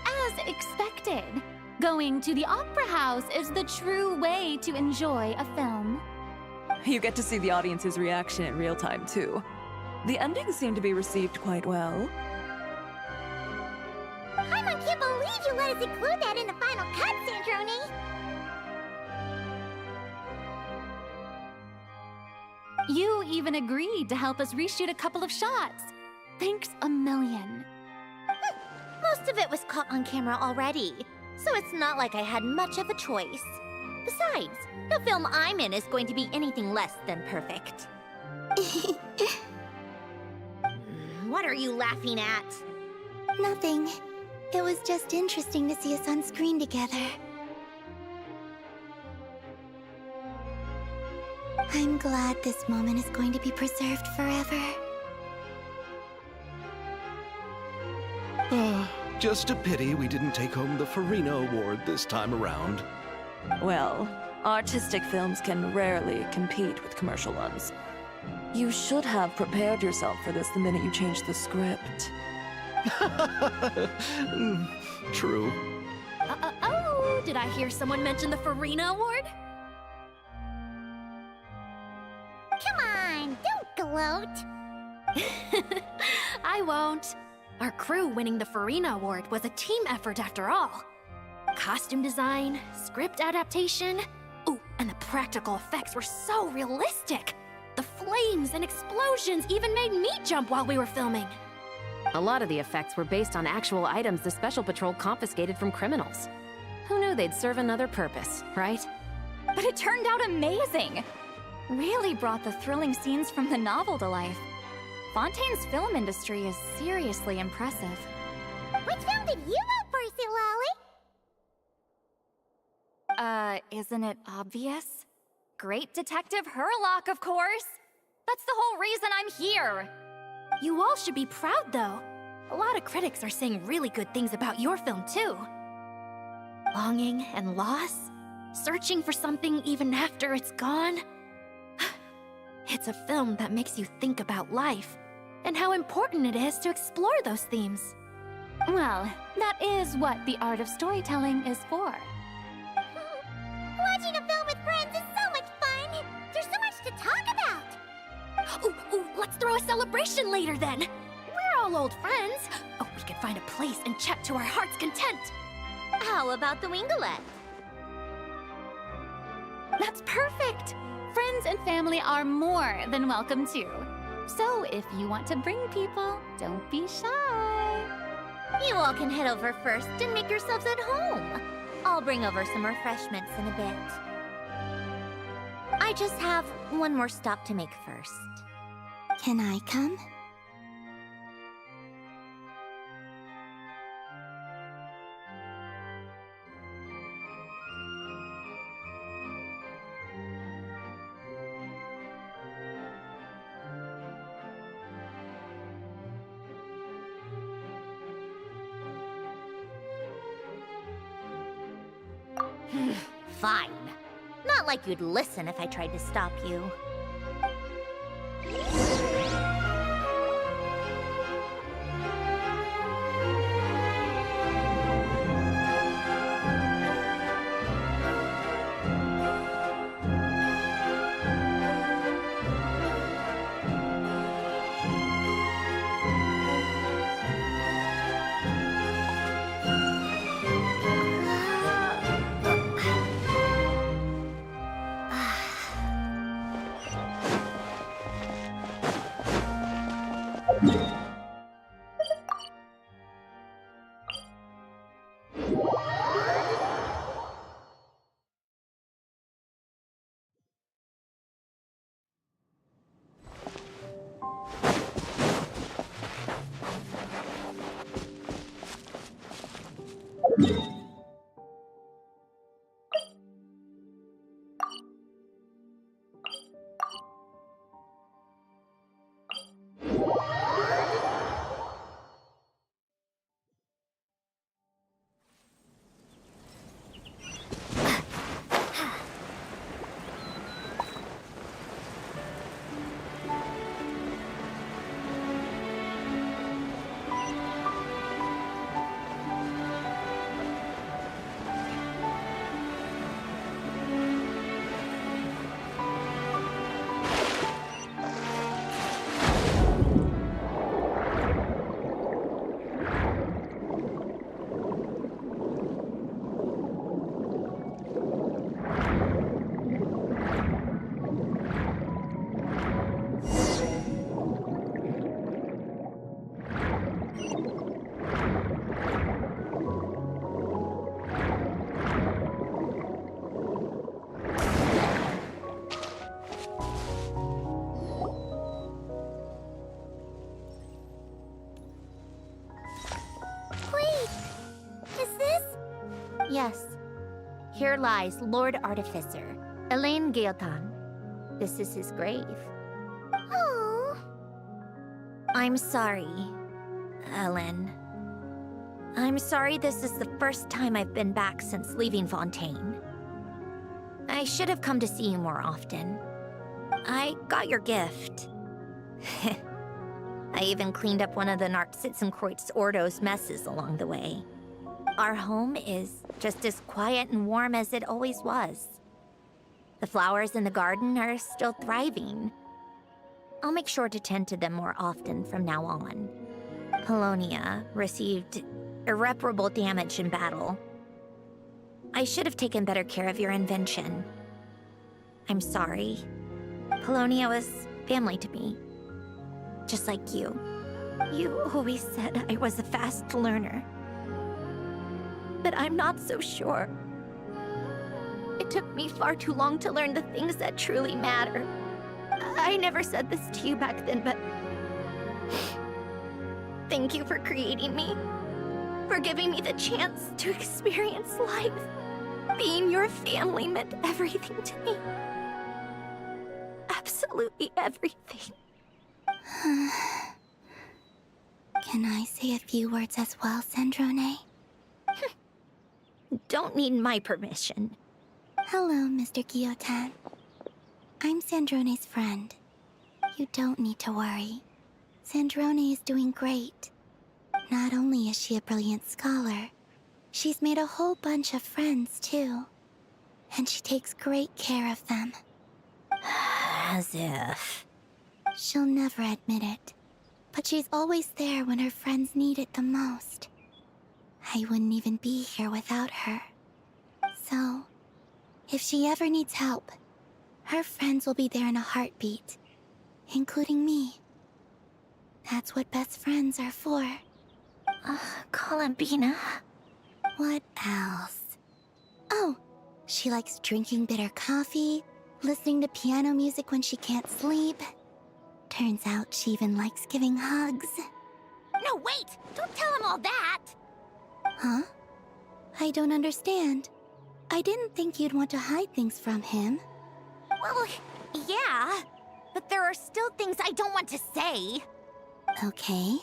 As expected. Going to the opera house is the true way to enjoy a film. You get to see the audience's reaction in real time, too. The endings seem to be received quite well. Paimon can't believe you let us include that in the final cut, Sandrone! You even agreed to help us reshoot a couple of shots. Thanks a million. Most of it was caught on camera already, so it's not like I had much of a choice. Besides, the film I'm in is going to be anything less than perfect. What are you laughing at? Nothing. It was just interesting to see us on screen together. I'm glad this moment is going to be preserved forever. Just a pity we didn't take home the Farina Award this time around. Well, artistic films can rarely compete with commercial ones. You should have prepared yourself for this the minute you changed the script. True. Oh, did I hear someone mention the Farina Award? Come on, don't gloat! I won't. Our crew winning the Farina Award was a team effort after all. Costume design, script adaptation. Ooh, and the practical effects were so realistic. The flames and explosions even made me jump while we were filming. A lot of the effects were based on actual items the Special Patrol confiscated from criminals. Who knew they'd serve another purpose, right? But it turned out amazing! Really brought the thrilling scenes from the novel to life. Fontaine's film industry is seriously impressive. Which film did you vote for, Silali? Isn't it obvious? Great Detective Hurlock, of course! That's the whole reason I'm here! You all should be proud, though. A lot of critics are saying really good things about your film, too. Longing and loss, searching for something even after it's gone. It's a film that makes you think about life, and how important it is to explore those themes. Well, that is what the art of storytelling is for. Watching a film with friends is so much fun! There's so much to talk about! Ooh, let's throw a celebration later then! We're all old friends! Oh, we could find a place and chat to our heart's content! How about the Winglet? That's perfect! Friends and family are more than welcome too. So if you want to bring people, don't be shy. You all can head over first and make yourselves at home. I'll bring over some refreshments in a bit. I just have one more stop to make first. Can I come? Fine. Not like you'd listen if I tried to stop you. Yes. Here lies Lord Artificer, Elaine Gaeltan. This is his grave. Oh. I'm sorry, Ellen. I'm sorry this is the first time I've been back since leaving Fontaine. I should have come to see you more often. I got your gift. I even cleaned up one of the Narcitzenkreuz Ordo's messes along the way. Our home is just as quiet and warm as it always was. The flowers in the garden are still thriving. I'll make sure to tend to them more often from now on. Polonia received irreparable damage in battle. I should have taken better care of your invention. I'm sorry. Polonia was family to me. Just like you. You always said I was a fast learner. But I'm not so sure. It took me far too long to learn the things that truly matter. I never said this to you back then, but... Thank you for creating me. For giving me the chance to experience life. Being your family meant everything to me. Absolutely everything. Can I say a few words as well, Sandrone? Don't need my permission. Hello, Mr. Guillotin. I'm Sandrone's friend. You don't need to worry. Sandrone is doing great. Not only is she a brilliant scholar, she's made a whole bunch of friends, too. And she takes great care of them. As if... She'll never admit it, but she's always there when her friends need it the most. I wouldn't even be here without her. So, if she ever needs help, her friends will be there in a heartbeat, including me. That's what best friends are for. Columbina. What else? Oh, she likes drinking bitter coffee, listening to piano music when she can't sleep. Turns out she even likes giving hugs. No, wait! Don't tell him all that! Huh? I don't understand. I didn't think you'd want to hide things from him. Well, yeah. But there are still things I don't want to say. Okay.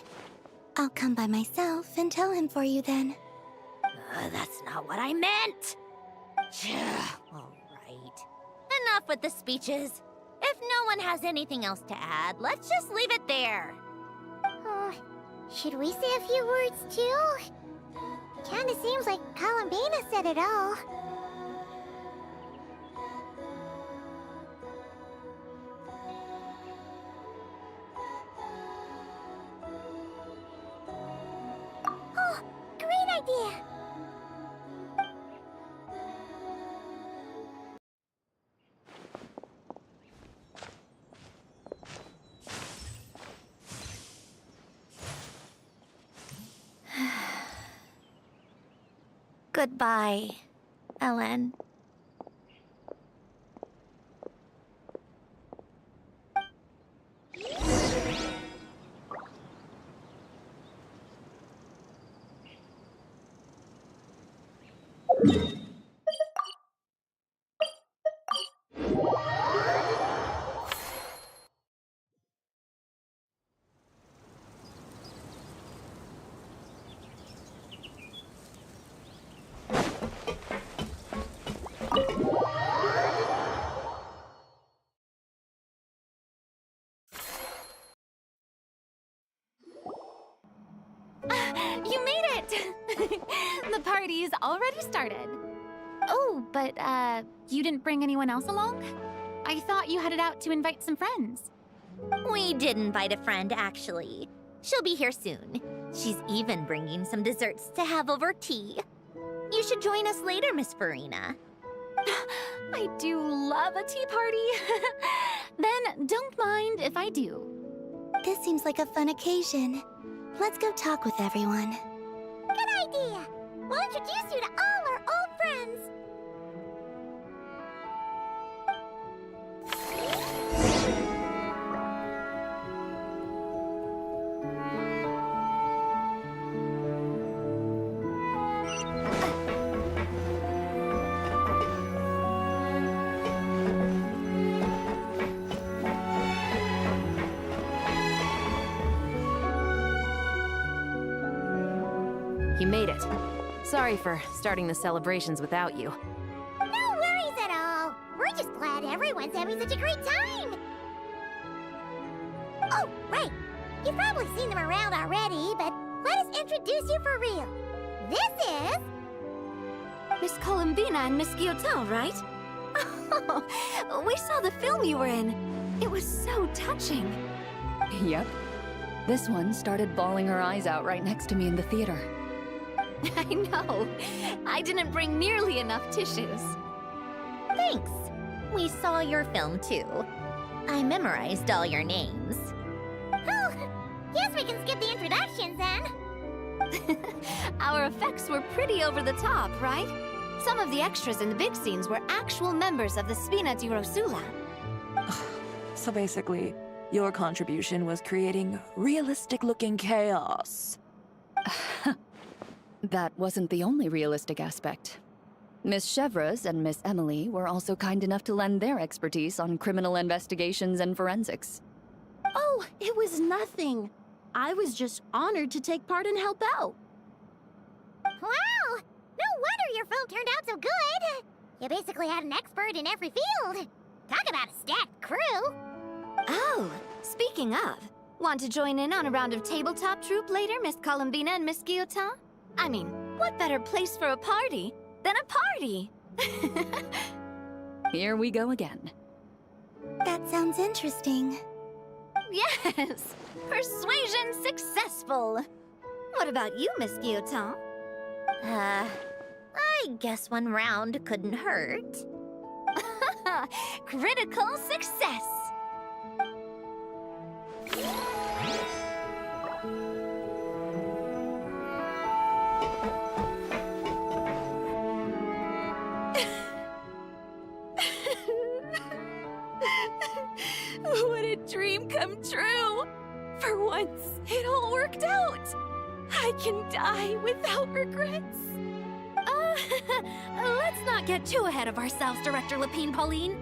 I'll come by myself and tell him for you then. That's not what I meant! All right. Enough with the speeches. If no one has anything else to add, let's just leave it there. Should we say a few words too? Kinda seems like Columbina said it all. Oh, great idea! Goodbye, Ellen. You made it! The party's already started. Oh, but, you didn't bring anyone else along? I thought you headed out to invite some friends. We did invite a friend, actually. She'll be here soon. She's even bringing some desserts to have over tea. You should join us later, Miss Farina. I do love a tea party. Then don't mind if I do. This seems like a fun occasion. Let's go talk with everyone. Good idea! We'll introduce you to all our old friends. Sorry for starting the celebrations without you. No worries at all. We're just glad everyone's having such a great time. Oh, right. You've probably seen them around already, but let us introduce you for real. This is... Miss Columbina and Miss Guillotin, right? Oh, we saw the film you were in. It was so touching. Yep. This one started bawling her eyes out right next to me in the theater. I know. I didn't bring nearly enough tissues. Thanks. We saw your film too. I memorized all your names. Oh, guess we can skip the introductions then. Our effects were pretty over the top, right? Some of the extras in the big scenes were actual members of the Spina di Rosula. So basically, your contribution was creating realistic-looking chaos. That wasn't the only realistic aspect. Miss Chevreuse and Miss Emily were also kind enough to lend their expertise on criminal investigations and forensics. Oh, it was nothing. I was just honored to take part and help out. Wow! No wonder your film turned out so good. You basically had an expert in every field. Talk about a stacked crew. Oh, speaking of, want to join in on a round of tabletop troupe later, Miss Columbina and Miss Guillotin? I mean, what better place for a party than a party? Here we go again. That sounds interesting. Yes! Persuasion successful! What about you, Miss Guillotin? I guess one round couldn't hurt. Critical success! What a dream come true! For once, it all worked out! I can die without regrets. Let's not get too ahead of ourselves, Director Lapine Pauline.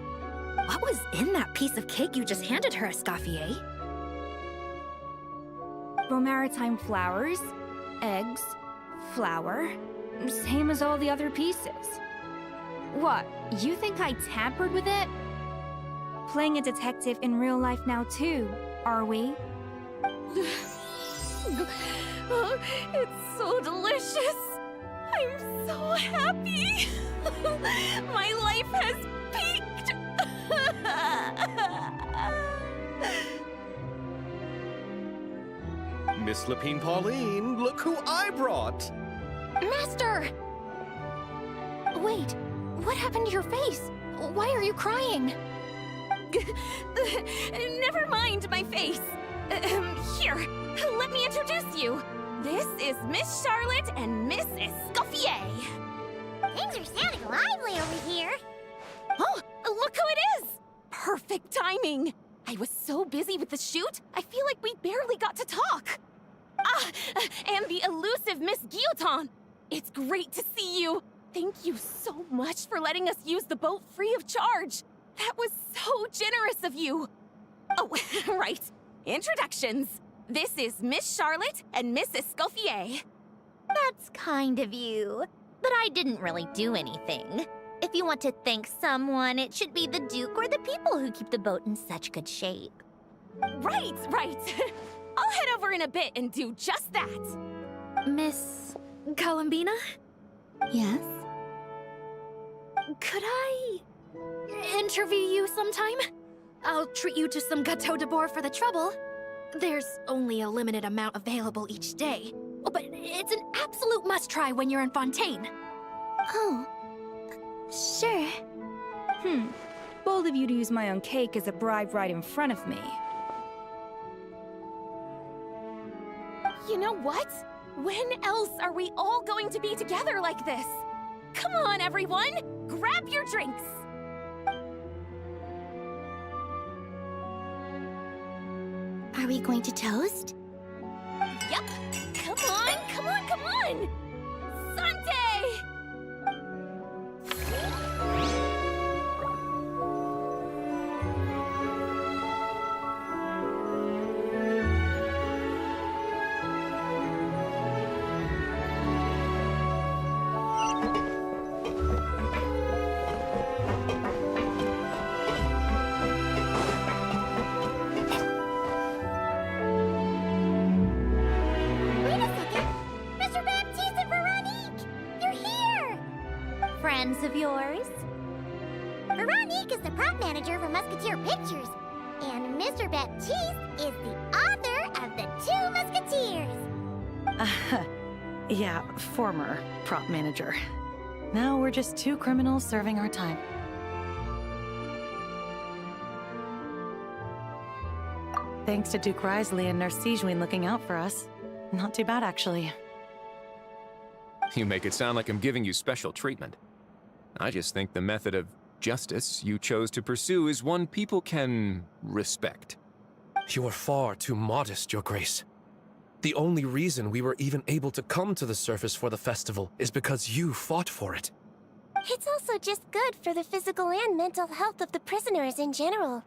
What was in that piece of cake you just handed her, Escoffier? Romaritime flowers, eggs, flour, same as all the other pieces. What, you think I tampered with it? Playing a detective in real life now too, are we? Oh, it's so delicious! I'm so happy! My life has peaked! Miss Lapine Pauline, look who I brought! Master! Wait, what happened to your face? Why are you crying? Never mind my face. Here, let me introduce you. This is Miss Charlotte and Miss Escoffier. Things are sounding lively over here. Oh, look who it is! Perfect timing. I was so busy with the shoot, I feel like we barely got to talk. Ah, and the elusive Miss Guillotin. It's great to see you. Thank you so much for letting us use the boat free of charge. That was so generous of you. Oh, right. Introductions. This is Miss Charlotte and Miss Escoffier. That's kind of you. But I didn't really do anything. If you want to thank someone, it should be the Duke or the people who keep the boat in such good shape. Right. I'll head over in a bit and do just that. Miss Columbina? Yes? Could I interview you sometime? I'll treat you to some gâteau de bord for the trouble. There's only a limited amount available each day. Oh, but it's an absolute must-try when you're in Fontaine. Oh, sure. Bold of you to use my own cake as a bribe right in front of me. You know what? When else are we all going to be together like this? Come on, everyone! Grab your drinks! Are we going to toast? Yep! Come on! Sante! friends of yours? Veronique is the prop manager for Musketeer Pictures, and Mr. Baptiste is the author of The Two Musketeers. Yeah, former prop manager. Now we're just two criminals serving our time. Thanks to Duke Risley and Nurse Sejuin looking out for us. Not too bad, actually. You make it sound like I'm giving you special treatment. I just think the method of justice you chose to pursue is one people can respect. You are far too modest, Your Grace. The only reason we were even able to come to the surface for the festival is because you fought for it. It's also just good for the physical and mental health of the prisoners in general.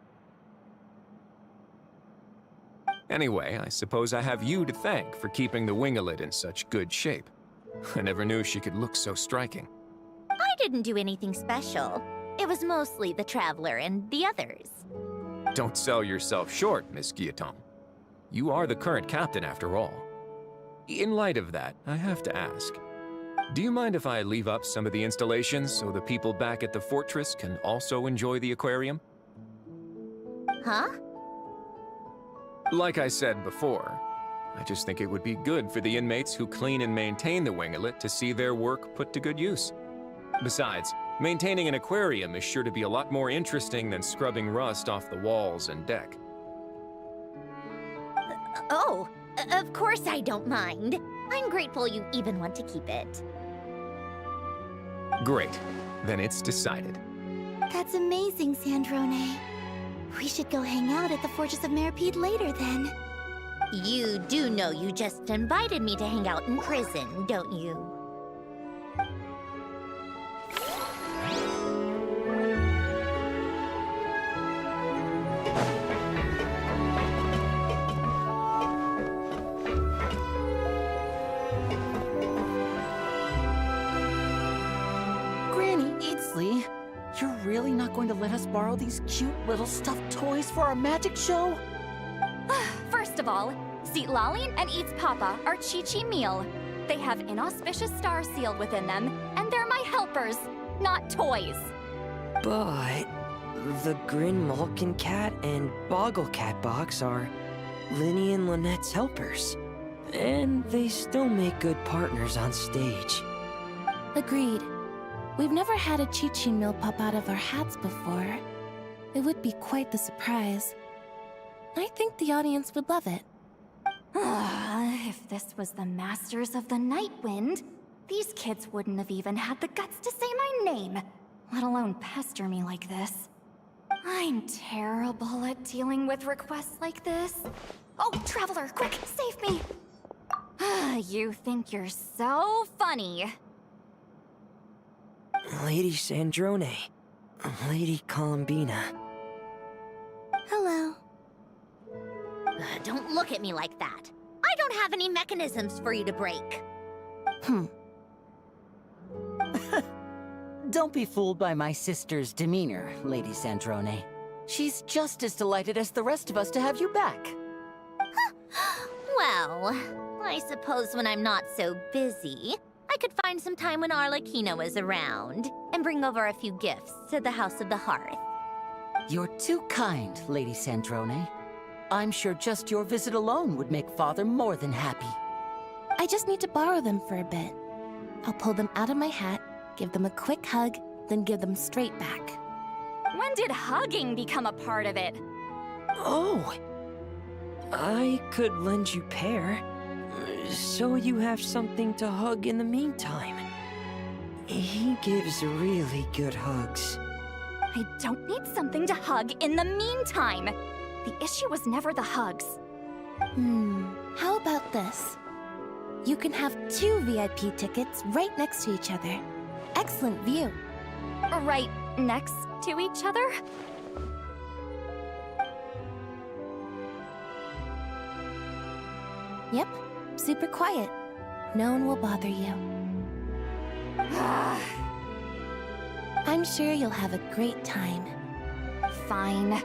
Anyway, I suppose I have you to thank for keeping the Winglet in such good shape. I never knew she could look so striking. I didn't do anything special. It was mostly the Traveler and the others. Don't sell yourself short, Miss Guillotin. You are the current captain, after all. In light of that, I have to ask, do you mind if I leave up some of the installations so the people back at the fortress can also enjoy the aquarium? Huh? Like I said before, I just think it would be good for the inmates who clean and maintain the Winglet to see their work put to good use. Besides, maintaining an aquarium is sure to be a lot more interesting than scrubbing rust off the walls and deck. Oh, of course I don't mind. I'm grateful you even want to keep it. Great. Then it's decided. That's amazing, Sandrone. We should go hang out at the Fortress of Meripede later, then. You do know you just invited me to hang out in prison, don't you? Granny Eatsley, you're really not going to let us borrow these cute little stuffed toys for our magic show? First of all, Zitlalin and Eats Papa are Chi-Chi meal. They have inauspicious star sealed within them, and they're my helpers, not toys. But the Grin Malkin Cat and Boggle Cat box are Linny and Lynette's helpers. And they still make good partners on stage. Agreed. We've never had a Chi-Chi meal pop out of our hats before. It would be quite the surprise. I think the audience would love it. If this was the Masters of the Night Wind, these kids wouldn't have even had the guts to say my name, let alone pester me like this. I'm terrible at dealing with requests like this. Oh, Traveler, quick, save me! You think you're so funny. Lady Sandrone. Lady Columbina. Hello. Don't look at me like that. I don't have any mechanisms for you to break. Don't be fooled by my sister's demeanor, Lady Sandrone. She's just as delighted as the rest of us to have you back. Well, I suppose when I'm not so busy, I could find some time when Arlecchino is around and bring over a few gifts to the House of the Hearth. You're too kind, Lady Sandrone. I'm sure just your visit alone would make Father more than happy. I just need to borrow them for a bit. I'll pull them out of my hat, give them a quick hug, then give them straight back. When did hugging become a part of it? Oh! I could lend you pair, so you have something to hug in the meantime. He gives really good hugs. I don't need something to hug in the meantime. The issue was never the hugs. How about this? You can have 2 VIP tickets right next to each other. Excellent view. Right next to each other? Yep, super quiet. No one will bother you. I'm sure you'll have a great time. Fine.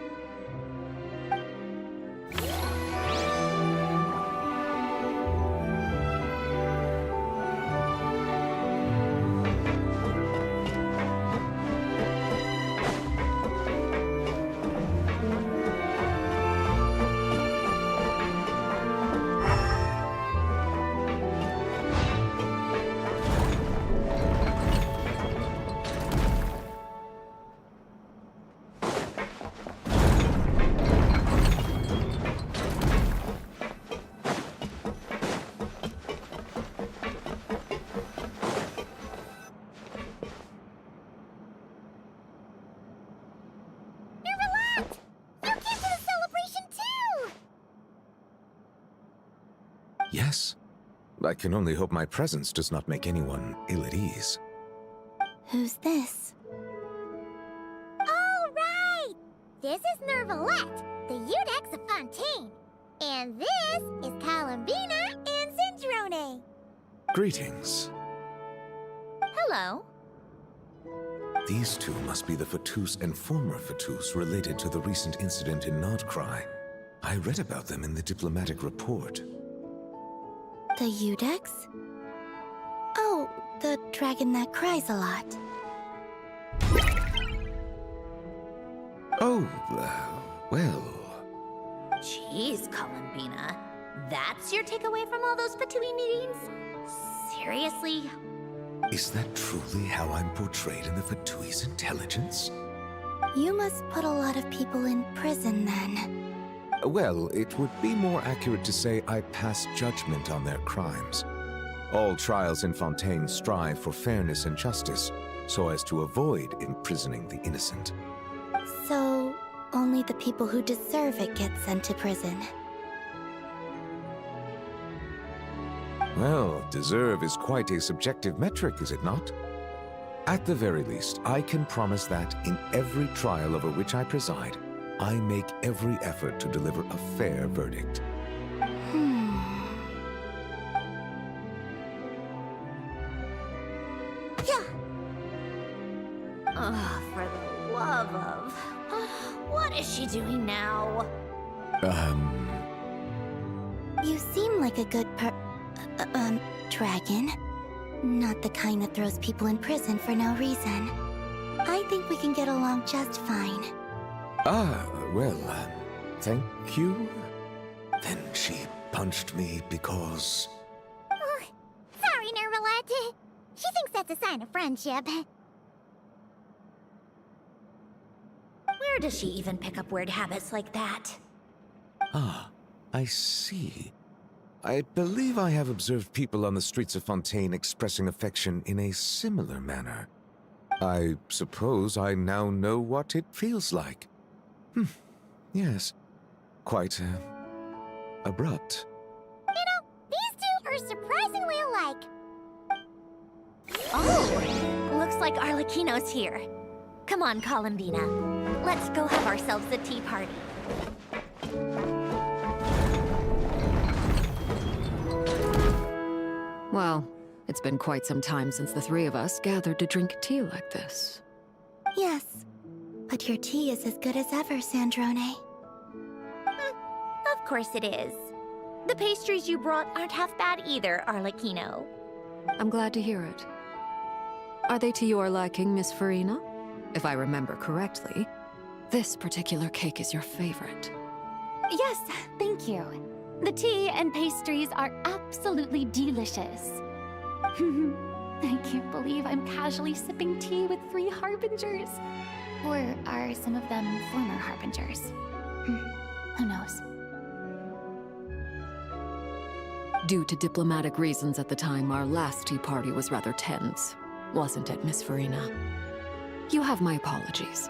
Yes. I can only hope my presence does not make anyone ill at ease. Who's this? All right! This is Nervalette, the Eudex of Fontaine. And this is Columbina and Cendrone. Greetings. Hello. These two must be the Fatus and former Fatus related to the recent incident in Nodcry. I read about them in the diplomatic report. The Eudex? Oh, the dragon that cries a lot. Oh, well... Jeez, Columbina. That's your takeaway from all those Fatui meetings? Seriously? Is that truly how I'm portrayed in the Fatui's intelligence? You must put a lot of people in prison then. Well, it would be more accurate to say I pass judgment on their crimes. All trials in Fontaine strive for fairness and justice, so as to avoid imprisoning the innocent. So, only the people who deserve it get sent to prison. Well, deserve is quite a subjective metric, is it not? At the very least, I can promise that in every trial over which I preside, I make every effort to deliver a fair verdict. Yeah. Oh, for the love of... What is she doing now? You seem like a good dragon. Not the kind that throws people in prison for no reason. I think we can get along just fine. Well, thank you. Then she punched me because... Oh, sorry, Nervalette. She thinks that's a sign of friendship. Where does she even pick up weird habits like that? Ah, I see. I believe I have observed people on the streets of Fontaine expressing affection in a similar manner. I suppose I now know what it feels like. Yes. Quite, abrupt. You know, these two are surprisingly alike. Oh, looks like Arlecchino's here. Come on, Columbina. Let's go have ourselves a tea party. Well, it's been quite some time since the three of us gathered to drink tea like this. Yes, but your tea is as good as ever, Cendrone. Of course it is. The pastries you brought aren't half bad either, Arlecchino. I'm glad to hear it. Are they to your liking, Miss Farina? If I remember correctly, this particular cake is your favorite. Yes, thank you. The tea and pastries are absolutely delicious. I can't believe I'm casually sipping tea with 3 harbingers. Or are some of them former harbingers? Who knows? Due to diplomatic reasons at the time, our last tea party was rather tense. Wasn't it, Miss Farina? You have my apologies.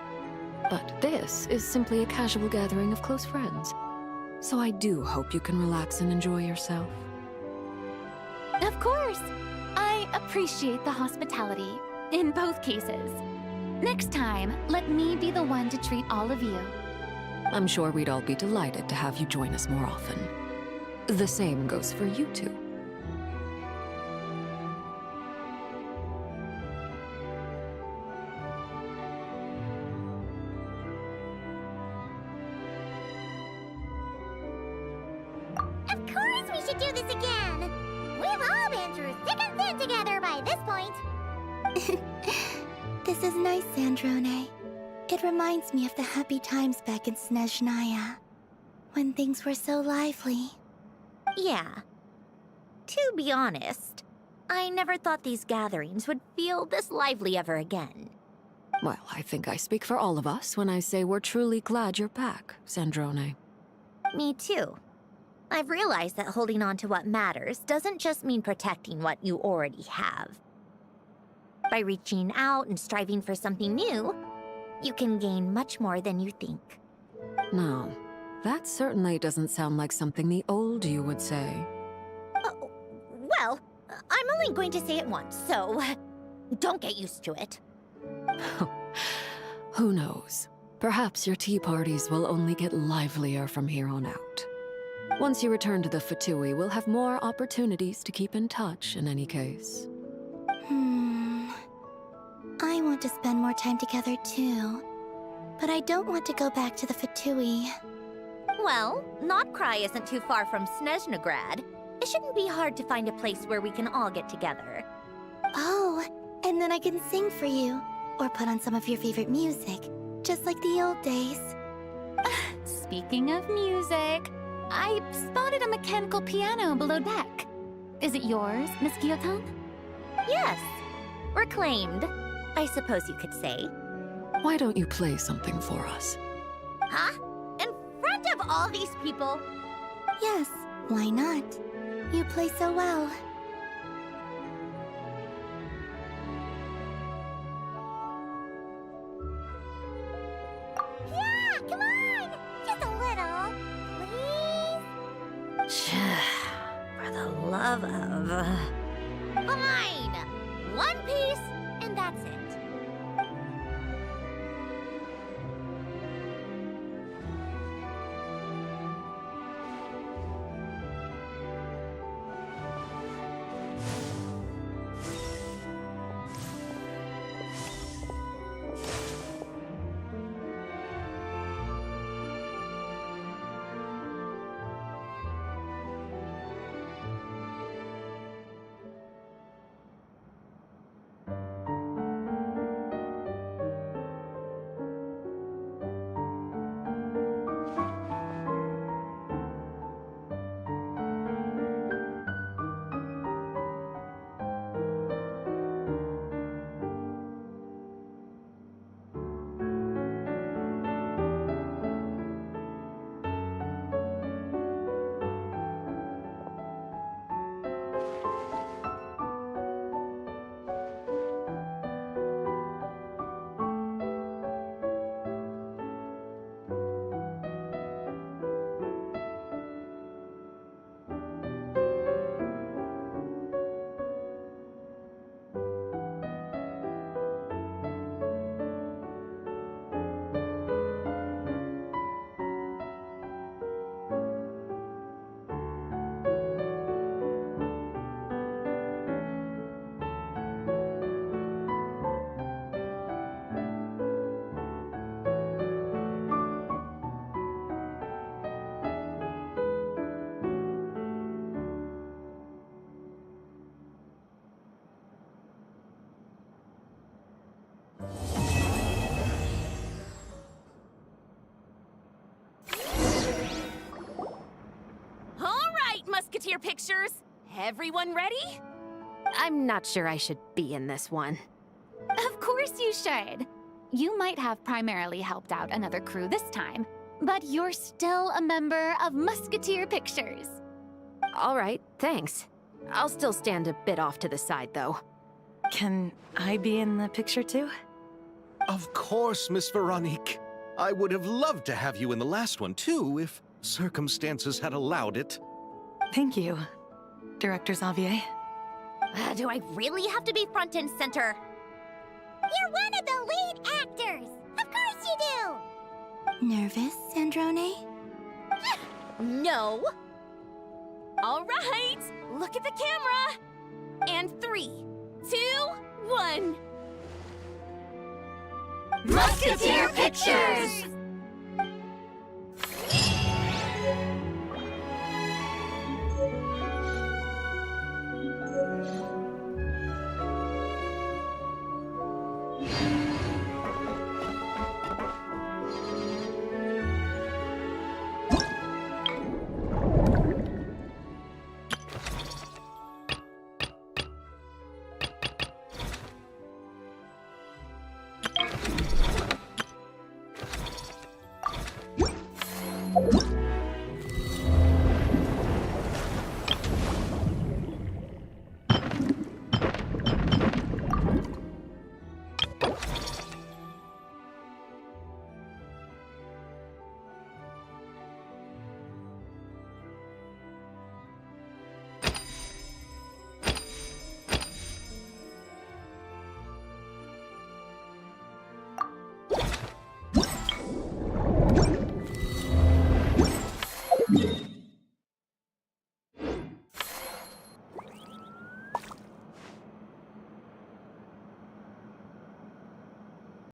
But this is simply a casual gathering of close friends. So I do hope you can relax and enjoy yourself. Of course! I appreciate the hospitality, in both cases. Next time, let me be the one to treat all of you. I'm sure we'd all be delighted to have you join us more often. The same goes for you two. Of course we should do this again! We've all been through thick and thin together by this point. This is nice, Cendrone. It reminds me of the happy times back in Snezhnaya, when things were so lively. Yeah. To be honest, I never thought these gatherings would feel this lively ever again. Well, I think I speak for all of us when I say we're truly glad you're back, Cendrone. Me too. I've realized that holding on to what matters doesn't just mean protecting what you already have. By reaching out and striving for something new, you can gain much more than you think. No, that certainly doesn't sound like something the old you would say. I'm only going to say it once, so don't get used to it. Who knows? Perhaps your tea parties will only get livelier from here on out. Once you return to the Fatui, we'll have more opportunities to keep in touch in any case. I want to spend more time together too. But I don't want to go back to the Fatui. Well, Notcry isn't too far from Snezhnograd. It shouldn't be hard to find a place where we can all get together. Oh, and then I can sing for you. Or put on some of your favorite music. Just like the old days. Speaking of music, I spotted a mechanical piano below deck. Is it yours, Miss Gyotan? Yes. Reclaimed, I suppose you could say. Why don't you play something for us? Huh? In front of all these people? Yes, why not? You play so well. Yeah, come on! Just a little, please? For the love of... Fine! One piece, and that's it. Musketeer pictures. Everyone ready? I'm not sure I should be in this one. Of course you should. You might have primarily helped out another crew this time, but you're still a member of Musketeer Pictures. All right, thanks. I'll still stand a bit off to the side, though. Can I be in the picture too? Of course, Miss Veronique. I would have loved to have you in the last one too, if circumstances had allowed it. Thank you, Director Xavier. Do I really have to be front and center? You're one of the lead actors! Of course you do! Nervous, Sandrone? No. All right, look at the camera. And 3, 2, 1. Musketeer Pictures!